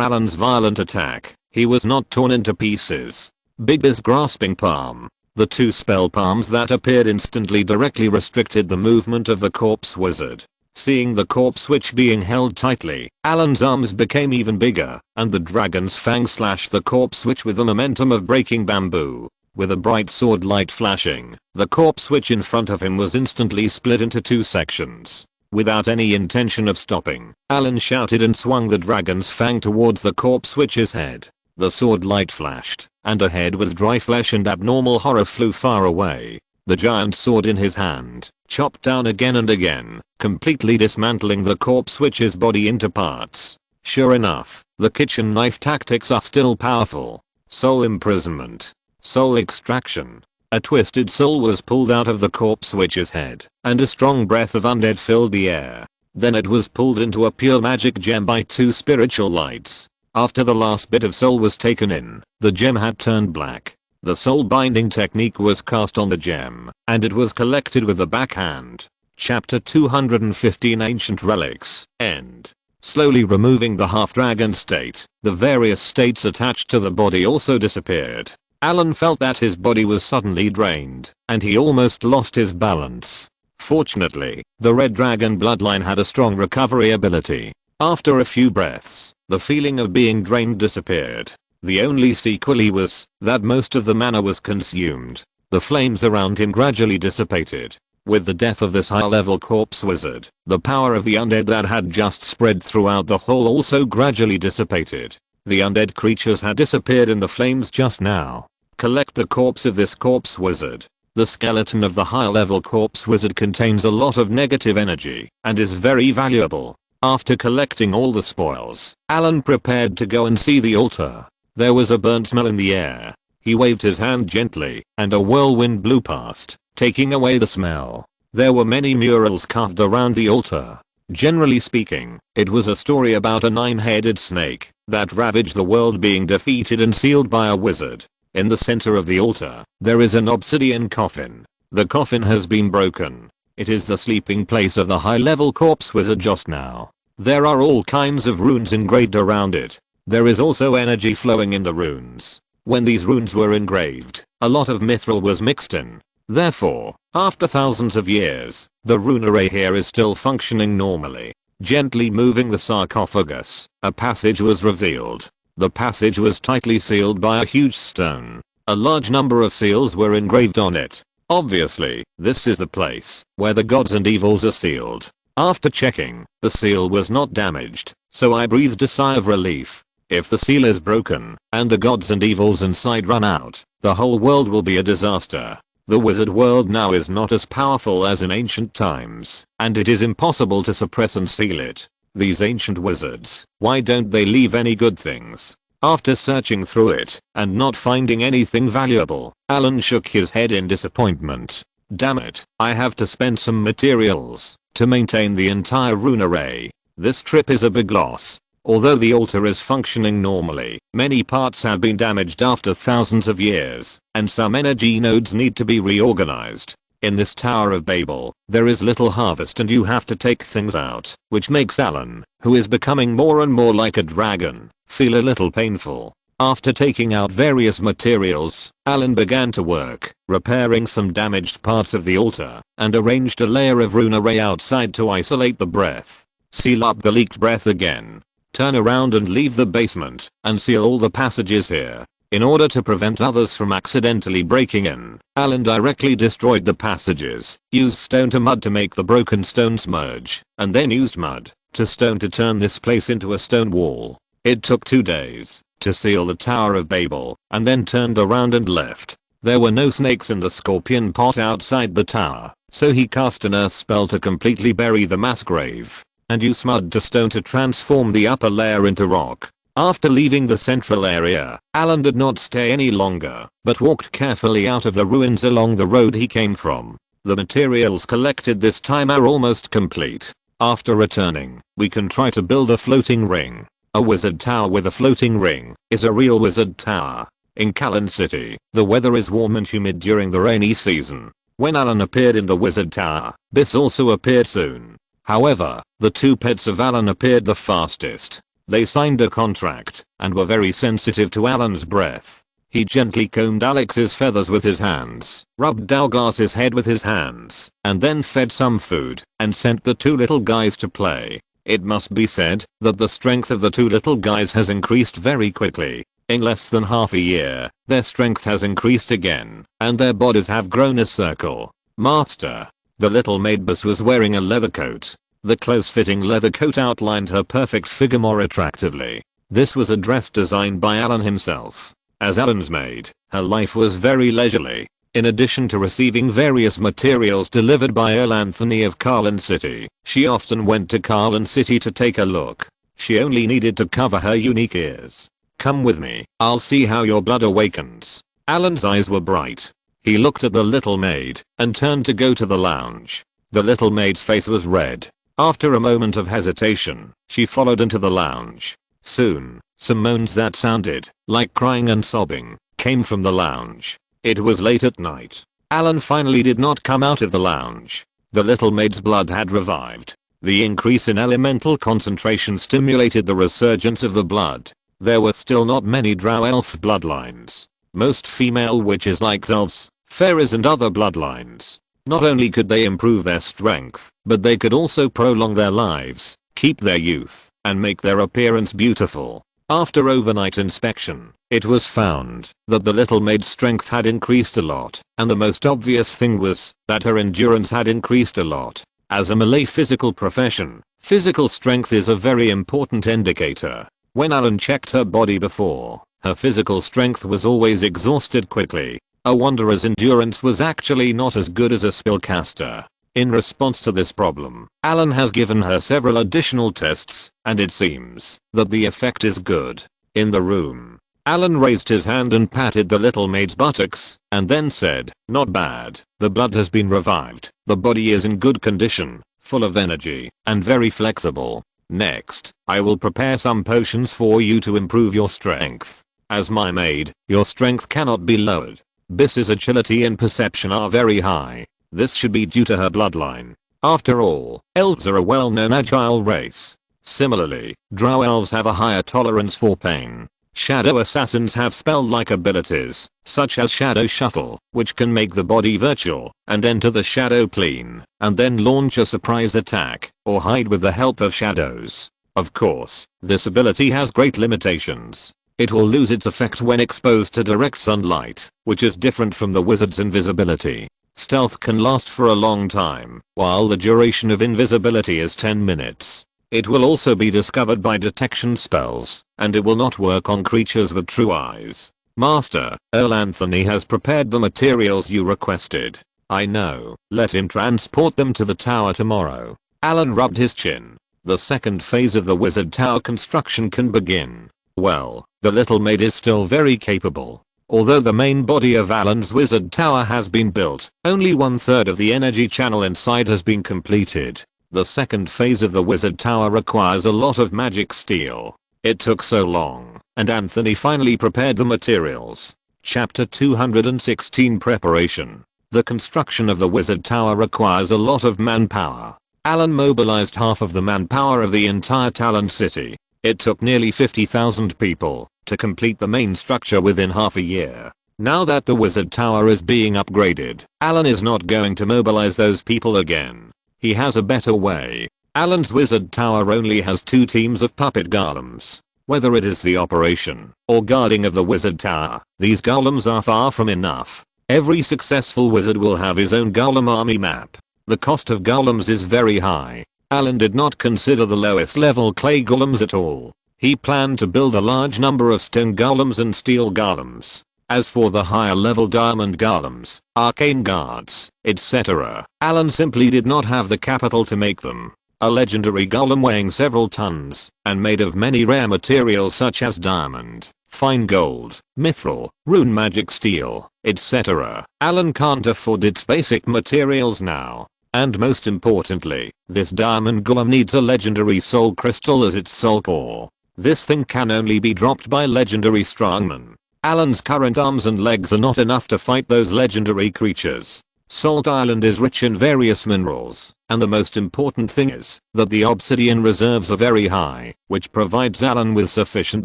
A: Allen's violent attack, he was not torn into pieces. Big as grasping palm. The 2 spell palms that appeared instantly directly restricted the movement of the corpse wizard. Seeing the corpse witch being held tightly, Allen's arms became even bigger, and the dragon's fang slashed the corpse witch with the momentum of breaking bamboo. With a bright sword light flashing, the corpse witch in front of him was instantly split into 2 sections. Without any intention of stopping, Allen shouted and swung the dragon's fang towards the corpse witch's head. The sword light flashed, and a head with dry flesh and abnormal horror flew far away. The giant sword in his hand chopped down again and again, completely dismantling the corpse witch's body into parts. Sure enough, the kitchen knife tactics are still powerful. Soul imprisonment. Soul extraction. A twisted soul was pulled out of the corpse witch's head, and a strong breath of undead filled the air. Then it was pulled into a pure magic gem by 2 spiritual lights. After the last bit of soul was taken in, the gem had turned black. The soul binding technique was cast on the gem, and it was collected with the backhand. Chapter 215 Ancient Relics, End. Slowly removing the half-dragon state, the various states attached to the body also disappeared. Allen felt that his body was suddenly drained, and he almost lost his balance. Fortunately, the red dragon bloodline had a strong recovery ability. After a few breaths, the feeling of being drained disappeared. The only sequelae was that most of the mana was consumed. The flames around him gradually dissipated. With the death of this high-level corpse wizard, the power of the undead that had just spread throughout the hall also gradually dissipated. The undead creatures had disappeared in the flames just now. Collect the corpse of this corpse wizard. The skeleton of the high-level corpse wizard contains a lot of negative energy and is very valuable. After collecting all the spoils, Allen prepared to go and see the altar. There was a burnt smell in the air. He waved his hand gently, and a whirlwind blew past, taking away the smell. There were many murals carved around the altar. Generally speaking, it was a story about a 9-headed snake that ravaged the world being defeated and sealed by a wizard. In the center of the altar, there is an obsidian coffin. The coffin has been broken. It is the sleeping place of the high-level corpse wizard just now. There are all kinds of runes engraved around it. There is also energy flowing in the runes. When these runes were engraved, a lot of mithril was mixed in. Therefore, after thousands of years, the rune array here is still functioning normally. Gently moving the sarcophagus, a passage was revealed. The passage was tightly sealed by a huge stone. A large number of seals were engraved on it. Obviously, this is the place where the gods and evils are sealed. After checking, the seal was not damaged, so I breathed a sigh of relief. If the seal is broken, and the gods and evils inside run out, the whole world will be a disaster. The wizard world now is not as powerful as in ancient times, and it is impossible to suppress and seal it. These ancient wizards, why don't they leave any good things? After searching through it, and not finding anything valuable, Allen shook his head in disappointment. Damn it, I have to spend some materials to maintain the entire rune array. This trip is a big loss. Although the altar is functioning normally, many parts have been damaged after thousands of years, and some energy nodes need to be reorganized. In this Tower of Babel, there is little harvest and you have to take things out, which makes Allen, who is becoming more and more like a dragon, feel a little painful. After taking out various materials, Allen began to work, repairing some damaged parts of the altar, and arranged a layer of rune array outside to isolate the breath. Seal up the leaked breath again. Turn around and leave the basement, and seal all the passages here. In order to prevent others from accidentally breaking in, Allen directly destroyed the passages, used stone to mud to make the broken stones merge, and then used mud to stone to turn this place into a stone wall. It took 2 days to seal the Tower of Babel, and then turned around and left. There were no snakes in the scorpion pot outside the tower, so he cast an earth spell to completely bury the mass grave, and used mud to stone to transform the upper layer into rock. After leaving the central area, Allen did not stay any longer, but walked carefully out of the ruins along the road he came from. The materials collected this time are almost complete. After returning, we can try to build a floating ring. A wizard tower with a floating ring is a real wizard tower. In Callan City, the weather is warm and humid during the rainy season. When Allen appeared in the wizard tower, Biss also appeared soon. However, the 2 pets of Allen appeared the fastest. They signed a contract and were very sensitive to Allen's breath. He gently combed Alex's feathers with his hands, rubbed Douglas's head with his hands, and then fed some food and sent the 2 little guys to play. It must be said that the strength of the 2 little guys has increased very quickly. In less than half a year, their strength has increased again, and their bodies have grown a circle. Master. The little maid Biss was wearing a leather coat. The close-fitting leather coat outlined her perfect figure more attractively. This was a dress designed by Allen himself. As Allen's maid, her life was very leisurely. In addition to receiving various materials delivered by Earl Anthony of Callan City, she often went to Callan City to take a look. She only needed to cover her unique ears. Come with me, I'll see how your blood awakens. Allen's eyes were bright. He looked at the little maid and turned to go to the lounge. The little maid's face was red. After a moment of hesitation, she followed into the lounge. Soon, some moans that sounded like crying and sobbing came from the lounge. It was late at night. Allen finally did not come out of the lounge. The little maid's blood had revived. The increase in elemental concentration stimulated the resurgence of the blood. There were still not many drow elf bloodlines. Most female witches liked elves, fairies and other bloodlines. Not only could they improve their strength, but they could also prolong their lives, keep their youth, and make their appearance beautiful. After overnight inspection, it was found that the little maid's strength had increased a lot, and the most obvious thing was that her endurance had increased a lot. As a Malay physical profession, physical strength is a very important indicator. When Allen checked her body before, her physical strength was always exhausted quickly. A wanderer's endurance was actually not as good as a spellcaster. In response to this problem, Allen has given her several additional tests, and it seems that the effect is good. In the room, Allen raised his hand and patted the little maid's buttocks, and then said, "Not bad. The blood has been revived. The body is in good condition, full of energy, and very flexible. Next, I will prepare some potions for you to improve your strength. As my maid, your strength cannot be lowered. Biss's agility and perception are very high. This should be due to her bloodline. After all, elves are a well-known agile race. Similarly, drow elves have a higher tolerance for pain. Shadow assassins have spell-like abilities, such as Shadow Shuttle, which can make the body virtual and enter the shadow plane, and then launch a surprise attack, or hide with the help of shadows. Of course, this ability has great limitations. It will lose its effect when exposed to direct sunlight, which is different from the wizard's invisibility. Stealth can last for a long time, while the duration of invisibility is 10 minutes. It will also be discovered by detection spells, and it will not work on creatures with true eyes. Master, Earl Anthony has prepared the materials you requested. I know. Let him transport them to the tower tomorrow. Allen rubbed his chin. The second phase of the wizard tower construction can begin. Well, the little maid is still very capable. Although the main body of Allen's wizard tower has been built, only 1/3 of the energy channel inside has been completed. The second phase of the wizard tower requires a lot of magic steel. It took so long, and Anthony finally prepared the materials. Chapter 216 Preparation. The construction of the wizard tower requires a lot of manpower. Allen mobilized half of the manpower of the entire Talon City. It took nearly 50,000 people to complete the main structure within half a year. Now that the wizard tower is being upgraded, Allen is not going to mobilize those people again. He has a better way. Allen's wizard tower only has 2 teams of puppet golems. Whether it is the operation or guarding of the wizard tower, these golems are far from enough. Every successful wizard will have his own golem army map. The cost of golems is very high. Allen did not consider the lowest level clay golems at all. He planned to build a large number of stone golems and steel golems. As for the higher level diamond golems, arcane guards, etc., Allen simply did not have the capital to make them. A legendary golem weighing several tons, and made of many rare materials such as diamond, fine gold, mithril, rune magic steel, etc. Allen can't afford its basic materials now. And most importantly, this diamond golem needs a legendary soul crystal as its soul core. This thing can only be dropped by legendary strongmen. Allen's current arms and legs are not enough to fight those legendary creatures. Salt Island is rich in various minerals, and the most important thing is that the obsidian reserves are very high, which provides Allen with sufficient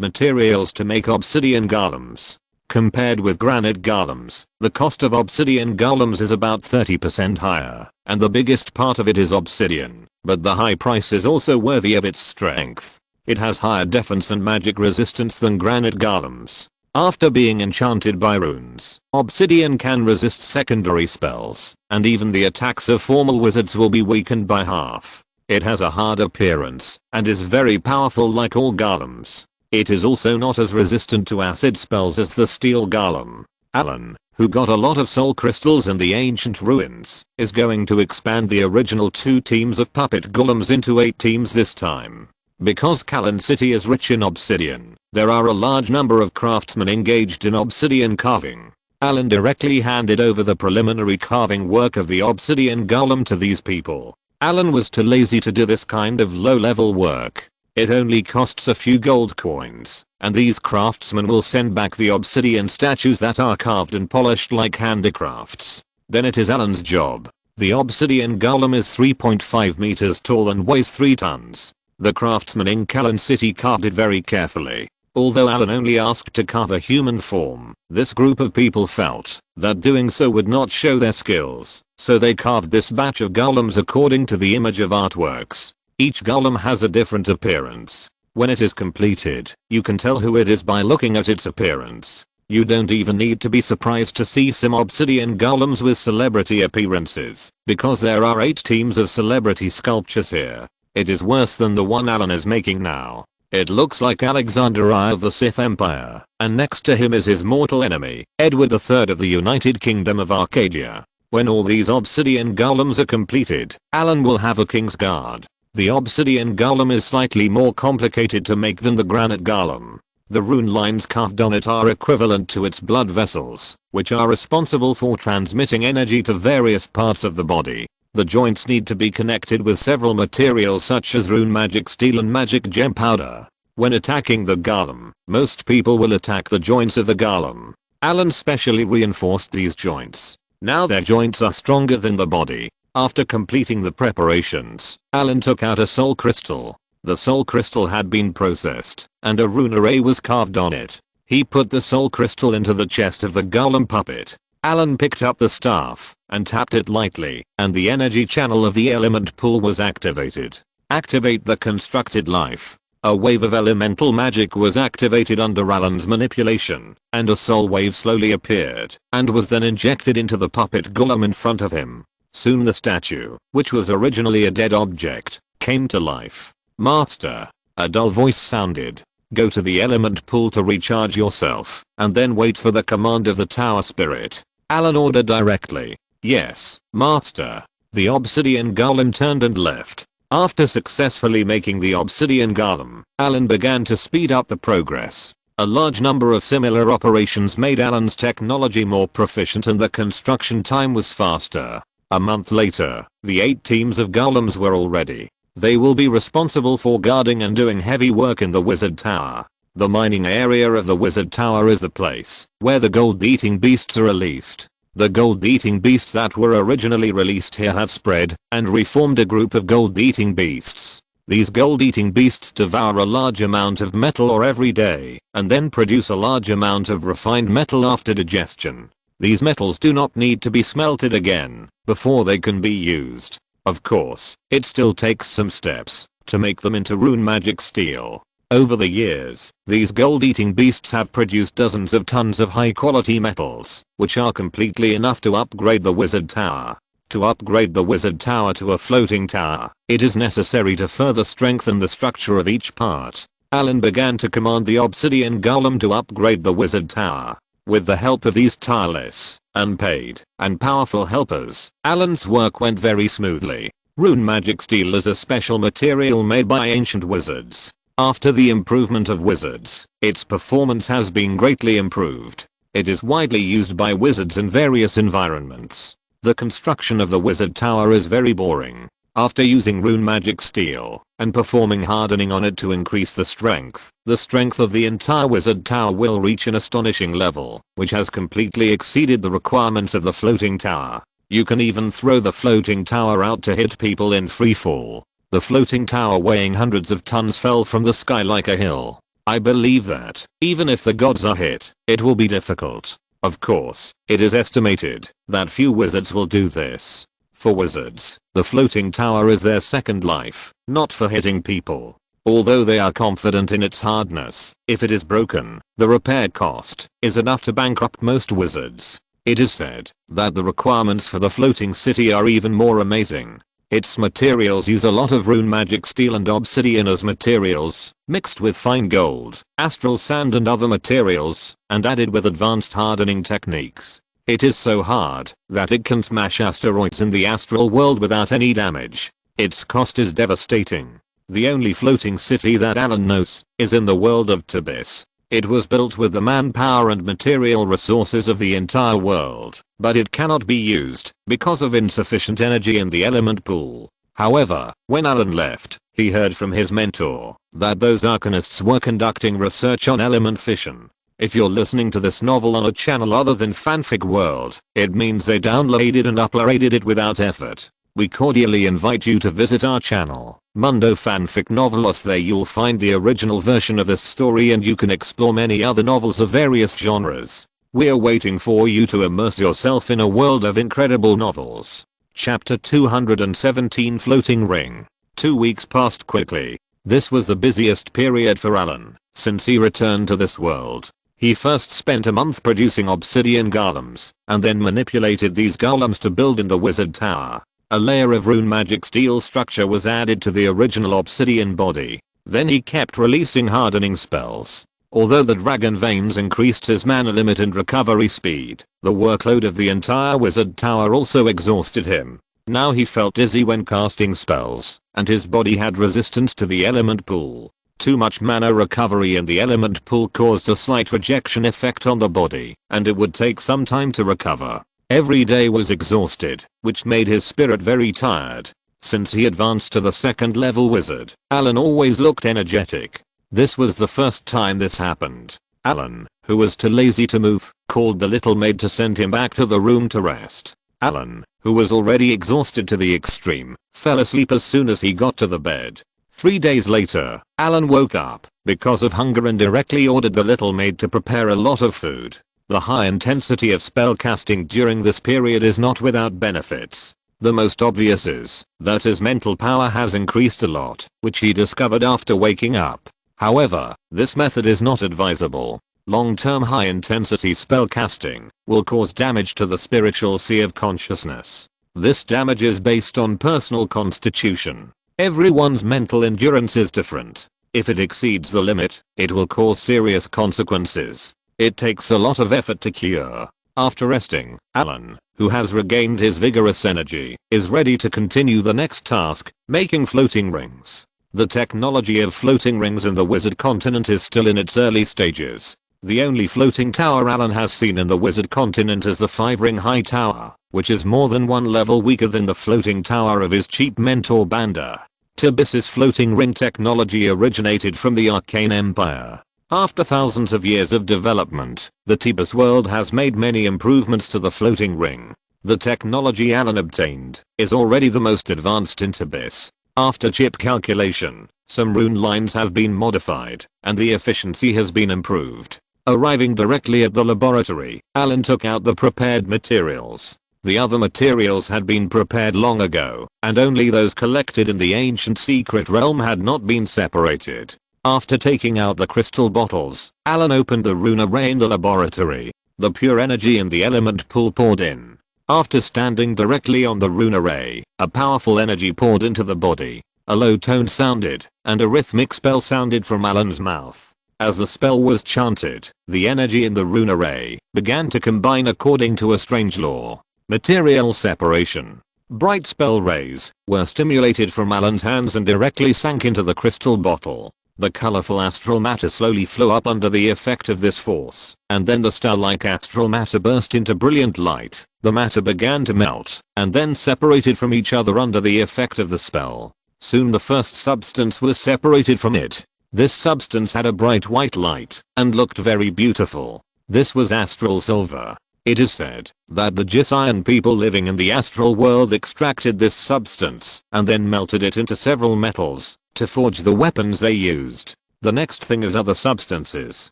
A: materials to make obsidian golems. Compared with granite golems, the cost of obsidian golems is about 30% higher, and the biggest part of it is obsidian, but the high price is also worthy of its strength. It has higher defense and magic resistance than granite golems. After being enchanted by runes, obsidian can resist secondary spells, and even the attacks of formal wizards will be weakened by half. It has a hard appearance, and is very powerful like all golems. It is also not as resistant to acid spells as the steel golem. Allen, who got a lot of soul crystals in the ancient ruins, is going to expand the original 2 teams of puppet golems into 8 teams this time. Because Talon City is rich in obsidian, there are a large number of craftsmen engaged in obsidian carving. Allen directly handed over the preliminary carving work of the obsidian golem to these people. Allen was too lazy to do this kind of low-level work. It only costs a few gold coins, and these craftsmen will send back the obsidian statues that are carved and polished like handicrafts. Then it is Allen's job. The obsidian golem is 3.5 meters tall and weighs 3 tons. The craftsman in Allen City carved it very carefully. Although Allen only asked to carve a human form, this group of people felt that doing so would not show their skills, so they carved this batch of golems according to the image of artworks. Each golem has a different appearance. When it is completed, you can tell who it is by looking at its appearance. You don't even need to be surprised to see some obsidian golems with celebrity appearances, because there are 8 teams of celebrity sculptures here. It is worse than the one Allen is making now. It looks like Alexander I of the Sith Empire, and next to him is his mortal enemy, Edward III of the United Kingdom of Arcadia. When all these obsidian golems are completed, Allen will have a king's guard. The obsidian golem is slightly more complicated to make than the granite golem. The rune lines carved on it are equivalent to its blood vessels, which are responsible for transmitting energy to various parts of the body. The joints need to be connected with several materials such as rune magic steel and magic gem powder. When attacking the golem, most people will attack the joints of the golem. Allen specially reinforced these joints. Now their joints are stronger than the body. After completing the preparations, Allen took out a soul crystal. The soul crystal had been processed, and a rune array was carved on it. He put the soul crystal into the chest of the golem puppet. Allen picked up the staff and tapped it lightly, and the energy channel of the element pool was activated. Activate the constructed life. A wave of elemental magic was activated under Allen's manipulation, and a soul wave slowly appeared and was then injected into the puppet golem in front of him. Soon the statue, which was originally a dead object, came to life. Master, a dull voice sounded. Go to the element pool to recharge yourself, and then wait for the command of the tower spirit. Allen ordered directly. Yes, master. The obsidian golem turned and left. After successfully making the obsidian golem, Allen began to speed up the progress. A large number of similar operations made Allen's technology more proficient and the construction time was faster. A month later, the 8 teams of golems were all ready. They will be responsible for guarding and doing heavy work in the wizard tower. The mining area of the wizard tower is the place where the gold-eating beasts are released. The gold-eating beasts that were originally released here have spread and reformed a group of gold-eating beasts. These gold-eating beasts devour a large amount of metal ore every day and then produce a large amount of refined metal after digestion. These metals do not need to be smelted again before they can be used. Of course, it still takes some steps to make them into rune magic steel. Over the years, these gold-eating beasts have produced dozens of tons of high-quality metals, which are completely enough to upgrade the wizard tower. To upgrade the wizard tower to a floating tower, it is necessary to further strengthen the structure of each part. Allen began to command the obsidian golem to upgrade the wizard tower. With the help of these tireless, unpaid, and powerful helpers, Allen's work went very smoothly. Rune magic steel is a special material made by ancient wizards. After the improvement of wizards, its performance has been greatly improved. It is widely used by wizards in various environments. The construction of the wizard tower is very boring. After using rune magic steel and performing hardening on it to increase the strength of the entire wizard tower will reach an astonishing level, which has completely exceeded the requirements of the floating tower. You can even throw the floating tower out to hit people in free fall. The floating tower weighing hundreds of tons fell from the sky like a hill. I believe that, even if the gods are hit, it will be difficult. Of course, it is estimated that few wizards will do this. For wizards, the floating tower is their second life, not for hitting people. Although they are confident in its hardness, if it is broken, the repair cost is enough to bankrupt most wizards. It is said that the requirements for the floating city are even more amazing. Its materials use a lot of rune magic steel and obsidian as materials, mixed with fine gold, astral sand and other materials, and added with advanced hardening techniques. It is so hard that it can smash asteroids in the astral world without any damage. Its cost is devastating. The only floating city that Allen knows is in the world of Tibis. It was built with the manpower and material resources of the entire world, but it cannot be used because of insufficient energy in the element pool. However, when Allen left, he heard from his mentor that those arcanists were conducting research on element fission. If you're listening to this novel on a channel other than Fanfic World, it means they downloaded and uploaded it without effort. We cordially invite you to visit our channel, Mundo Fanfic Novelos. There you'll find the original version of this story and you can explore many other novels of various genres. We're waiting for you to immerse yourself in a world of incredible novels. Chapter 217, Floating Ring. 2 weeks passed quickly. This was the busiest period for Allen since he returned to this world. He first spent a month producing obsidian golems, and then manipulated these golems to build in the wizard tower. A layer of rune magic steel structure was added to the original obsidian body. Then he kept releasing hardening spells. Although the dragon veins increased his mana limit and recovery speed, the workload of the entire wizard tower also exhausted him. Now he felt dizzy when casting spells, and his body had resistance to the element pool. Too much mana recovery in the element pool caused a slight rejection effect on the body, and it would take some time to recover. Every day was exhausted, which made his spirit very tired. Since he advanced to the second level wizard, Allen always looked energetic. This was the first time this happened. Allen, who was too lazy to move, called the little maid to send him back to the room to rest. Allen, who was already exhausted to the extreme, fell asleep as soon as he got to the bed. 3 days later, Allen woke up because of hunger and directly ordered the little maid to prepare a lot of food. The high intensity of spell casting during this period is not without benefits. The most obvious is that his mental power has increased a lot, which he discovered after waking up. However, this method is not advisable. Long-term high-intensity spell casting will cause damage to the spiritual sea of consciousness. This damage is based on personal constitution. Everyone's mental endurance is different. If it exceeds the limit, it will cause serious consequences. It takes a lot of effort to cure. After resting, Allen, who has regained his vigorous energy, is ready to continue the next task, making floating rings. The technology of floating rings in the wizard continent is still in its early stages. The only floating tower Allen has seen in the wizard continent is the 5-ring high tower, which is more than 1 level weaker than the floating tower of his cheap mentor Banda. Tibis's floating ring technology originated from the Arcane Empire. After thousands of years of development, the Tibis world has made many improvements to the floating ring. The technology Allen obtained is already the most advanced in Tibis. After chip calculation, some rune lines have been modified, and the efficiency has been improved. Arriving directly at the laboratory, Allen took out the prepared materials. The other materials had been prepared long ago, and only those collected in the ancient secret realm had not been separated. After taking out the crystal bottles, Allen opened the rune array in the laboratory. The pure energy in the element pool poured in. After standing directly on the rune array, a powerful energy poured into the body. A low tone sounded, and a rhythmic spell sounded from Allen's mouth. As the spell was chanted, the energy in the rune array began to combine according to a strange law. Material separation. Bright spell rays were stimulated from Allen's hands and directly sank into the crystal bottle. The colorful astral matter slowly flew up under the effect of this force, and then the star-like astral matter burst into brilliant light. The matter began to melt, and then separated from each other under the effect of the spell. Soon the first substance was separated from it. This substance had a bright white light, and looked very beautiful. This was astral silver. It is said that the Gisayan people living in the astral world extracted this substance, and then melted it into several metals to forge the weapons they used. The next thing is other substances.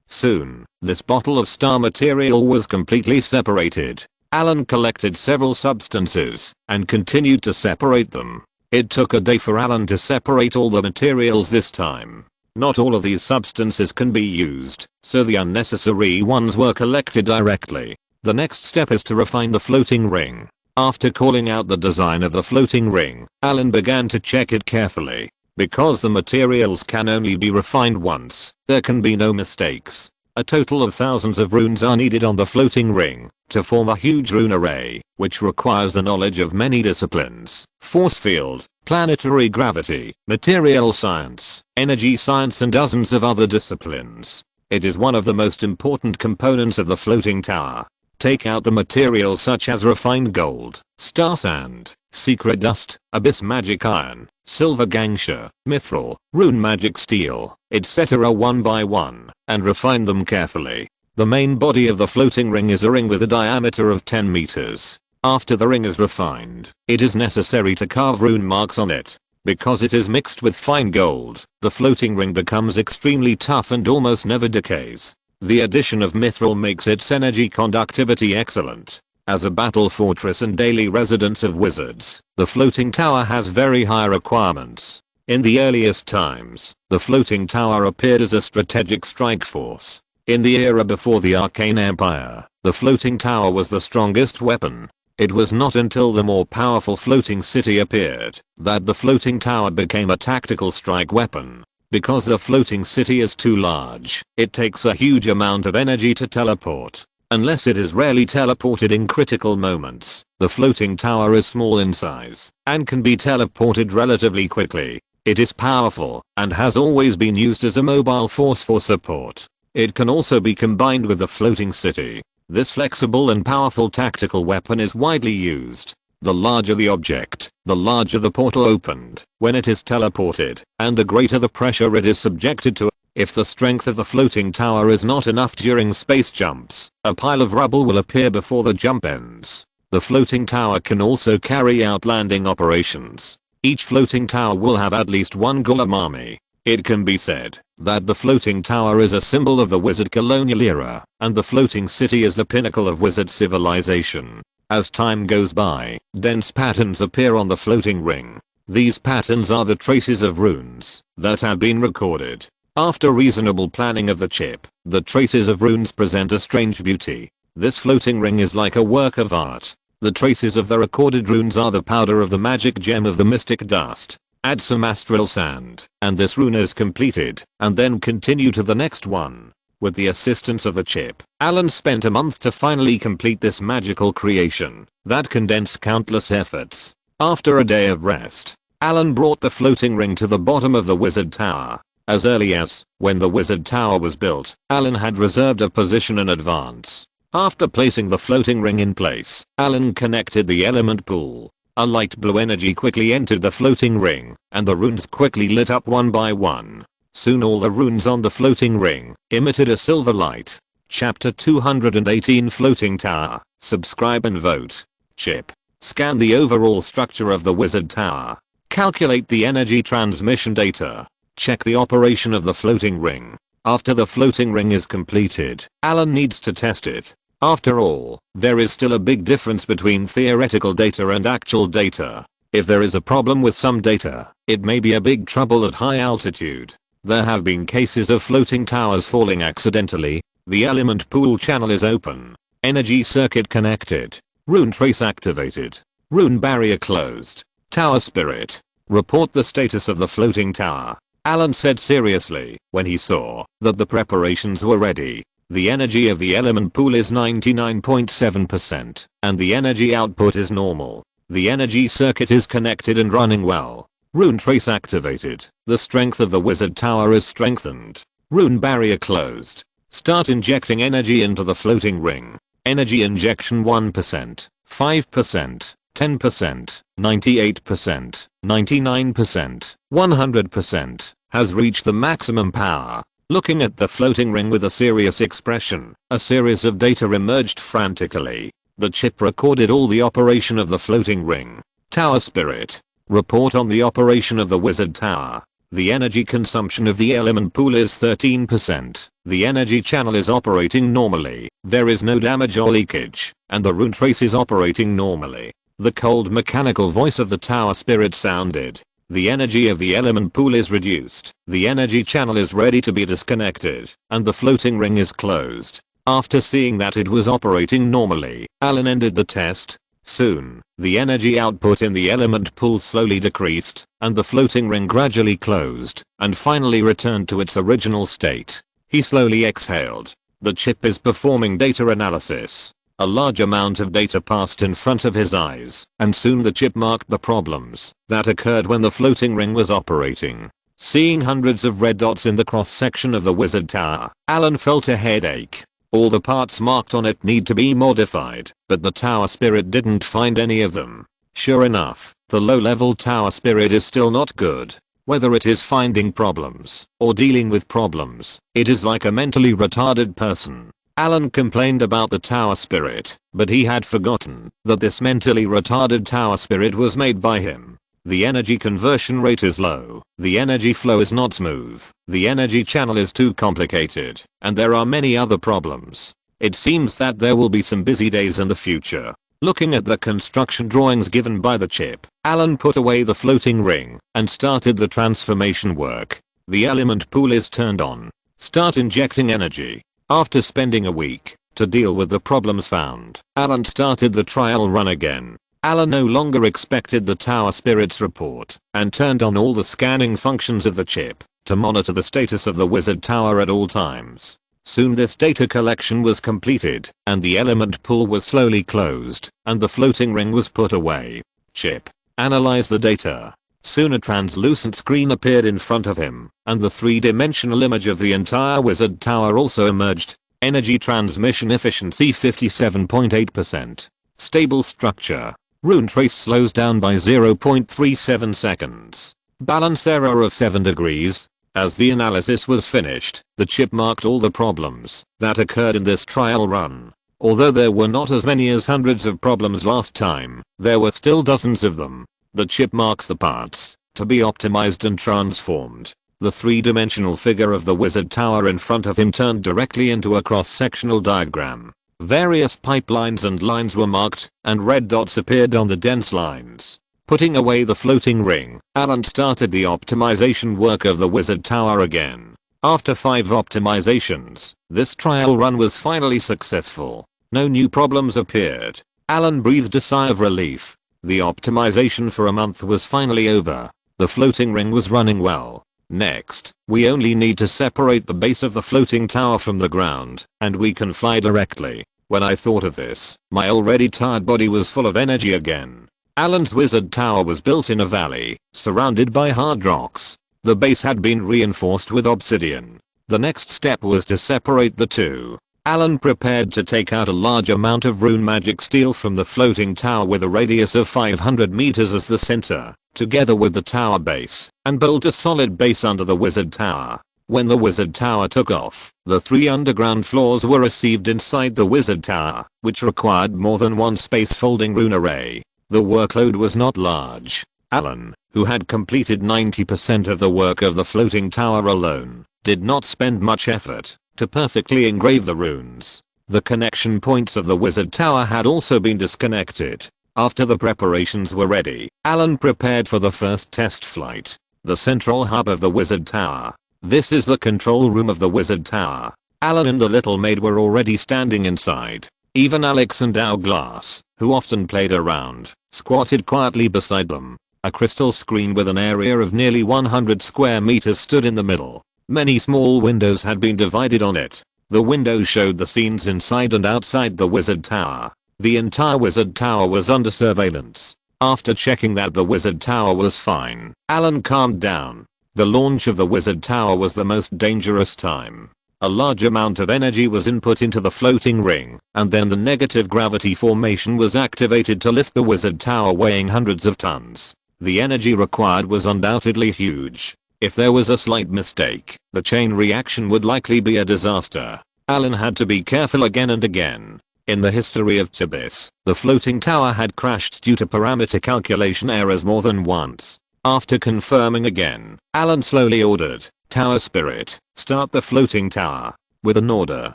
A: Soon, this bottle of star material was completely separated. Allen collected several substances and continued to separate them. It took a day for Allen to separate all the materials this time. Not all of these substances can be used, so the unnecessary ones were collected directly. The next step is to refine the floating ring. After calling out the design of the floating ring, Allen began to check it carefully. Because the materials can only be refined once, there can be no mistakes. A total of thousands of runes are needed on the floating ring to form a huge rune array, which requires the knowledge of many disciplines: force field, planetary gravity, material science, energy science, and dozens of other disciplines. It is one of the most important components of the floating tower. Take out the materials such as refined gold, star sand, secret dust, abyss magic iron, silver gangsha, mithril, rune magic steel, etc. one by one, and refine them carefully. The main body of the floating ring is a ring with a diameter of 10 meters. After the ring is refined, it is necessary to carve rune marks on it. Because it is mixed with fine gold, the floating ring becomes extremely tough and almost never decays. The addition of mithril makes its energy conductivity excellent. As a battle fortress and daily residence of wizards, the floating tower has very high requirements. In the earliest times, the floating tower appeared as a strategic strike force. In the era before the Arcane Empire, the floating tower was the strongest weapon. It was not until the more powerful floating city appeared that the floating tower became a tactical strike weapon. Because the floating city is too large, it takes a huge amount of energy to teleport. Unless it is rarely teleported in critical moments, the floating tower is small in size and can be teleported relatively quickly. It is powerful and has always been used as a mobile force for support. It can also be combined with the floating city. This flexible and powerful tactical weapon is widely used. The larger the object, the larger the portal opened when it is teleported, and the greater the pressure it is subjected to. If the strength of the floating tower is not enough during space jumps, a pile of rubble will appear before the jump ends. The floating tower can also carry out landing operations. Each floating tower will have at least one golem army. It can be said that the floating tower is a symbol of the wizard colonial era, and the floating city is the pinnacle of wizard civilization. As time goes by, dense patterns appear on the floating ring. These patterns are the traces of runes that have been recorded. After reasonable planning of the chip, the traces of runes present a strange beauty. This floating ring is like a work of art. The traces of the recorded runes are the powder of the magic gem of the mystic dust. Add some astral sand, and this rune is completed, and then continue to the next one. With the assistance of the chip, Allen spent a month to finally complete this magical creation that condensed countless efforts. After a day of rest, Allen brought the floating ring to the bottom of the wizard tower. As early as when the wizard tower was built, Allen had reserved a position in advance. After placing the floating ring in place, Allen connected the element pool. A light blue energy quickly entered the floating ring, and the runes quickly lit up one by one. Soon all the runes on the floating ring emitted a silver light. Chapter 218 Floating Tower. Subscribe and vote. Chip. Scan the overall structure of the wizard tower. Calculate the energy transmission data. Check the operation of the floating ring. After the floating ring is completed, Allen needs to test it. After all, there is still a big difference between theoretical data and actual data. If there is a problem with some data, it may be a big trouble at high altitude. There have been cases of floating towers falling accidentally. The element pool channel is open. Energy circuit connected. Rune trace activated. Rune barrier closed. Tower spirit. Report the status of the floating tower. Allen said seriously when he saw that the preparations were ready. The energy of the element pool is 99.7% and the energy output is normal. The energy circuit is connected and running well. Rune trace activated. The strength of the wizard tower is strengthened. Rune barrier closed. Start injecting energy into the floating ring. Energy injection 1%, 5%, 10%, 98%, 99%, 100%, has reached the maximum power. Looking at the floating ring with a serious expression, a series of data emerged frantically. The chip recorded all the operation of the floating ring. Tower spirit. Report on the operation of the wizard tower. The energy consumption of the element pool is 13%. The energy channel is operating normally. There is no damage or leakage, and the rune trace is operating normally. The cold mechanical voice of the tower spirit sounded. The energy of the element pool is reduced. The energy channel is ready to be disconnected, and the floating ring is closed. After seeing that it was operating normally, Allen ended the test. Soon, the energy output in the element pool slowly decreased, and the floating ring gradually closed, and finally returned to its original state. He slowly exhaled. The chip is performing data analysis. A large amount of data passed in front of his eyes, and soon the chip marked the problems that occurred when the floating ring was operating. Seeing hundreds of red dots in the cross-section of the wizard tower, Allen felt a headache. All the parts marked on it need to be modified, but the tower spirit didn't find any of them. Sure enough, the low-level tower spirit is still not good. Whether it is finding problems or dealing with problems, it is like a mentally retarded person. Allen complained about the tower spirit, but he had forgotten that this mentally retarded tower spirit was made by him. The energy conversion rate is low, the energy flow is not smooth, the energy channel is too complicated, and there are many other problems. It seems that there will be some busy days in the future. Looking at the construction drawings given by the chip, Allen put away the floating ring and started the transformation work. The element pool is turned on. Start injecting energy. After spending a week to deal with the problems found, Allen started the trial run again. Allen no longer expected the tower spirit's report and turned on all the scanning functions of the chip to monitor the status of the wizard tower at all times. Soon this data collection was completed, and the element pool was slowly closed, and the floating ring was put away. Chip. Analyze the data. Soon a translucent screen appeared in front of him, and the three-dimensional image of the entire wizard tower also emerged. Energy transmission efficiency 57.8%. Stable structure. Rune trace slows down by 0.37 seconds. Balance error of 7 degrees. As the analysis was finished, the chip marked all the problems that occurred in this trial run. Although there were not as many as hundreds of problems last time, there were still dozens of them. The chip marks the parts to be optimized and transformed. The three-dimensional figure of the wizard tower in front of him turned directly into a cross-sectional diagram. Various pipelines and lines were marked, and red dots appeared on the dense lines. Putting away the floating ring, Allen started the optimization work of the wizard tower again. After 5 optimizations, this trial run was finally successful. No new problems appeared. Allen breathed a sigh of relief. The optimization for a month was finally over. The floating ring was running well. Next, we only need to separate the base of the floating tower from the ground, and we can fly directly. When I thought of this, my already tired body was full of energy again. Allen's wizard tower was built in a valley, surrounded by hard rocks. The base had been reinforced with obsidian. The next step was to separate the two. Allen prepared to take out a large amount of rune magic steel from the floating tower with a radius of 500 meters as the center, together with the tower base, and build a solid base under the wizard tower. When the wizard tower took off, the 3 underground floors were received inside the wizard tower, which required more than one space folding rune array. The workload was not large. Allen, who had completed 90% of the work of the floating tower alone, did not spend much effort to perfectly engrave the runes. The connection points of the wizard tower had also been disconnected. After the preparations were ready, Allen prepared for the first test flight. The central hub of the wizard tower. This is the control room of the wizard tower. Allen and the little maid were already standing inside. Even Alex and Hourglass, who often played around, squatted quietly beside them. A crystal screen with an area of nearly 100 square meters stood in the middle. Many small windows had been divided on it. The windows showed the scenes inside and outside the wizard tower. The entire wizard tower was under surveillance. After checking that the wizard tower was fine, Allen calmed down. The launch of the wizard tower was the most dangerous time. A large amount of energy was input into the floating ring, and then the negative gravity formation was activated to lift the wizard tower weighing hundreds of tons. The energy required was undoubtedly huge. If there was a slight mistake, the chain reaction would likely be a disaster. Allen had to be careful again and again. In the history of Tibis, the floating tower had crashed due to parameter calculation errors more than once. After confirming again, Allen slowly ordered, "Tower Spirit, start the floating tower." With an order,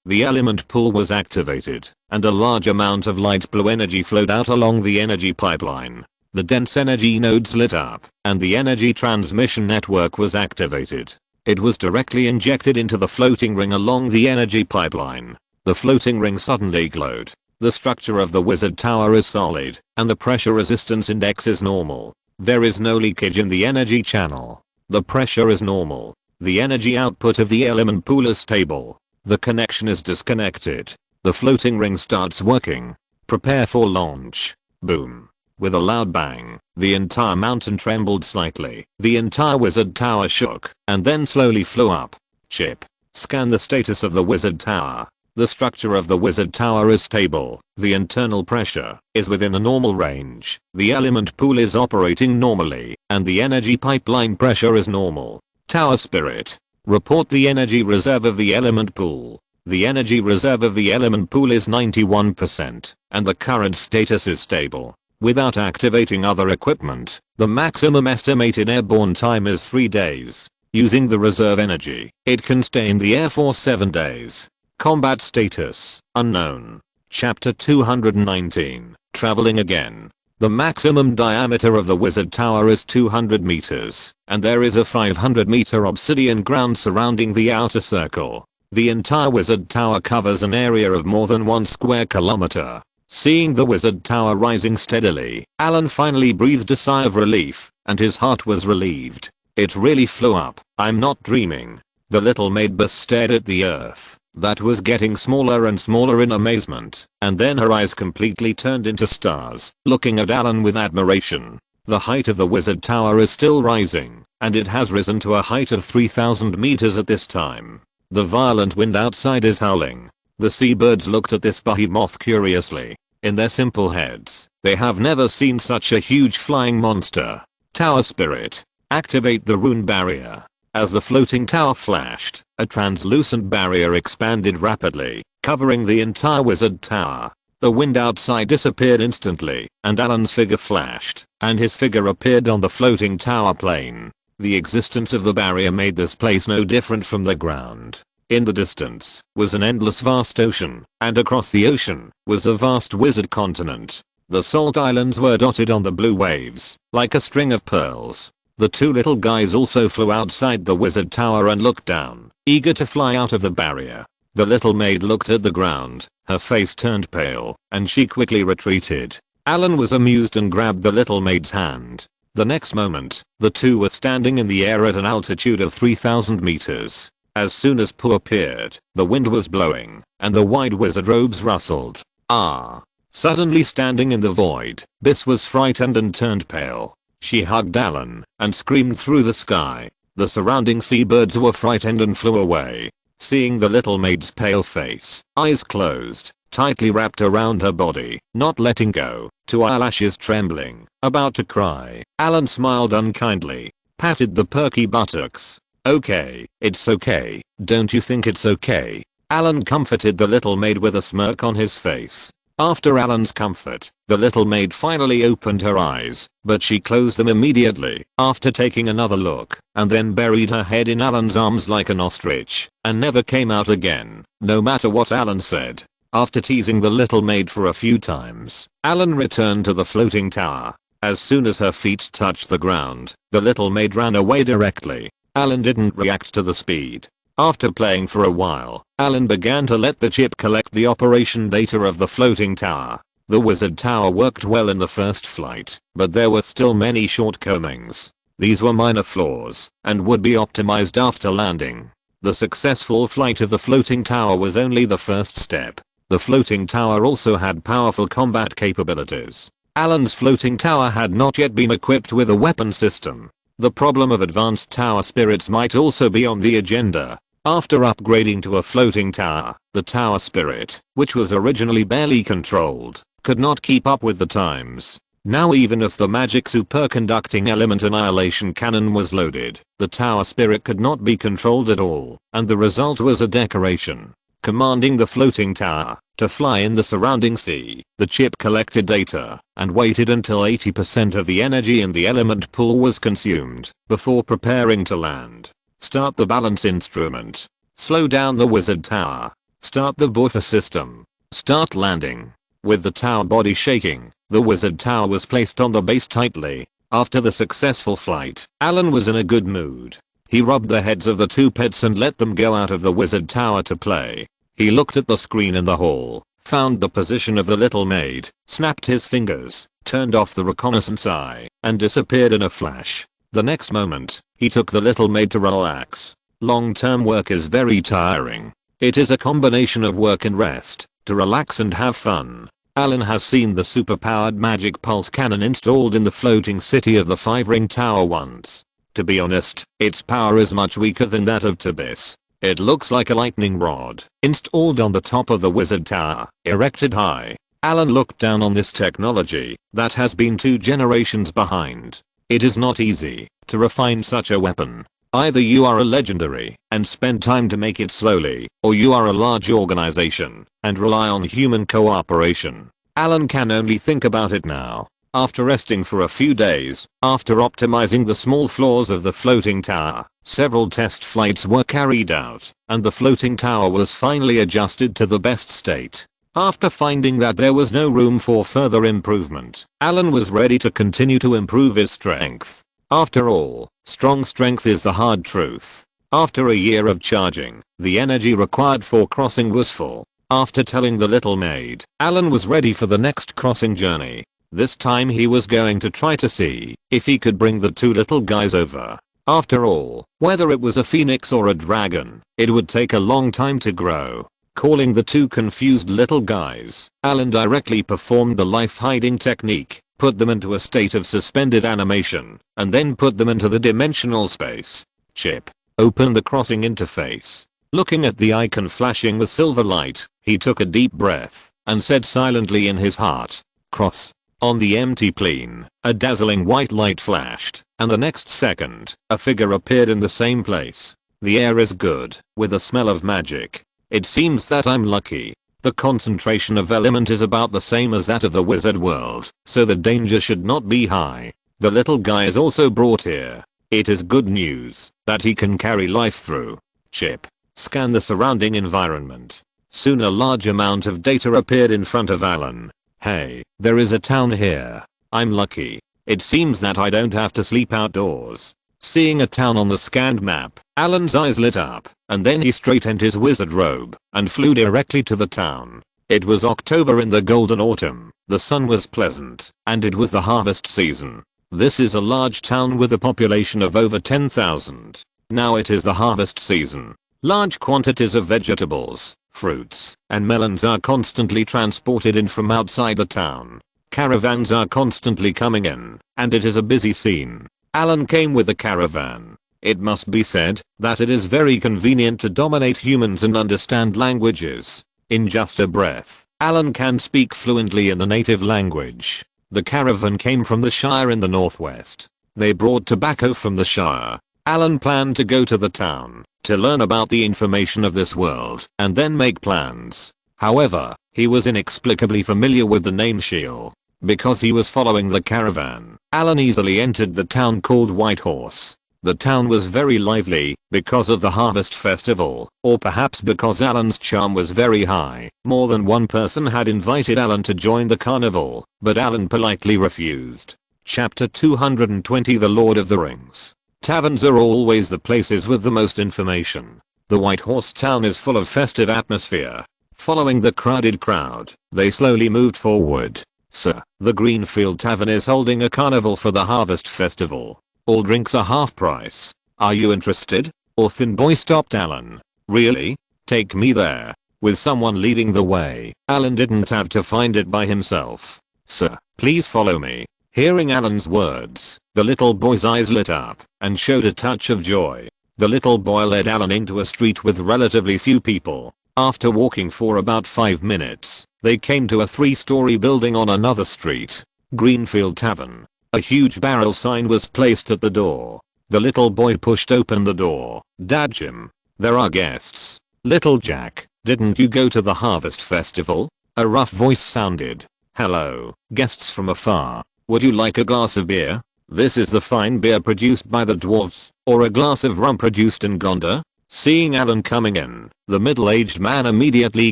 A: the element pool was activated, and a large amount of light blue energy flowed out along the energy pipeline. The dense energy nodes lit up, and the energy transmission network was activated. It was directly injected into the floating ring along the energy pipeline. The floating ring suddenly glowed. The structure of the wizard tower is solid, and the pressure resistance index is normal. There is no leakage in the energy channel. The pressure is normal. The energy output of the element pool is stable. The connection is disconnected. The floating ring starts working. Prepare for launch. Boom. With a loud bang, the entire mountain trembled slightly. The entire wizard tower shook, and then slowly flew up. Chip. Scan the status of the wizard tower. The structure of the wizard tower is stable, the internal pressure is within the normal range, the element pool is operating normally, and the energy pipeline pressure is normal. Tower spirit. Report the energy reserve of the element pool. The energy reserve of the element pool is 91%, and the current status is stable. Without activating other equipment, the maximum estimated airborne time is 3 days. Using the reserve energy, it can stay in the air for 7 days. Combat status, unknown. Chapter 219, Traveling Again. The maximum diameter of the wizard tower is 200 meters, and there is a 500 meter obsidian ground surrounding the outer circle. The entire wizard tower covers an area of more than 1 square kilometer. Seeing the wizard tower rising steadily, Allen finally breathed a sigh of relief, and his heart was relieved. It really flew up. I'm not dreaming. The little maid stared at the earth that was getting smaller and smaller in amazement, and then her eyes completely turned into stars, looking at Allen with admiration. The height of the wizard tower is still rising, and it has risen to a height of 3,000 meters at this time. The violent wind outside is howling. The seabirds looked at this behemoth curiously. In their simple heads, they have never seen such a huge flying monster. Tower spirit. Activate the rune barrier. As the floating tower flashed, a translucent barrier expanded rapidly, covering the entire wizard tower. The wind outside disappeared instantly, and Allen's figure flashed, and his figure appeared on the floating tower plane. The existence of the barrier made this place no different from the ground. In the distance was an endless vast ocean, and across the ocean was a vast wizard continent. The salt islands were dotted on the blue waves, like a string of pearls. The two little guys also flew outside the wizard tower and looked down, eager to fly out of the barrier. The little maid looked at the ground, her face turned pale, and she quickly retreated. Allen was amused and grabbed the little maid's hand. The next moment, the two were standing in the air at an altitude of 3,000 meters. As soon as Pooh appeared, the wind was blowing, and the wide wizard robes rustled. Ah! Suddenly standing in the void, Biss was frightened and turned pale. She hugged Allen and screamed through the sky. The surrounding seabirds were frightened and flew away. Seeing the little maid's pale face, eyes closed, tightly wrapped around her body, not letting go, two eyelashes trembling, about to cry, Allen smiled unkindly, patted the perky buttocks. Okay, it's okay, don't you think it's okay? Allen comforted the little maid with a smirk on his face. After Allen's comfort, the little maid finally opened her eyes, but she closed them immediately after taking another look, and then buried her head in Allen's arms like an ostrich, and never came out again, no matter what Allen said. After teasing the little maid for a few times, Allen returned to the floating tower. As soon as her feet touched the ground, the little maid ran away directly. Allen didn't react to the speed. After playing for a while, Allen began to let the chip collect the operation data of the floating tower. The wizard tower worked well in the first flight, but there were still many shortcomings. These were minor flaws, and would be optimized after landing. The successful flight of the floating tower was only the first step. The floating tower also had powerful combat capabilities. Allen's floating tower had not yet been equipped with a weapon system. The problem of advanced tower spirits might also be on the agenda. After upgrading to a floating tower, the tower spirit, which was originally barely controlled, could not keep up with the times. Now even if the magic superconducting element annihilation cannon was loaded, the tower spirit could not be controlled at all, and the result was a decoration. Commanding the floating tower to fly in the surrounding sea, the chip collected data and waited until 80% of the energy in the element pool was consumed before preparing to land. Start the balance instrument. Slow down the wizard tower. Start the buffer system. Start landing. With the tower body shaking, the wizard tower was placed on the base tightly. After the successful flight, Allen was in a good mood. He rubbed the heads of the two pets and let them go out of the wizard tower to play. He looked at the screen in the hall, found the position of the little maid, snapped his fingers, turned off the reconnaissance eye, and disappeared in a flash. The next moment, he took the little maid to relax. Long-term work is very tiring. It is a combination of work and rest, to relax and have fun. Allen has seen the superpowered magic pulse cannon installed in the floating city of the 5-ring tower once. To be honest, its power is much weaker than that of Tabis. It looks like a lightning rod installed on the top of the wizard tower, erected high. Allen looked down on this technology that has been 2 generations behind. It is not easy to refine such a weapon. Either you are a legendary and spend time to make it slowly, or you are a large organization and rely on human cooperation. Allen can only think about it now. After resting for a few days, after optimizing the small floors of the floating tower, several test flights were carried out, and the floating tower was finally adjusted to the best state. After finding that there was no room for further improvement, Allen was ready to continue to improve his strength. After all, strong strength is the hard truth. After a year of charging, the energy required for crossing was full. After telling the little maid, Allen was ready for the next crossing journey. This time he was going to try to see if he could bring the 2 little guys over. After all, whether it was a phoenix or a dragon, it would take a long time to grow. Calling the 2 confused little guys, Allen directly performed the life hiding technique, put them into a state of suspended animation, and then put them into the dimensional space. Chip. Open the crossing interface. Looking at the icon flashing with silver light, he took a deep breath and said silently in his heart, "Cross." On the empty plane, a dazzling white light flashed, and the next second, a figure appeared in the same place. The air is good, with a smell of magic. It seems that I'm lucky. The concentration of element is about the same as that of the wizard world, so the danger should not be high. The little guy is also brought here. It is good news that he can carry life through. Chip. Scan the surrounding environment. Soon a large amount of data appeared in front of Allen. Hey, there is a town here. I'm lucky. It seems that I don't have to sleep outdoors. Seeing a town on the scanned map, Allen's eyes lit up, and then he straightened his wizard robe and flew directly to the town. It was October in the golden autumn, the sun was pleasant, and it was the harvest season. This is a large town with a population of over 10,000. Now it is the harvest season. Large quantities of vegetables, fruits, and melons are constantly transported in from outside the town. Caravans are constantly coming in, and it is a busy scene. Allen came with a caravan. It must be said that it is very convenient to dominate humans and understand languages. In just a breath, Allen can speak fluently in the native language. The caravan came from the Shire in the northwest. They brought tobacco from the Shire. Allen planned to go to the town to learn about the information of this world and then make plans. However, he was inexplicably familiar with the name Shield. Because he was following the caravan, Allen easily entered the town called Whitehorse. The town was very lively because of the harvest festival, or perhaps because Allen's charm was very high. More than one person had invited Allen to join the carnival, but Allen politely refused. Chapter 220 The Lord of the Rings. Taverns are always the places with the most information. The Whitehorse town is full of festive atmosphere. Following the crowded crowd, they slowly moved forward. Sir, the Greenfield Tavern is holding a carnival for the harvest festival. All drinks are half price. Are you interested? Or Thin Boy stopped Allen. Really? Take me there. With someone leading the way, Allen didn't have to find it by himself. Sir, please follow me. Hearing Allen's words, the little boy's eyes lit up and showed a touch of joy. The little boy led Allen into a street with relatively few people. After walking for about 5 minutes, they came to a 3-story building on another street. Greenfield Tavern. A huge barrel sign was placed at the door. The little boy pushed open the door. Dad Jim, there are guests. Little Jack, didn't you go to the harvest festival? A rough voice sounded. Hello, guests from afar. Would you like a glass of beer? This is the fine beer produced by the dwarves, or a glass of rum produced in Gondor? Seeing Allen coming in, the middle-aged man immediately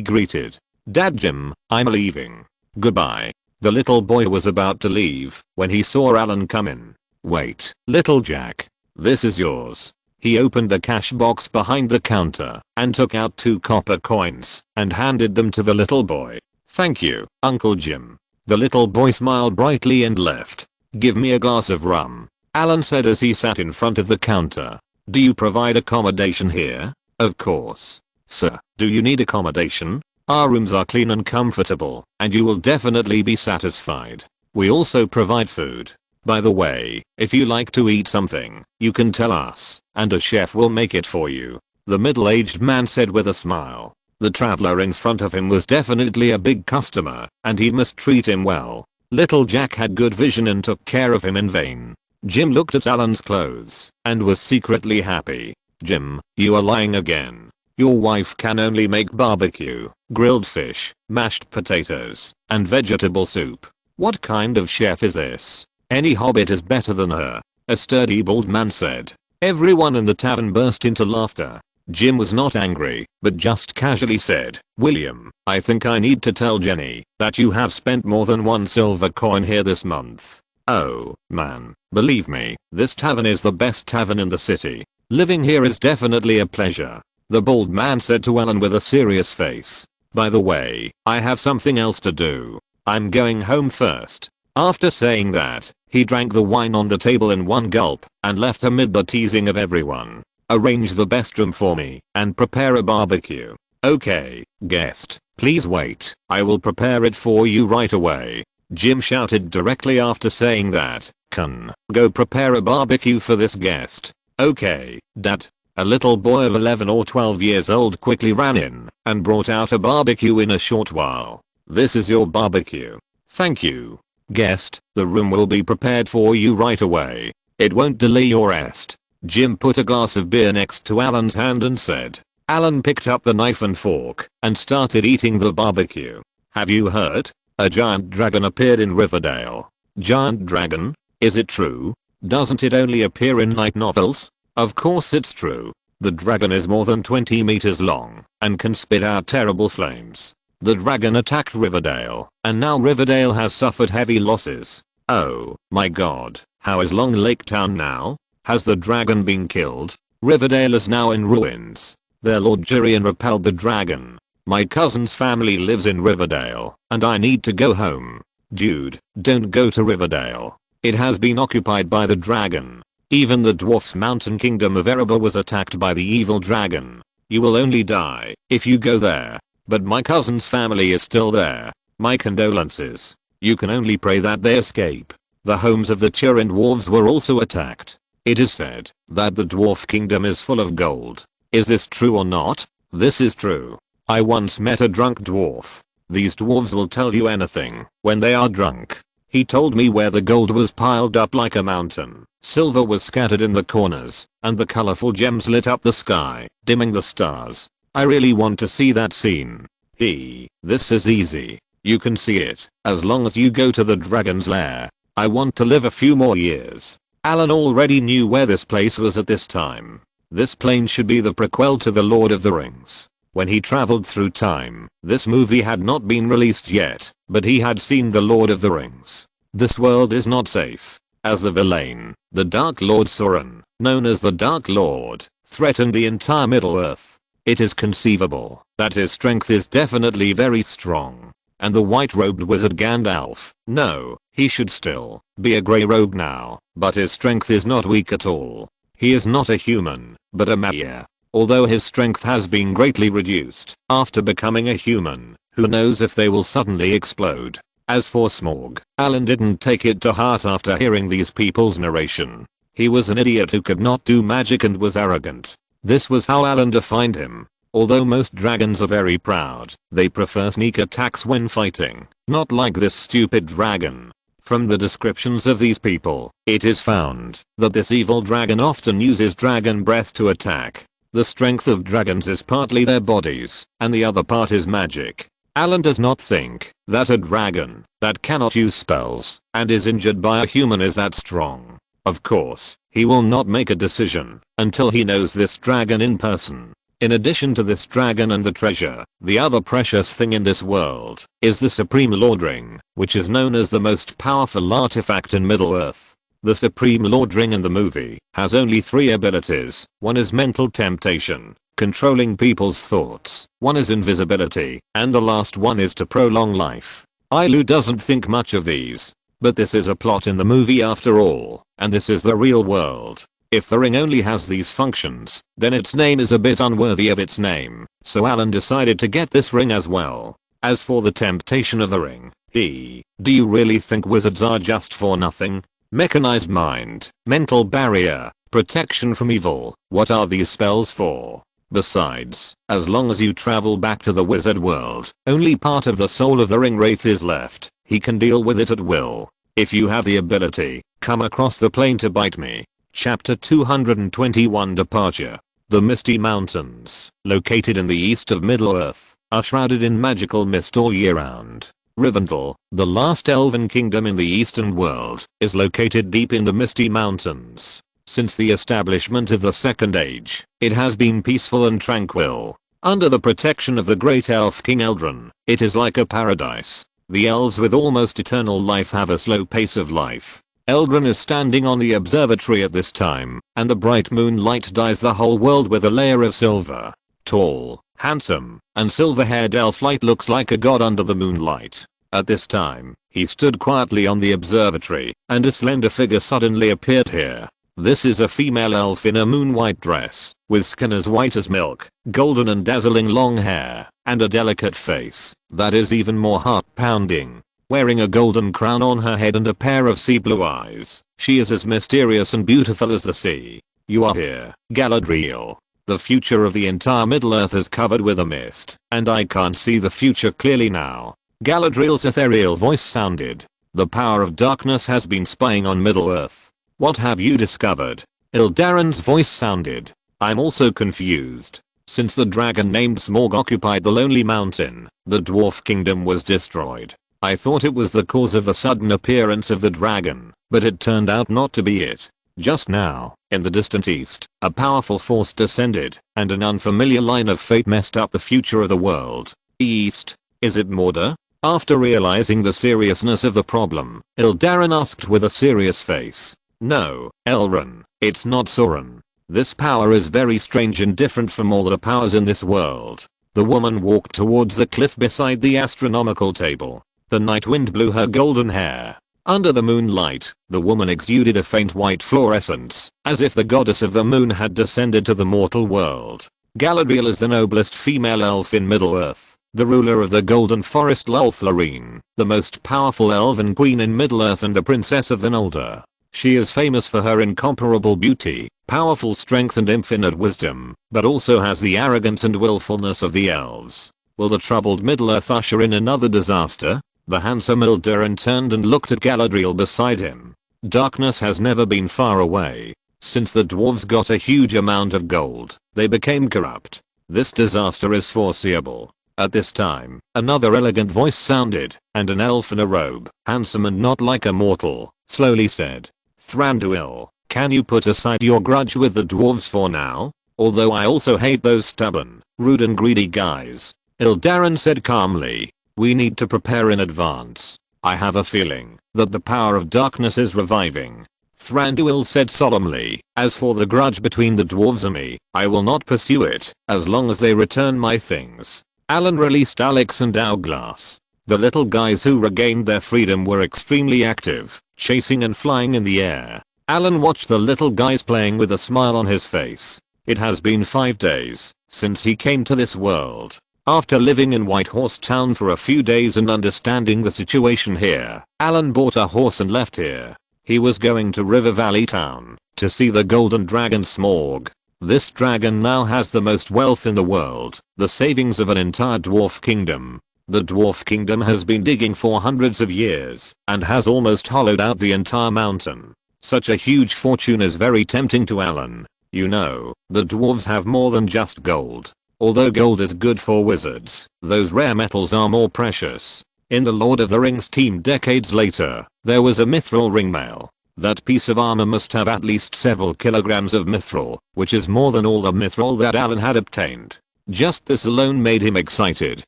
A: greeted. Dad Jim, I'm leaving. Goodbye. The little boy was about to leave when he saw Allen come in. Wait, little Jack. This is yours. He opened a cash box behind the counter and took out 2 copper coins and handed them to the little boy. Thank you, Uncle Jim. The little boy smiled brightly and left. Give me a glass of rum, Allen said as he sat in front of the counter. Do you provide accommodation here? Of course. Sir, do you need accommodation? Our rooms are clean and comfortable, and you will definitely be satisfied. We also provide food. By the way, if you like to eat something, you can tell us, and a chef will make it for you. the middle-aged man said with a smile. The traveler in front of him was definitely a big customer, and he must treat him well. Little Jack had good vision and took care of him in vain. Jim looked at Alan's clothes and was secretly happy. Jim, you are lying again. Your wife can only make barbecue, grilled fish, mashed potatoes, and vegetable soup. What kind of chef is this? Any hobbit is better than her, a sturdy bald man said. Everyone in the tavern burst into laughter. Jim was not angry, but just casually said, William, I think I need to tell Jenny that you have spent more than 1 silver coin here this month. Oh, man, believe me, this tavern is the best tavern in the city. Living here is definitely a pleasure. The bald man said to Alan with a serious face. By the way, I have something else to do. I'm going home first. After saying that, he drank the wine on the table in one gulp and left amid the teasing of everyone. Arrange the best room for me and prepare a barbecue. Okay, guest, please wait. I will prepare it for you right away. Jim shouted directly after saying that. Can go prepare a barbecue for this guest. Okay, Dad. A little boy of 11 or 12 years old quickly ran in and brought out a barbecue in a short while. This is your barbecue. Thank you. Guest, the room will be prepared for you right away. It won't delay your rest. Jim put a glass of beer next to Alan's hand and said. Alan picked up the knife and fork and started eating the barbecue. Have you heard? A giant dragon appeared in Riverdale. Giant dragon? Is it true? Doesn't it only appear in light novels? Of course it's true. The dragon is more than 20 meters long and can spit out terrible flames. The dragon attacked Riverdale, and now Riverdale has suffered heavy losses. Oh my god, how is Long Lake Town now? Has the dragon been killed? Riverdale is now in ruins. Their Lord Jirian repelled the dragon. My cousin's family lives in Riverdale, and I need to go home. Dude, don't go to Riverdale. It has been occupied by the dragon. Even the dwarf's mountain kingdom of Erebor was attacked by the evil dragon. You will only die if you go there. But my cousin's family is still there. My condolences. You can only pray that they escape. The homes of the Turin dwarves were also attacked. It is said that the dwarf kingdom is full of gold. Is this true or not? This is true. I once met a drunk dwarf. These dwarves will tell you anything when they are drunk. He told me where the gold was piled up like a mountain. Silver was scattered in the corners, and the colorful gems lit up the sky, dimming the stars. I really want to see that scene. This is easy. You can see it as long as you go to the dragon's lair. I want to live a few more years. Alan already knew where this place was at this time. This plane should be the prequel to The Lord of the Rings. When he traveled through time, this movie had not been released yet, but he had seen The Lord of the Rings. This world is not safe, as the villain, the Dark Lord Sauron, known as the Dark Lord, threatened the entire Middle-earth. It is conceivable that his strength is definitely very strong. And the white-robed wizard Gandalf, no, he should still be a grey robe now, but his strength is not weak at all. He is not a human, but a Maya. Although his strength has been greatly reduced after becoming a human, who knows if they will suddenly explode. As for Smaug, Alan didn't take it to heart after hearing these people's narration. He was an idiot who could not do magic and was arrogant. This was how Alan defined him. Although most dragons are very proud, they prefer sneak attacks when fighting, not like this stupid dragon. From the descriptions of these people, it is found that this evil dragon often uses dragon breath to attack. The strength of dragons is partly their bodies, and the other part is magic. Alan does not think that a dragon that cannot use spells and is injured by a human is that strong. Of course, he will not make a decision until he knows this dragon in person. In addition to this dragon and the treasure, the other precious thing in this world is the Supreme Lord Ring, which is known as the most powerful artifact in Middle-earth. The Supreme Lord Ring in the movie has only 3 abilities. One is mental temptation, controlling people's thoughts. One is invisibility, and the last one is to prolong life. Ilu doesn't think much of these. But this is a plot in the movie after all, and this is the real world. If the ring only has these functions, then its name is a bit unworthy of its name, so Alan decided to get this ring as well. As for the temptation of the ring, do you really think wizards are just for nothing? Mechanized mind, mental barrier, protection from evil, what are these spells for? Besides, as long as you travel back to the wizard world, only part of the soul of the ring wraith is left. He can deal with it at will. If you have the ability, come across the plane to bite me. Chapter 221 Departure. The Misty Mountains, located in the east of Middle-earth, are shrouded in magical mist all year round. Rivendell, the last elven kingdom in the eastern world, is located deep in the Misty Mountains. Since the establishment of the Second Age, it has been peaceful and tranquil. Under the protection of the great elf King Eldrin, it is like a paradise. The elves with almost eternal life have a slow pace of life. Eldrin is standing on the observatory at this time, and the bright moonlight dyes the whole world with a layer of silver. Tall, handsome, and silver-haired Elflight looks like a god under the moonlight. At this time, he stood quietly on the observatory, and a slender figure suddenly appeared here. This is a female elf in a moon-white dress, with skin as white as milk, golden and dazzling long hair, and a delicate face that is even more heart-pounding. Wearing a golden crown on her head and a pair of sea blue eyes, she is as mysterious and beautiful as the sea. You are here, Galadriel. The future of the entire Middle-earth is covered with a mist, and I can't see the future clearly now. Galadriel's ethereal voice sounded. The power of darkness has been spying on Middle-earth. What have you discovered? Ildarin's voice sounded. I'm also confused. Since the dragon named Smaug occupied the Lonely Mountain, the dwarf kingdom was destroyed. I thought it was the cause of the sudden appearance of the dragon, but it turned out not to be it. Just now, in the distant east, a powerful force descended, and an unfamiliar line of fate messed up the future of the world. East? Is it Mordor? After realizing the seriousness of the problem, Ildarin asked with a serious face. No, Elrond, it's not Sauron. This power is very strange and different from all the powers in this world. The woman walked towards the cliff beside the astronomical table. The night wind blew her golden hair. Under the moonlight, the woman exuded a faint white fluorescence, as if the goddess of the moon had descended to the mortal world. Galadriel is the noblest female elf in Middle-earth, the ruler of the Golden Forest Lothlorien, the most powerful elven queen in Middle-earth and the princess of the Noldor. She is famous for her incomparable beauty, powerful strength and infinite wisdom, but also has the arrogance and willfulness of the elves. Will the troubled Middle-earth usher in another disaster? The handsome Ildarin turned and looked at Galadriel beside him. Darkness has never been far away. Since the dwarves got a huge amount of gold, they became corrupt. This disaster is foreseeable. At this time, another elegant voice sounded, and an elf in a robe, handsome and not like a mortal, slowly said, Thranduil, can you put aside your grudge with the dwarves for now? Although I also hate those stubborn, rude and greedy guys. Ildarin said calmly, we need to prepare in advance. I have a feeling that the power of darkness is reviving. Thranduil said solemnly, as for the grudge between the dwarves and me, I will not pursue it, as long as they return my things. Allen released Alex and Hourglass. The little guys who regained their freedom were extremely active, chasing and flying in the air. Allen watched the little guys playing with a smile on his face. It has been 5 days since he came to this world. After living in Whitehorse Town for a few days and understanding the situation here, Allen bought a horse and left here. He was going to River Valley Town to see the golden dragon Smaug. This dragon now has the most wealth in the world, the savings of an entire dwarf kingdom. The dwarf kingdom has been digging for hundreds of years and has almost hollowed out the entire mountain. Such a huge fortune is very tempting to Allen. You know, the dwarves have more than just gold. Although gold is good for wizards, those rare metals are more precious. In the Lord of the Rings team decades later, there was a mithril ring mail. That piece of armor must have at least several kilograms of mithril, which is more than all the mithril that Allen had obtained. Just this alone made him excited.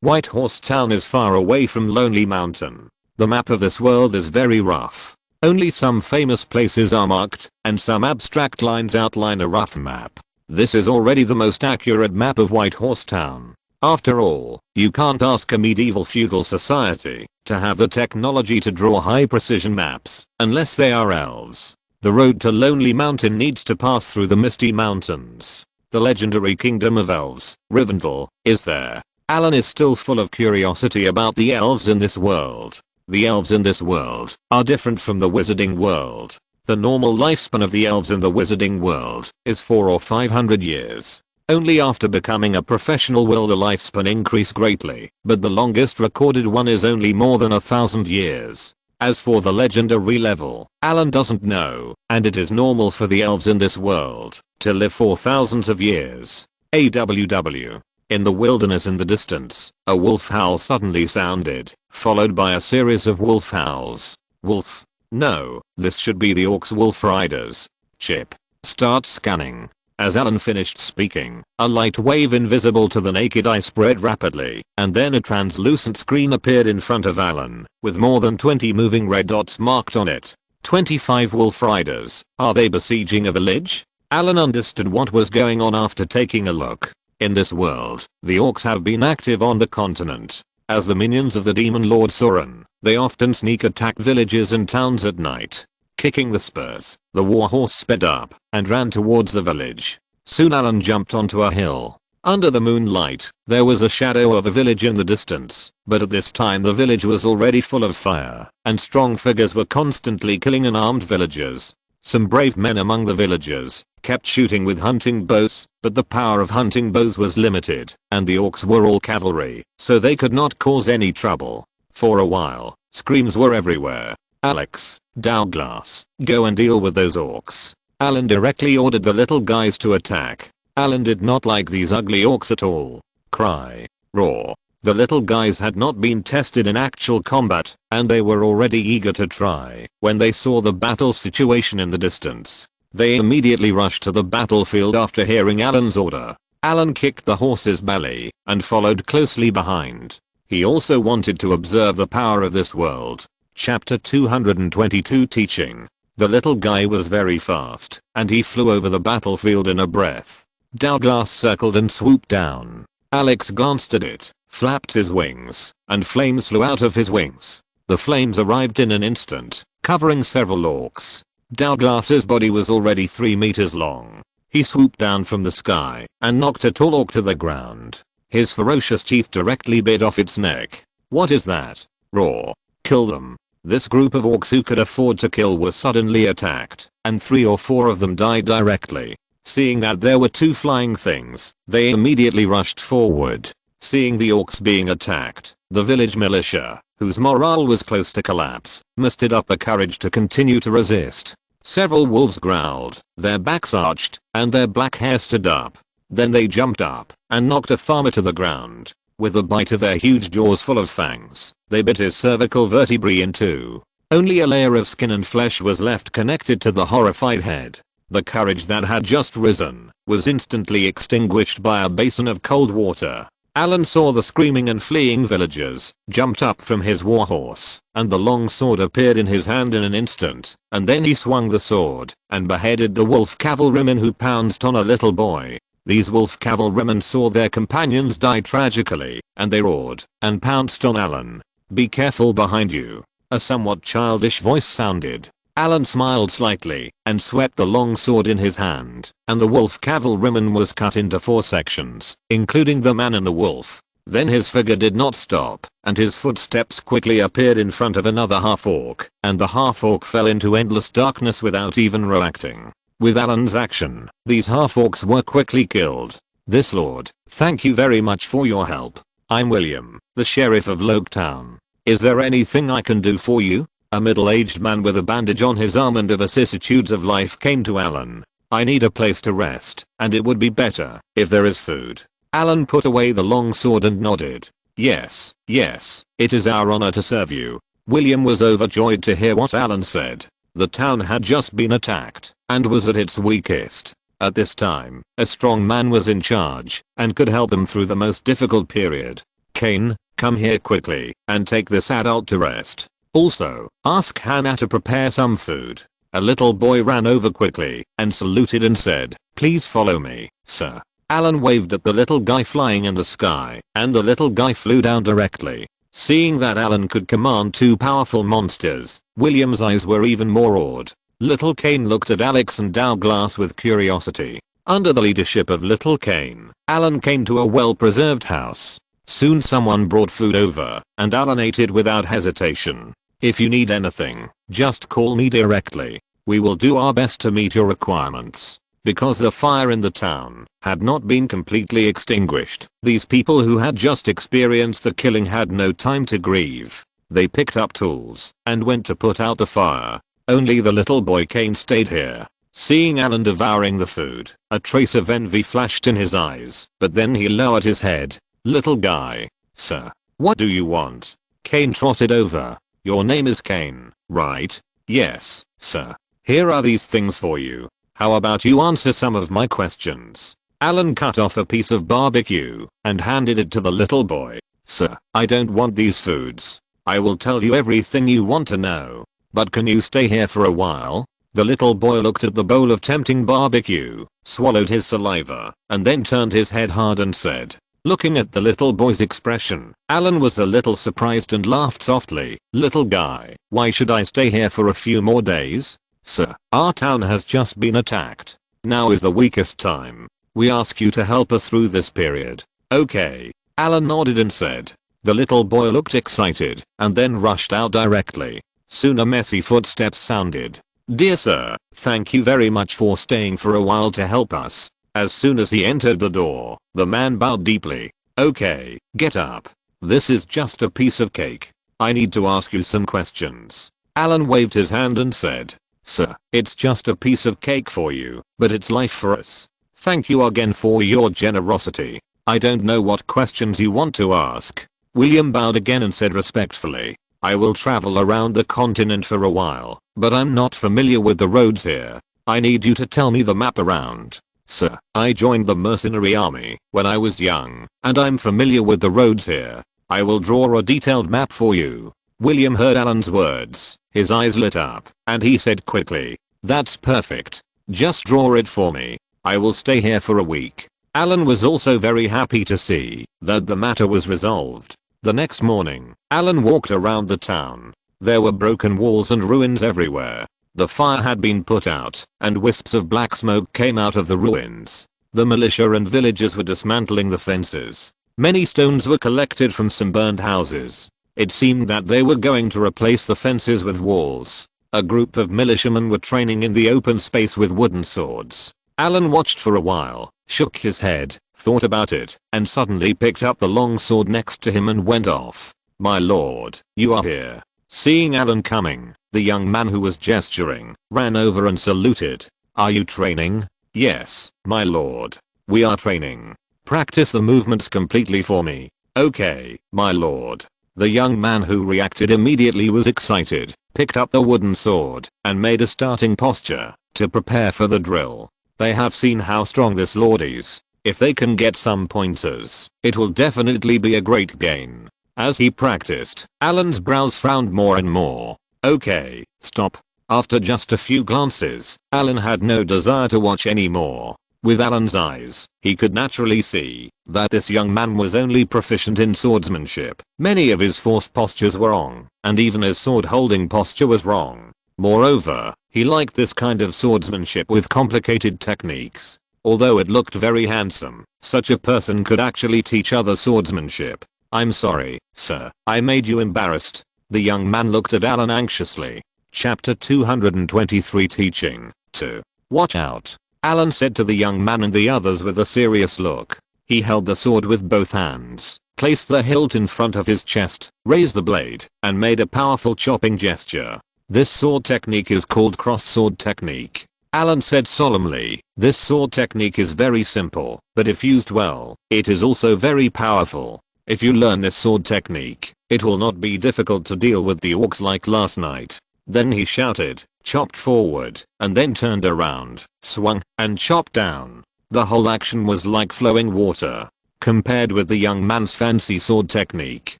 A: Whitehorse Town is far away from Lonely Mountain. The map of this world is very rough. Only some famous places are marked, and some abstract lines outline a rough map. This is already the most accurate map of Whitehorse Town. After all, you can't ask a medieval feudal society to have the technology to draw high precision maps, unless they are elves. The road to Lonely Mountain needs to pass through the Misty Mountains. The legendary kingdom of elves, Rivendell, is there. Allen is still full of curiosity about the elves in this world. The elves in this world are different from the wizarding world. The normal lifespan of the elves in the wizarding world is 400 or 500 years. Only after becoming a professional will the lifespan increase greatly, but the longest recorded one is only more than 1,000 years. As for the legendary level, Allen doesn't know, and it is normal for the elves in this world to live for thousands of years. AWW. In the wilderness in the distance, a wolf howl suddenly sounded, followed by a series of wolf howls. Wolf. No, this should be the orcs wolf riders. Chip. Start scanning. As Allen finished speaking, a light wave invisible to the naked eye spread rapidly, and then a translucent screen appeared in front of Allen, with more than 20 moving red dots marked on it. 25 wolf riders. Are they besieging a village? Allen understood what was going on after taking a look. In this world, the orcs have been active on the continent. As the minions of the demon lord Sorcerer, they often sneak attack villages and towns at night. Kicking the spurs, the warhorse sped up and ran towards the village. Soon Allen jumped onto a hill. Under the moonlight, there was a shadow of a village in the distance, but at this time the village was already full of fire, and strong figures were constantly killing unarmed villagers. Some brave men among the villagers kept shooting with hunting bows, but the power of hunting bows was limited, and the orcs were all cavalry, so they could not cause any trouble. For a while, screams were everywhere. Alex, Douglas, go and deal with those orcs. Allen directly ordered the little guys to attack. Allen did not like these ugly orcs at all. Cry. Roar. The little guys had not been tested in actual combat, and they were already eager to try. When they saw the battle situation in the distance, they immediately rushed to the battlefield after hearing Allen's order. Allen kicked the horse's belly and followed closely behind. He also wanted to observe the power of this world. Chapter 222 Teaching. The little guy was very fast, and he flew over the battlefield in a breath. Douglas circled and swooped down. Alex glanced at it, flapped his wings, and flames flew out of his wings. The flames arrived in an instant, covering several orcs. Douglas's body was already 3 meters long. He swooped down from the sky and knocked a tall orc to the ground. His ferocious teeth directly bit off its neck. What is that? Roar. Kill them. This group of orcs who could afford to kill were suddenly attacked, and 3 or 4 of them died directly. Seeing that there were 2 flying things, they immediately rushed forward. Seeing the orcs being attacked, the village militia, whose morale was close to collapse, mustered up the courage to continue to resist. Several wolves growled, their backs arched, and their black hair stood up. Then they jumped up and knocked a farmer to the ground. With a bite of their huge jaws full of fangs, they bit his cervical vertebrae in 2. Only a layer of skin and flesh was left connected to the horrified head. The courage that had just risen was instantly extinguished by a basin of cold water. Allen saw the screaming and fleeing villagers, jumped up from his warhorse, and the long sword appeared in his hand in an instant, and then he swung the sword and beheaded the wolf cavalrymen who pounced on a little boy. These wolf cavalrymen saw their companions die tragically, and they roared and pounced on Allen. Be careful behind you. A somewhat childish voice sounded. Allen smiled slightly and swept the long sword in his hand, and the wolf cavalryman was cut into 4 sections, including the man and the wolf. Then his figure did not stop, and his footsteps quickly appeared in front of another half-orc, and the half-orc fell into endless darkness without even reacting. With Allen's action, these half-orcs were quickly killed. This lord, thank you very much for your help. I'm William, the sheriff of Loketown. Is there anything I can do for you? A middle-aged man with a bandage on his arm and the vicissitudes of life came to Allen. I need a place to rest, and it would be better if there is food. Allen put away the long sword and nodded. Yes, it is our honor to serve you. William was overjoyed to hear what Allen said. The town had just been attacked and was at its weakest. At this time, a strong man was in charge and could help them through the most difficult period. Kane, come here quickly and take this adult to rest. Also, ask Hannah to prepare some food. A little boy ran over quickly and saluted and said, please follow me, sir. Allen waved at the little guy flying in the sky, and the little guy flew down directly. Seeing that Allen could command 2 powerful monsters, William's eyes were even more awed. Little Kane looked at Alex and Douglas with curiosity. Under the leadership of Little Kane, Allen came to a well-preserved house. Soon someone brought food over, and Allen ate it without hesitation. If you need anything, just call me directly. We will do our best to meet your requirements. Because the fire in the town had not been completely extinguished, these people who had just experienced the killing had no time to grieve. They picked up tools and went to put out the fire. Only the little boy Cain stayed here. Seeing Allen devouring the food, a trace of envy flashed in his eyes, but then he lowered his head. "Little guy. Sir. What do you want?" Cain trotted over. "Your name is Cain, right?" "Yes, sir. Here are these things for you. How about you answer some of my questions?" Allen cut off a piece of barbecue and handed it to the little boy. "Sir, I don't want these foods. I will tell you everything you want to know. But can you stay here for a while?" The little boy looked at the bowl of tempting barbecue, swallowed his saliva, and then turned his head hard and said. Looking at the little boy's expression, Allen was a little surprised and laughed softly. "Little guy, why should I stay here for a few more days? Sir, our town has just been attacked. Now is the weakest time. We ask you to help us through this period." "Okay." Allen nodded and said. The little boy looked excited and then rushed out directly. Soon a messy footsteps sounded. "Dear sir, thank you very much for staying for a while to help us." As soon as he entered the door, the man bowed deeply. "Okay, get up. This is just a piece of cake. I need to ask you some questions." Allen waved his hand and said, "Sir, it's just a piece of cake for you, but it's life for us. Thank you again for your generosity. I don't know what questions you want to ask." William bowed again and said respectfully, "I will travel around the continent for a while, but I'm not familiar with the roads here. I need you to tell me the map around." "Sir, I joined the mercenary army when I was young, and I'm familiar with the roads here. I will draw a detailed map for you." William heard Allen's words. His eyes lit up, and he said quickly, "That's perfect. Just draw it for me. I will stay here for a week." Allen was also very happy to see that the matter was resolved. The next morning, Allen walked around the town. There were broken walls and ruins everywhere. The fire had been put out, and wisps of black smoke came out of the ruins. The militia and villagers were dismantling the fences. Many stones were collected from some burned houses. It seemed that they were going to replace the fences with walls. A group of militiamen were training in the open space with wooden swords. Allen watched for a while, shook his head, thought about it, and suddenly picked up the long sword next to him and went off. "My lord, you are here." Seeing Allen coming, the young man who was gesturing ran over and saluted. "Are you training?" "Yes, my lord. We are training. Practice the movements completely for me." "Okay, my lord." The young man who reacted immediately was excited, picked up the wooden sword, and made a starting posture to prepare for the drill. They have seen how strong this lord is. If they can get some pointers, it will definitely be a great gain. As he practiced, Allen's brows frowned more and more. "Okay, stop." After just a few glances, Allen had no desire to watch anymore. With Allen's eyes, he could naturally see that this young man was only proficient in swordsmanship. Many of his forced postures were wrong, and even his sword holding posture was wrong. Moreover, he liked this kind of swordsmanship with complicated techniques. Although it looked very handsome, such a person could actually teach other swordsmanship. "I'm sorry, sir, I made you embarrassed." The young man looked at Allen anxiously. Chapter 223 Teaching 2. "Watch out," Allen said to the young man and the others with a serious look. He held the sword with both hands, placed the hilt in front of his chest, raised the blade, and made a powerful chopping gesture. "This sword technique is called cross-sword technique," Allen said solemnly. "This sword technique is very simple, but if used well, it is also very powerful. If you learn this sword technique, it will not be difficult to deal with the orcs like last night." Then he shouted, chopped forward, and then turned around, swung, and chopped down. The whole action was like flowing water. Compared with the young man's fancy sword technique,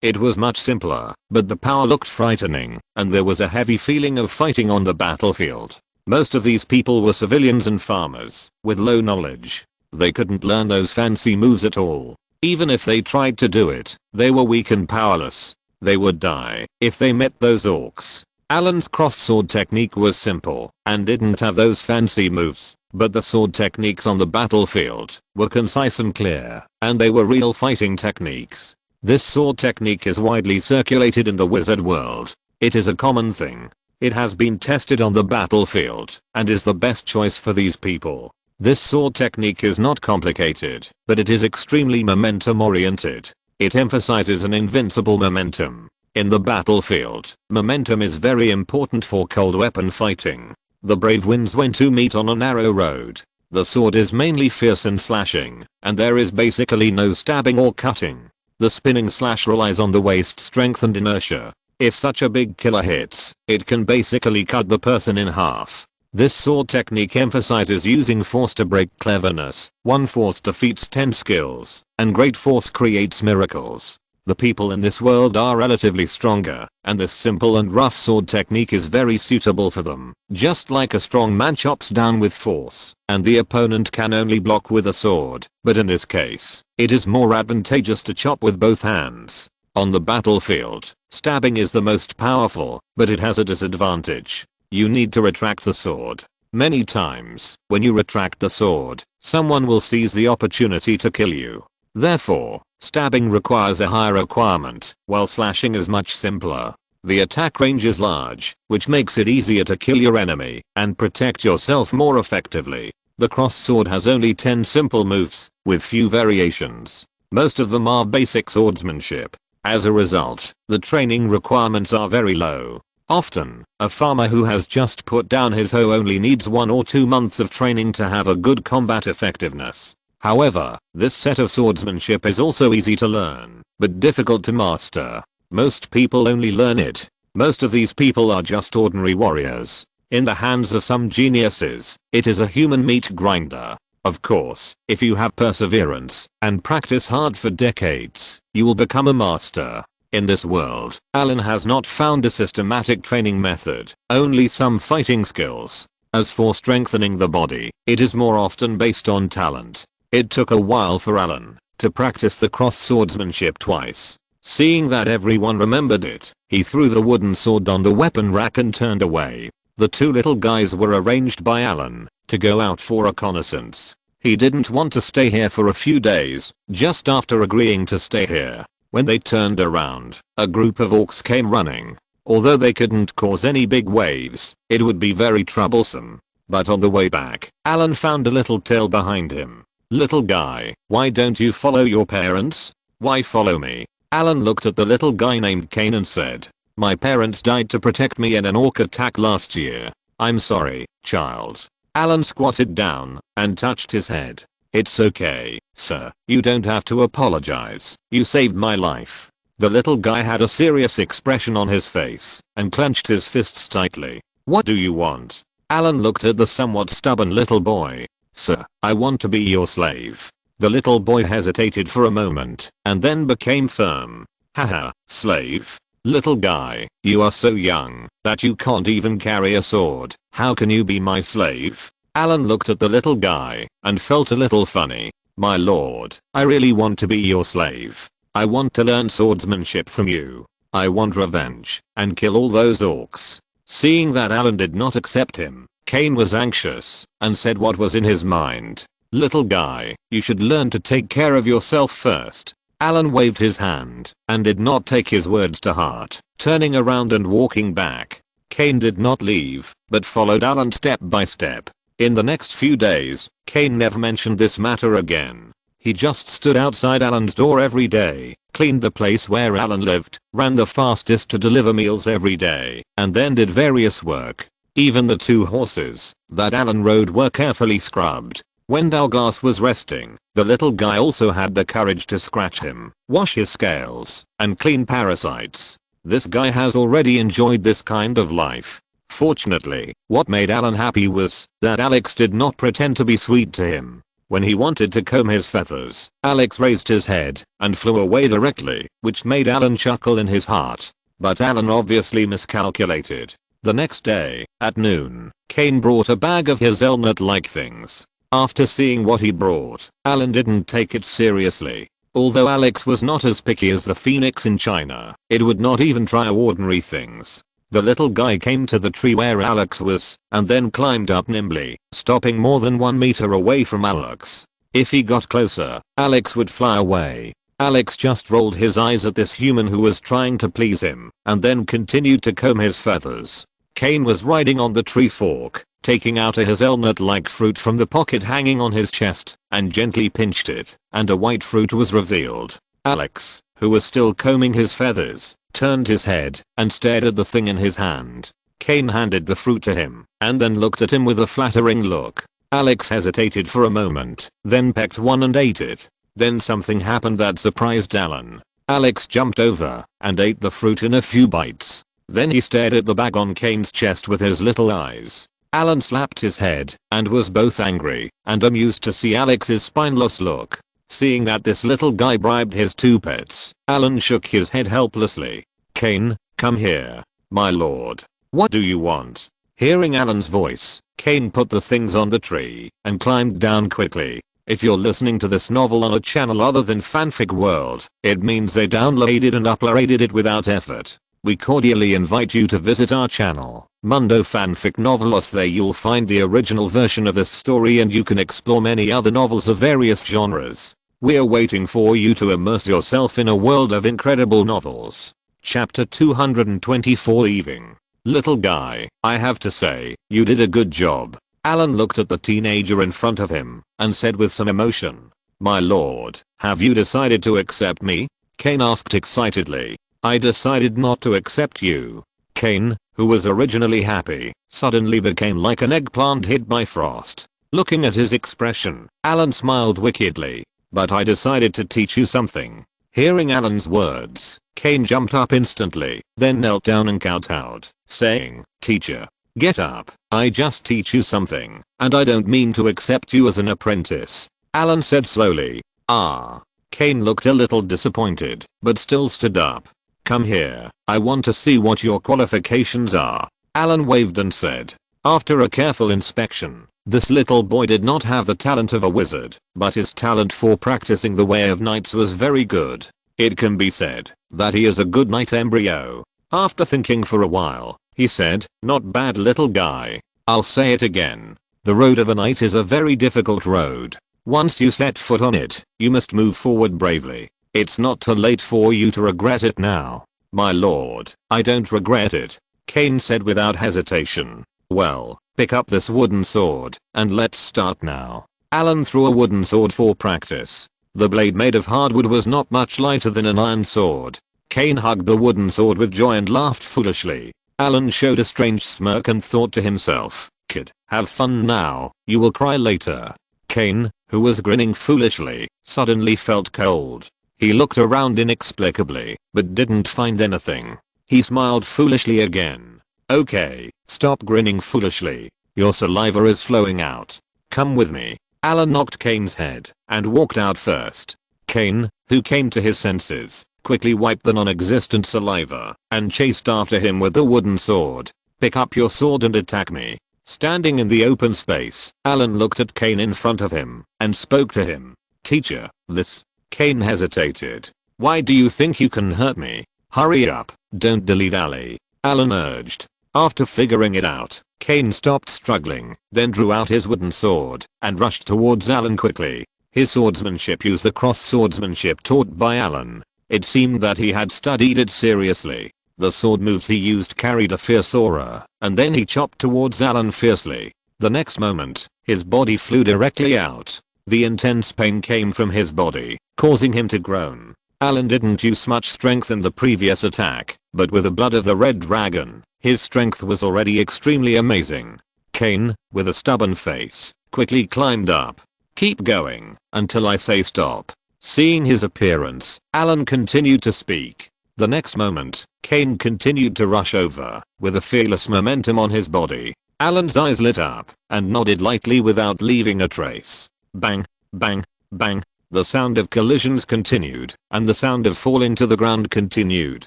A: it was much simpler, but the power looked frightening, and there was a heavy feeling of fighting on the battlefield. Most of these people were civilians and farmers, with low knowledge. They couldn't learn those fancy moves at all. Even if they tried to do it, they were weak and powerless. They would die if they met those orcs. Allen's cross-sword technique was simple, and didn't have those fancy moves, but the sword techniques on the battlefield were concise and clear, and they were real fighting techniques. This sword technique is widely circulated in the wizard world. It is a common thing. It has been tested on the battlefield, and is the best choice for these people. This sword technique is not complicated, but it is extremely momentum oriented. It emphasizes an invincible momentum. In the battlefield, momentum is very important for cold weapon fighting. The brave wins when two meet on a narrow road. The sword is mainly fierce and slashing, and there is basically no stabbing or cutting. The spinning slash relies on the waist strength and inertia. If such a big killer hits, it can basically cut the person in half. This sword technique emphasizes using force to break cleverness. One force defeats 10 skills, and great force creates miracles. The people in this world are relatively stronger, and this simple and rough sword technique is very suitable for them. Just like a strong man chops down with force, and the opponent can only block with a sword, but in this case, it is more advantageous to chop with both hands. On the battlefield, stabbing is the most powerful, but it has a disadvantage. You need to retract the sword. Many times, when you retract the sword, someone will seize the opportunity to kill you. Therefore, stabbing requires a higher requirement, while slashing is much simpler. The attack range is large, which makes it easier to kill your enemy and protect yourself more effectively. The cross sword has only 10 simple moves, with few variations. Most of them are basic swordsmanship. As a result, the training requirements are very low. Often, a farmer who has just put down his hoe only needs 1 or 2 months of training to have a good combat effectiveness. However, this set of swordsmanship is also easy to learn, but difficult to master. Most people only learn it. Most of these people are just ordinary warriors. In the hands of some geniuses, it is a human meat grinder. Of course, if you have perseverance and practice hard for decades, you will become a master. In this world, Allen has not found a systematic training method, only some fighting skills. As for strengthening the body, it is more often based on talent. It took a while for Allen to practice the cross swordsmanship twice. Seeing that everyone remembered it, he threw the wooden sword on the weapon rack and turned away. The two little guys were arranged by Allen to go out for reconnaissance. He didn't want to stay here for a few days. Just after agreeing to stay here, when they turned around, a group of orcs came running. Although they couldn't cause any big waves, it would be very troublesome. But on the way back, Allen found a little tail behind him. Little guy, why don't you follow your parents? Why follow me? Allen looked at the little guy named Kane and said, my parents died to protect me in an orc attack last year. I'm sorry, child. Allen squatted down and touched his head. It's okay, sir. You don't have to apologize. You saved my life. The little guy had a serious expression on his face and clenched his fists tightly. What do you want? Allen looked at the somewhat stubborn little boy. Sir, I want to be your slave. The little boy hesitated for a moment and then became firm. Haha, slave? Little guy, you are so young that you can't even carry a sword. How can you be my slave? Allen looked at the little guy and felt a little funny. My lord, I really want to be your slave. I want to learn swordsmanship from you. I want revenge and kill all those orcs. Seeing that Allen did not accept him, Kane was anxious and said what was in his mind. Little guy, you should learn to take care of yourself first. Allen waved his hand and did not take his words to heart, turning around and walking back. Kane did not leave, but followed Allen step by step. In the next few days, Kane never mentioned this matter again. He just stood outside Allen's door every day, cleaned the place where Allen lived, ran the fastest to deliver meals every day, and then did various work. Even the 2 horses that Allen rode were carefully scrubbed. When Douglas was resting, the little guy also had the courage to scratch him, wash his scales, and clean parasites. This guy has already enjoyed this kind of life. Fortunately, what made Allen happy was that Alex did not pretend to be sweet to him. When he wanted to comb his feathers, Alex raised his head and flew away directly, which made Allen chuckle in his heart. But Allen obviously miscalculated. The next day, at noon, Kane brought a bag of hazelnut-like things. After seeing what he brought, Allen didn't take it seriously. Although Alex was not as picky as the phoenix in China, it would not even try ordinary things. The little guy came to the tree where Alex was, and then climbed up nimbly, stopping more than 1 meter away from Alex. If he got closer, Alex would fly away. Alex just rolled his eyes at this human who was trying to please him, and then continued to comb his feathers. Cain was riding on the tree fork, taking out a hazelnut-like fruit from the pocket hanging on his chest, and gently pinched it, and a white fruit was revealed. Alex, who was still combing his feathers, turned his head and stared at the thing in his hand. Cain handed the fruit to him, and then looked at him with a flattering look. Alex hesitated for a moment, then pecked one and ate it. Then something happened that surprised Allen. Alex jumped over and ate the fruit in a few bites. Then he stared at the bag on Cain's chest with his little eyes. Allen slapped his head and was both angry and amused to see Alex's spineless look. Seeing that this little guy bribed his two pets, Allen shook his head helplessly. "Cain, come here. My lord. What do you want?" Hearing Allen's voice, Cain put the things on the tree and climbed down quickly. If you're listening to this novel on a channel other than Fanfic World, it means they downloaded and uploaded it without effort. We cordially invite you to visit our channel, Mundo Fanfic Novelos. There you'll find the original version of this story and you can explore many other novels of various genres. We're waiting for you to immerse yourself in a world of incredible novels. Chapter 224 Leaving. Little guy, I have to say, you did a good job. Allen looked at the teenager in front of him and said with some emotion, "My lord, have you decided to accept me?" Cain asked excitedly. "I decided not to accept you." Cain, who was originally happy, suddenly became like an eggplant hit by frost. Looking at his expression, Allen smiled wickedly. "But I decided to teach you something." Hearing Allen's words, Cain jumped up instantly, then knelt down and kowtowed, saying, "Teacher, get up. I just teach you something, and I don't mean to accept you as an apprentice." Allen said slowly. "Ah." Cain looked a little disappointed, but still stood up. "Come here, I want to see what your qualifications are." Allen waved and said. After a careful inspection, this little boy did not have the talent of a wizard, but his talent for practicing the way of knights was very good. It can be said that he is a good knight embryo. After thinking for a while, he said, "Not bad, little guy. I'll say it again. The road of a knight is a very difficult road. Once you set foot on it, you must move forward bravely. It's not too late for you to regret it now." "My lord, I don't regret it," Cain said without hesitation. "Well, pick up this wooden sword, and let's start now." Allen threw a wooden sword for practice. The blade made of hardwood was not much lighter than an iron sword. Cain hugged the wooden sword with joy and laughed foolishly. Allen showed a strange smirk and thought to himself, "Kid, have fun now, you will cry later." Cain, who was grinning foolishly, suddenly felt cold. He looked around inexplicably, but didn't find anything. He smiled foolishly again. "Okay, stop grinning foolishly. Your saliva is flowing out. Come with me." Allen knocked Cain's head and walked out first. Cain, who came to his senses, quickly wiped the non-existent saliva and chased after him with the wooden sword. "Pick up your sword and attack me." Standing in the open space, Allen looked at Cain in front of him and spoke to him. "Teacher, this..." Cain hesitated. "Why do you think you can hurt me? Hurry up, don't dilly-dally," Allen urged. After figuring it out, Cain stopped struggling, then drew out his wooden sword and rushed towards Allen quickly. His swordsmanship used the cross swordsmanship taught by Allen. It seemed that he had studied it seriously. The sword moves he used carried a fierce aura, and then he chopped towards Allen fiercely. The next moment, his body flew directly out. The intense pain came from his body, causing him to groan. Allen didn't use much strength in the previous attack, but with the blood of the red dragon, his strength was already extremely amazing. Cain, with a stubborn face, quickly climbed up. "Keep going, until I say stop." Seeing his appearance, Allen continued to speak. The next moment, Cain continued to rush over, with a fearless momentum on his body. Allen's eyes lit up, and nodded lightly without leaving a trace. Bang, bang, bang. The sound of collisions continued, and the sound of falling to the ground continued.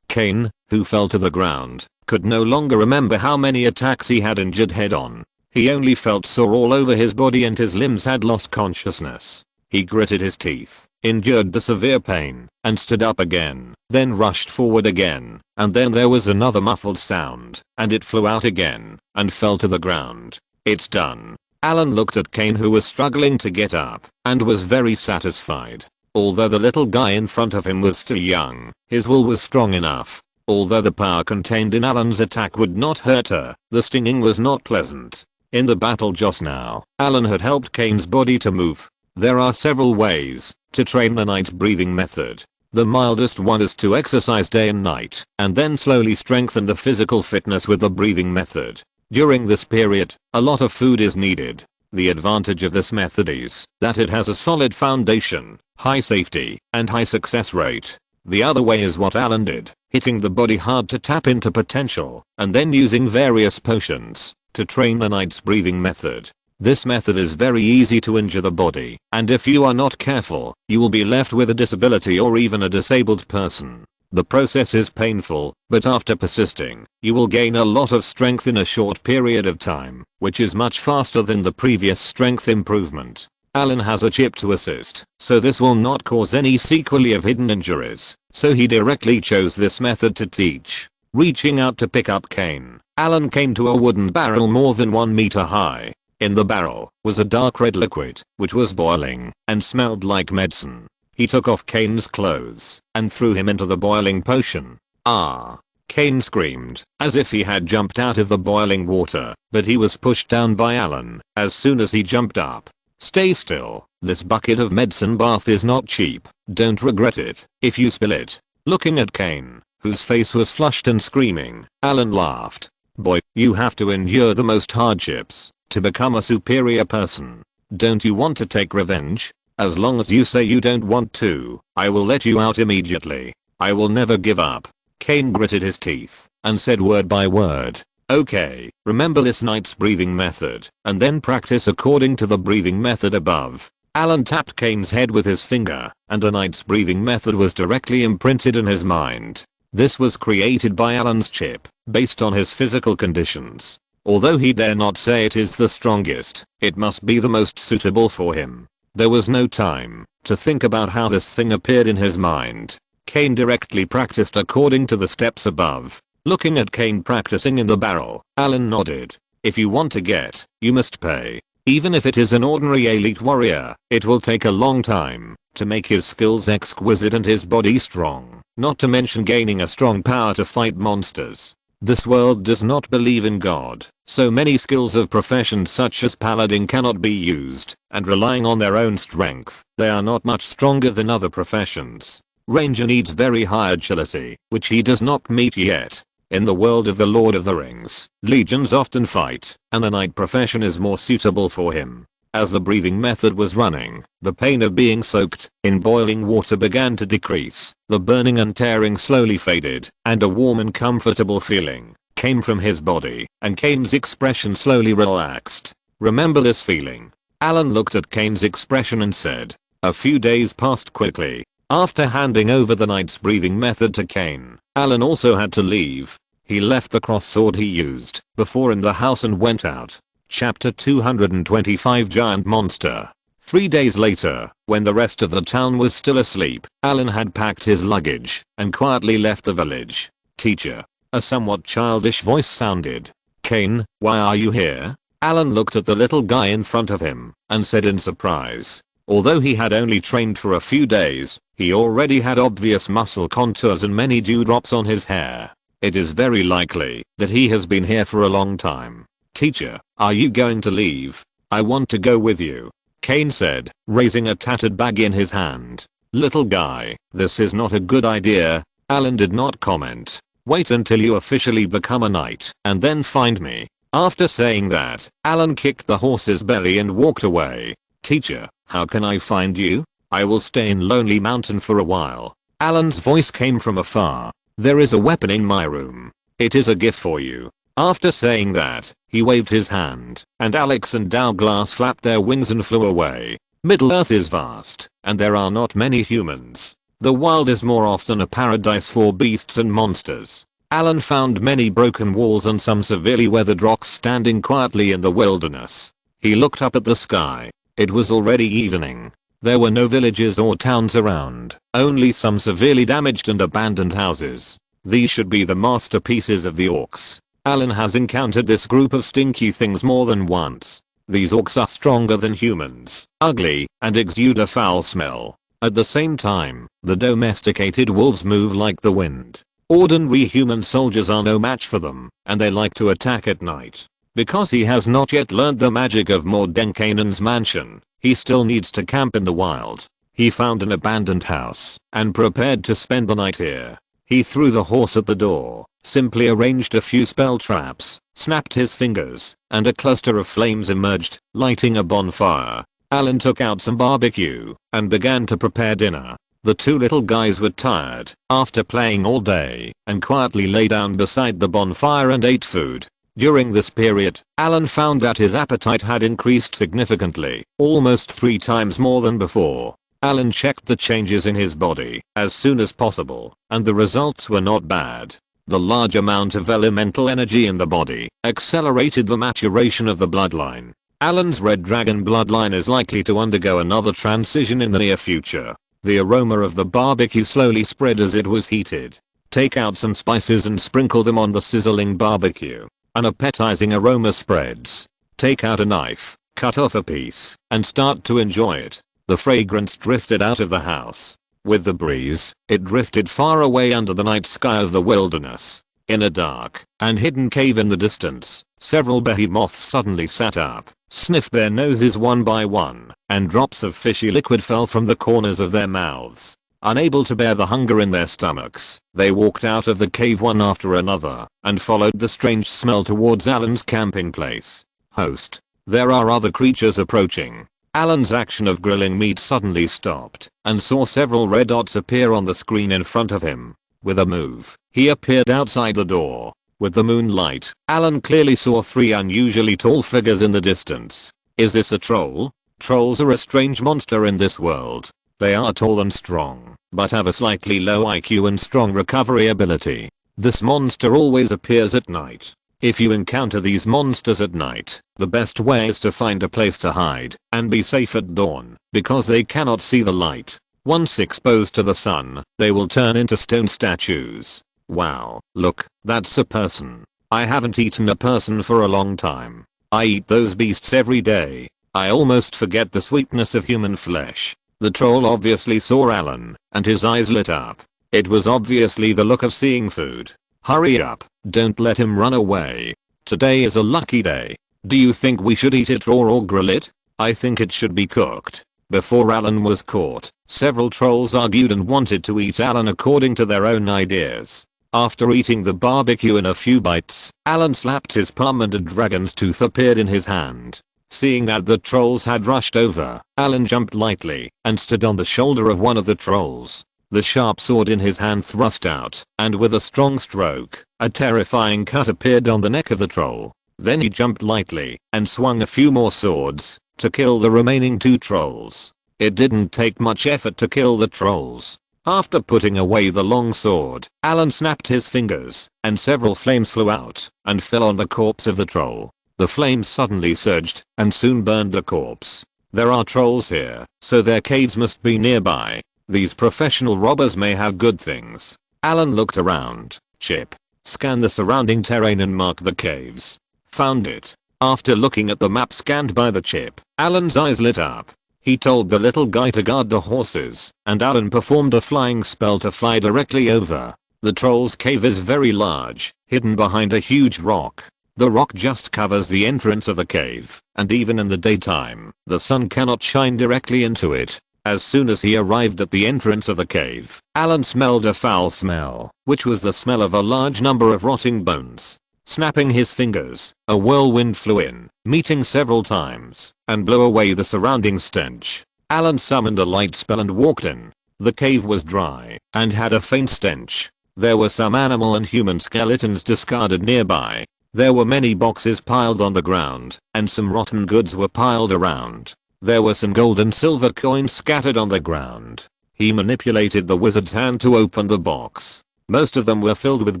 A: Cain, who fell to the ground, could no longer remember how many attacks he had injured head on. He only felt sore all over his body and his limbs had lost consciousness. He gritted his teeth, endured the severe pain, and stood up again, then rushed forward again, and then there was another muffled sound, and it flew out again, and fell to the ground. "It's done." Allen looked at Cain, who was struggling to get up, and was very satisfied. Although the little guy in front of him was still young, his will was strong enough. Although the power contained in Allen's attack would not hurt her, the stinging was not pleasant. In the battle just now, Allen had helped Kane's body to move. There are several ways to train the night breathing method. The mildest one is to exercise day and night, and then slowly strengthen the physical fitness with the breathing method. During this period, a lot of food is needed. The advantage of this method is that it has a solid foundation, high safety, and high success rate. The other way is what Allen did, hitting the body hard to tap into potential, and then using various potions to train the night's breathing method. This method is very easy to injure the body, and if you are not careful, you will be left with a disability or even a disabled person. The process is painful, but after persisting, you will gain a lot of strength in a short period of time, which is much faster than the previous strength improvement. Allen has a chip to assist, so this will not cause any sequelae of hidden injuries, so he directly chose this method to teach. Reaching out to pick up Kane, Allen came to a wooden barrel more than 1 meter high. In the barrel was a dark red liquid, which was boiling and smelled like medicine. He took off Kane's clothes and threw him into the boiling potion. Ah! Kane screamed, as if he had jumped out of the boiling water, but he was pushed down by Allen as soon as he jumped up. Stay still, this bucket of medicine bath is not cheap, don't regret it if you spill it. Looking at Kane, whose face was flushed and screaming, Allen laughed. Boy, you have to endure the most hardships to become a superior person. Don't you want to take revenge? As long as you say you don't want to, I will let you out immediately. I will never give up. Kane gritted his teeth and said word by word, okay, remember this night's breathing method, and then practice according to the breathing method above. Allen tapped Kane's head with his finger, and a night's breathing method was directly imprinted in his mind. This was created by Allen's chip, based on his physical conditions. Although he dare not say it is the strongest, it must be the most suitable for him. There was no time to think about how this thing appeared in his mind. Kane directly practiced according to the steps above. Looking at Kane practicing in the barrel, Allen nodded. If you want to get, you must pay. Even if it is an ordinary elite warrior, it will take a long time to make his skills exquisite and his body strong, not to mention gaining a strong power to fight monsters. This world does not believe in God, so many skills of professions such as paladin cannot be used, and relying on their own strength, they are not much stronger than other professions. Ranger needs very high agility, which he does not meet yet. In the world of the Lord of the Rings, legions often fight, and the knight profession is more suitable for him. As the breathing method was running, the pain of being soaked in boiling water began to decrease, the burning and tearing slowly faded, and a warm and comfortable feeling came from his body, and Kane's expression slowly relaxed. Remember this feeling? Allen looked at Kane's expression and said. A few days passed quickly. After handing over the night's breathing method to Kane, Allen also had to leave. He left the cross sword he used before in the house and went out. Chapter 225 Giant Monster. 3 days later, when the rest of the town was still asleep, Allen had packed his luggage and quietly left the village. Teacher. A somewhat childish voice sounded. Kane, why are you here? Allen looked at the little guy in front of him and said in surprise. Although he had only trained for a few days, he already had obvious muscle contours and many dewdrops on his hair. It is very likely that he has been here for a long time. Teacher, are you going to leave? I want to go with you. Kane said, raising a tattered bag in his hand. Little guy, this is not a good idea. Allen did not comment. Wait until you officially become a knight, and then find me. After saying that, Allen kicked the horse's belly and walked away. Teacher, how can I find you? I will stay in Lonely Mountain for a while. Allen's voice came from afar. There is a weapon in my room. It is a gift for you. After saying that, he waved his hand, and Alex and Douglas flapped their wings and flew away. Middle-earth is vast, and there are not many humans. The wild is more often a paradise for beasts and monsters. Allen found many broken walls and some severely weathered rocks standing quietly in the wilderness. He looked up at the sky. It was already evening. There were no villages or towns around, only some severely damaged and abandoned houses. These should be the masterpieces of the orcs. Allen has encountered this group of stinky things more than once. These orcs are stronger than humans, ugly, and exude a foul smell. At the same time, the domesticated wolves move like the wind. Ordinary human soldiers are no match for them, and they like to attack at night. Because he has not yet learned the magic of Mordenkainen's mansion, he still needs to camp in the wild. He found an abandoned house and prepared to spend the night here. He threw the horse at the door, simply arranged a few spell traps, snapped his fingers, and a cluster of flames emerged, lighting a bonfire. Allen took out some barbecue and began to prepare dinner. The two little guys were tired after playing all day and quietly lay down beside the bonfire and ate food. During this period, Allen found that his appetite had increased significantly, almost 3 times more than before. Allen checked the changes in his body as soon as possible, and the results were not bad. The large amount of elemental energy in the body accelerated the maturation of the bloodline. Allen's red dragon bloodline is likely to undergo another transition in the near future. The aroma of the barbecue slowly spread as it was heated. Take out some spices and sprinkle them on the sizzling barbecue. An appetizing aroma spreads. Take out a knife, cut off a piece, and start to enjoy it. The fragrance drifted out of the house. With the breeze, it drifted far away under the night sky of the wilderness. In a dark and hidden cave in the distance, several behemoths suddenly sat up, sniffed their noses one by one, and drops of fishy liquid fell from the corners of their mouths. Unable to bear the hunger in their stomachs, they walked out of the cave one after another and followed the strange smell towards Allen's camping place. Host. There are other creatures approaching. Allen's action of grilling meat suddenly stopped and saw several red dots appear on the screen in front of him. With a move, he appeared outside the door. With the moonlight, Allen clearly saw 3 unusually tall figures in the distance. Is this a troll? Trolls are a strange monster in this world. They are tall and strong, but have a slightly low IQ and strong recovery ability. This monster always appears at night. If you encounter these monsters at night, the best way is to find a place to hide and be safe at dawn, because they cannot see the light. Once exposed to the sun, they will turn into stone statues. Wow, look, that's a person. I haven't eaten a person for a long time. I eat those beasts every day. I almost forget the sweetness of human flesh. The troll obviously saw Allen, and his eyes lit up. It was obviously the look of seeing food. Hurry up, don't let him run away. Today is a lucky day. Do you think we should eat it raw or grill it? I think it should be cooked. Before Allen was caught, several trolls argued and wanted to eat Allen according to their own ideas. After eating the barbecue in a few bites, Allen slapped his palm and a dragon's tooth appeared in his hand. Seeing that the trolls had rushed over, Allen jumped lightly and stood on the shoulder of one of the trolls. The sharp sword in his hand thrust out, and with a strong stroke, a terrifying cut appeared on the neck of the troll. Then he jumped lightly and swung a few more swords to kill the remaining 2 trolls. It didn't take much effort to kill the trolls. After putting away the long sword, Allen snapped his fingers, and several flames flew out and fell on the corpse of the troll. The flames suddenly surged and soon burned the corpse. There are trolls here, so their caves must be nearby. These professional robbers may have good things. Allen looked around. Chip. Scan the surrounding terrain and mark the caves. Found it. After looking at the map scanned by the chip, Allen's eyes lit up. He told the little guy to guard the horses, and Allen performed a flying spell to fly directly over. The troll's cave is very large, hidden behind a huge rock. The rock just covers the entrance of the cave, and even in the daytime, the sun cannot shine directly into it. As soon as he arrived at the entrance of the cave, Allen smelled a foul smell, which was the smell of a large number of rotting bones. Snapping his fingers, a whirlwind flew in, meeting several times, and blew away the surrounding stench. Allen summoned a light spell and walked in. The cave was dry, and had a faint stench. There were some animal and human skeletons discarded nearby. There were many boxes piled on the ground, and some rotten goods were piled around. There were some gold and silver coins scattered on the ground. He manipulated the wizard's hand to open the box. Most of them were filled with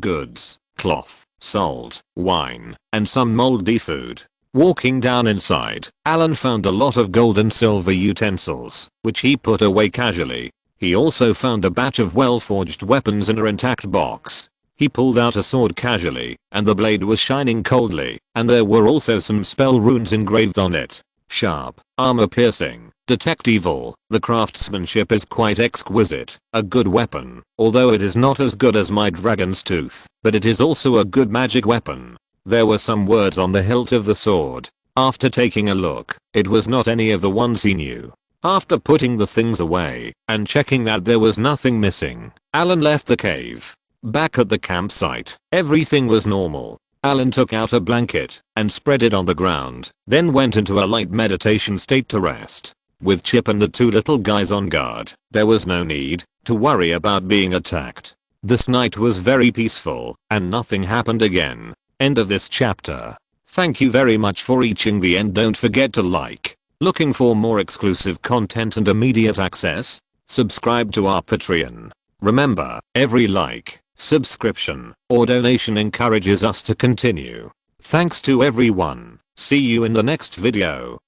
A: goods, cloth, salt, wine, and some moldy food. Walking down inside, Allen found a lot of gold and silver utensils, which he put away casually. He also found a batch of well-forged weapons in an intact box. He pulled out a sword casually, and the blade was shining coldly, and there were also some spell runes engraved on it. Sharp, armor-piercing, Detect evil. The craftsmanship is quite exquisite. A good weapon, although it is not as good as my dragon's tooth, but it is also a good magic weapon. There were some words on the hilt of the sword. After taking a look, it was not any of the ones he knew. After putting the things away and checking that there was nothing missing, Allen left the cave. Back at the campsite, everything was normal. Allen took out a blanket and spread it on the ground, then went into a light meditation state to rest. With Chip and the two little guys on guard, there was no need to worry about being attacked. This night was very peaceful, and nothing happened again. End of this chapter. Thank you very much for reaching the end. Don't forget to like. Looking for more exclusive content and immediate access? Subscribe to our Patreon. Remember, every like, subscription, or donation encourages us to continue. Thanks to everyone. See you in the next video.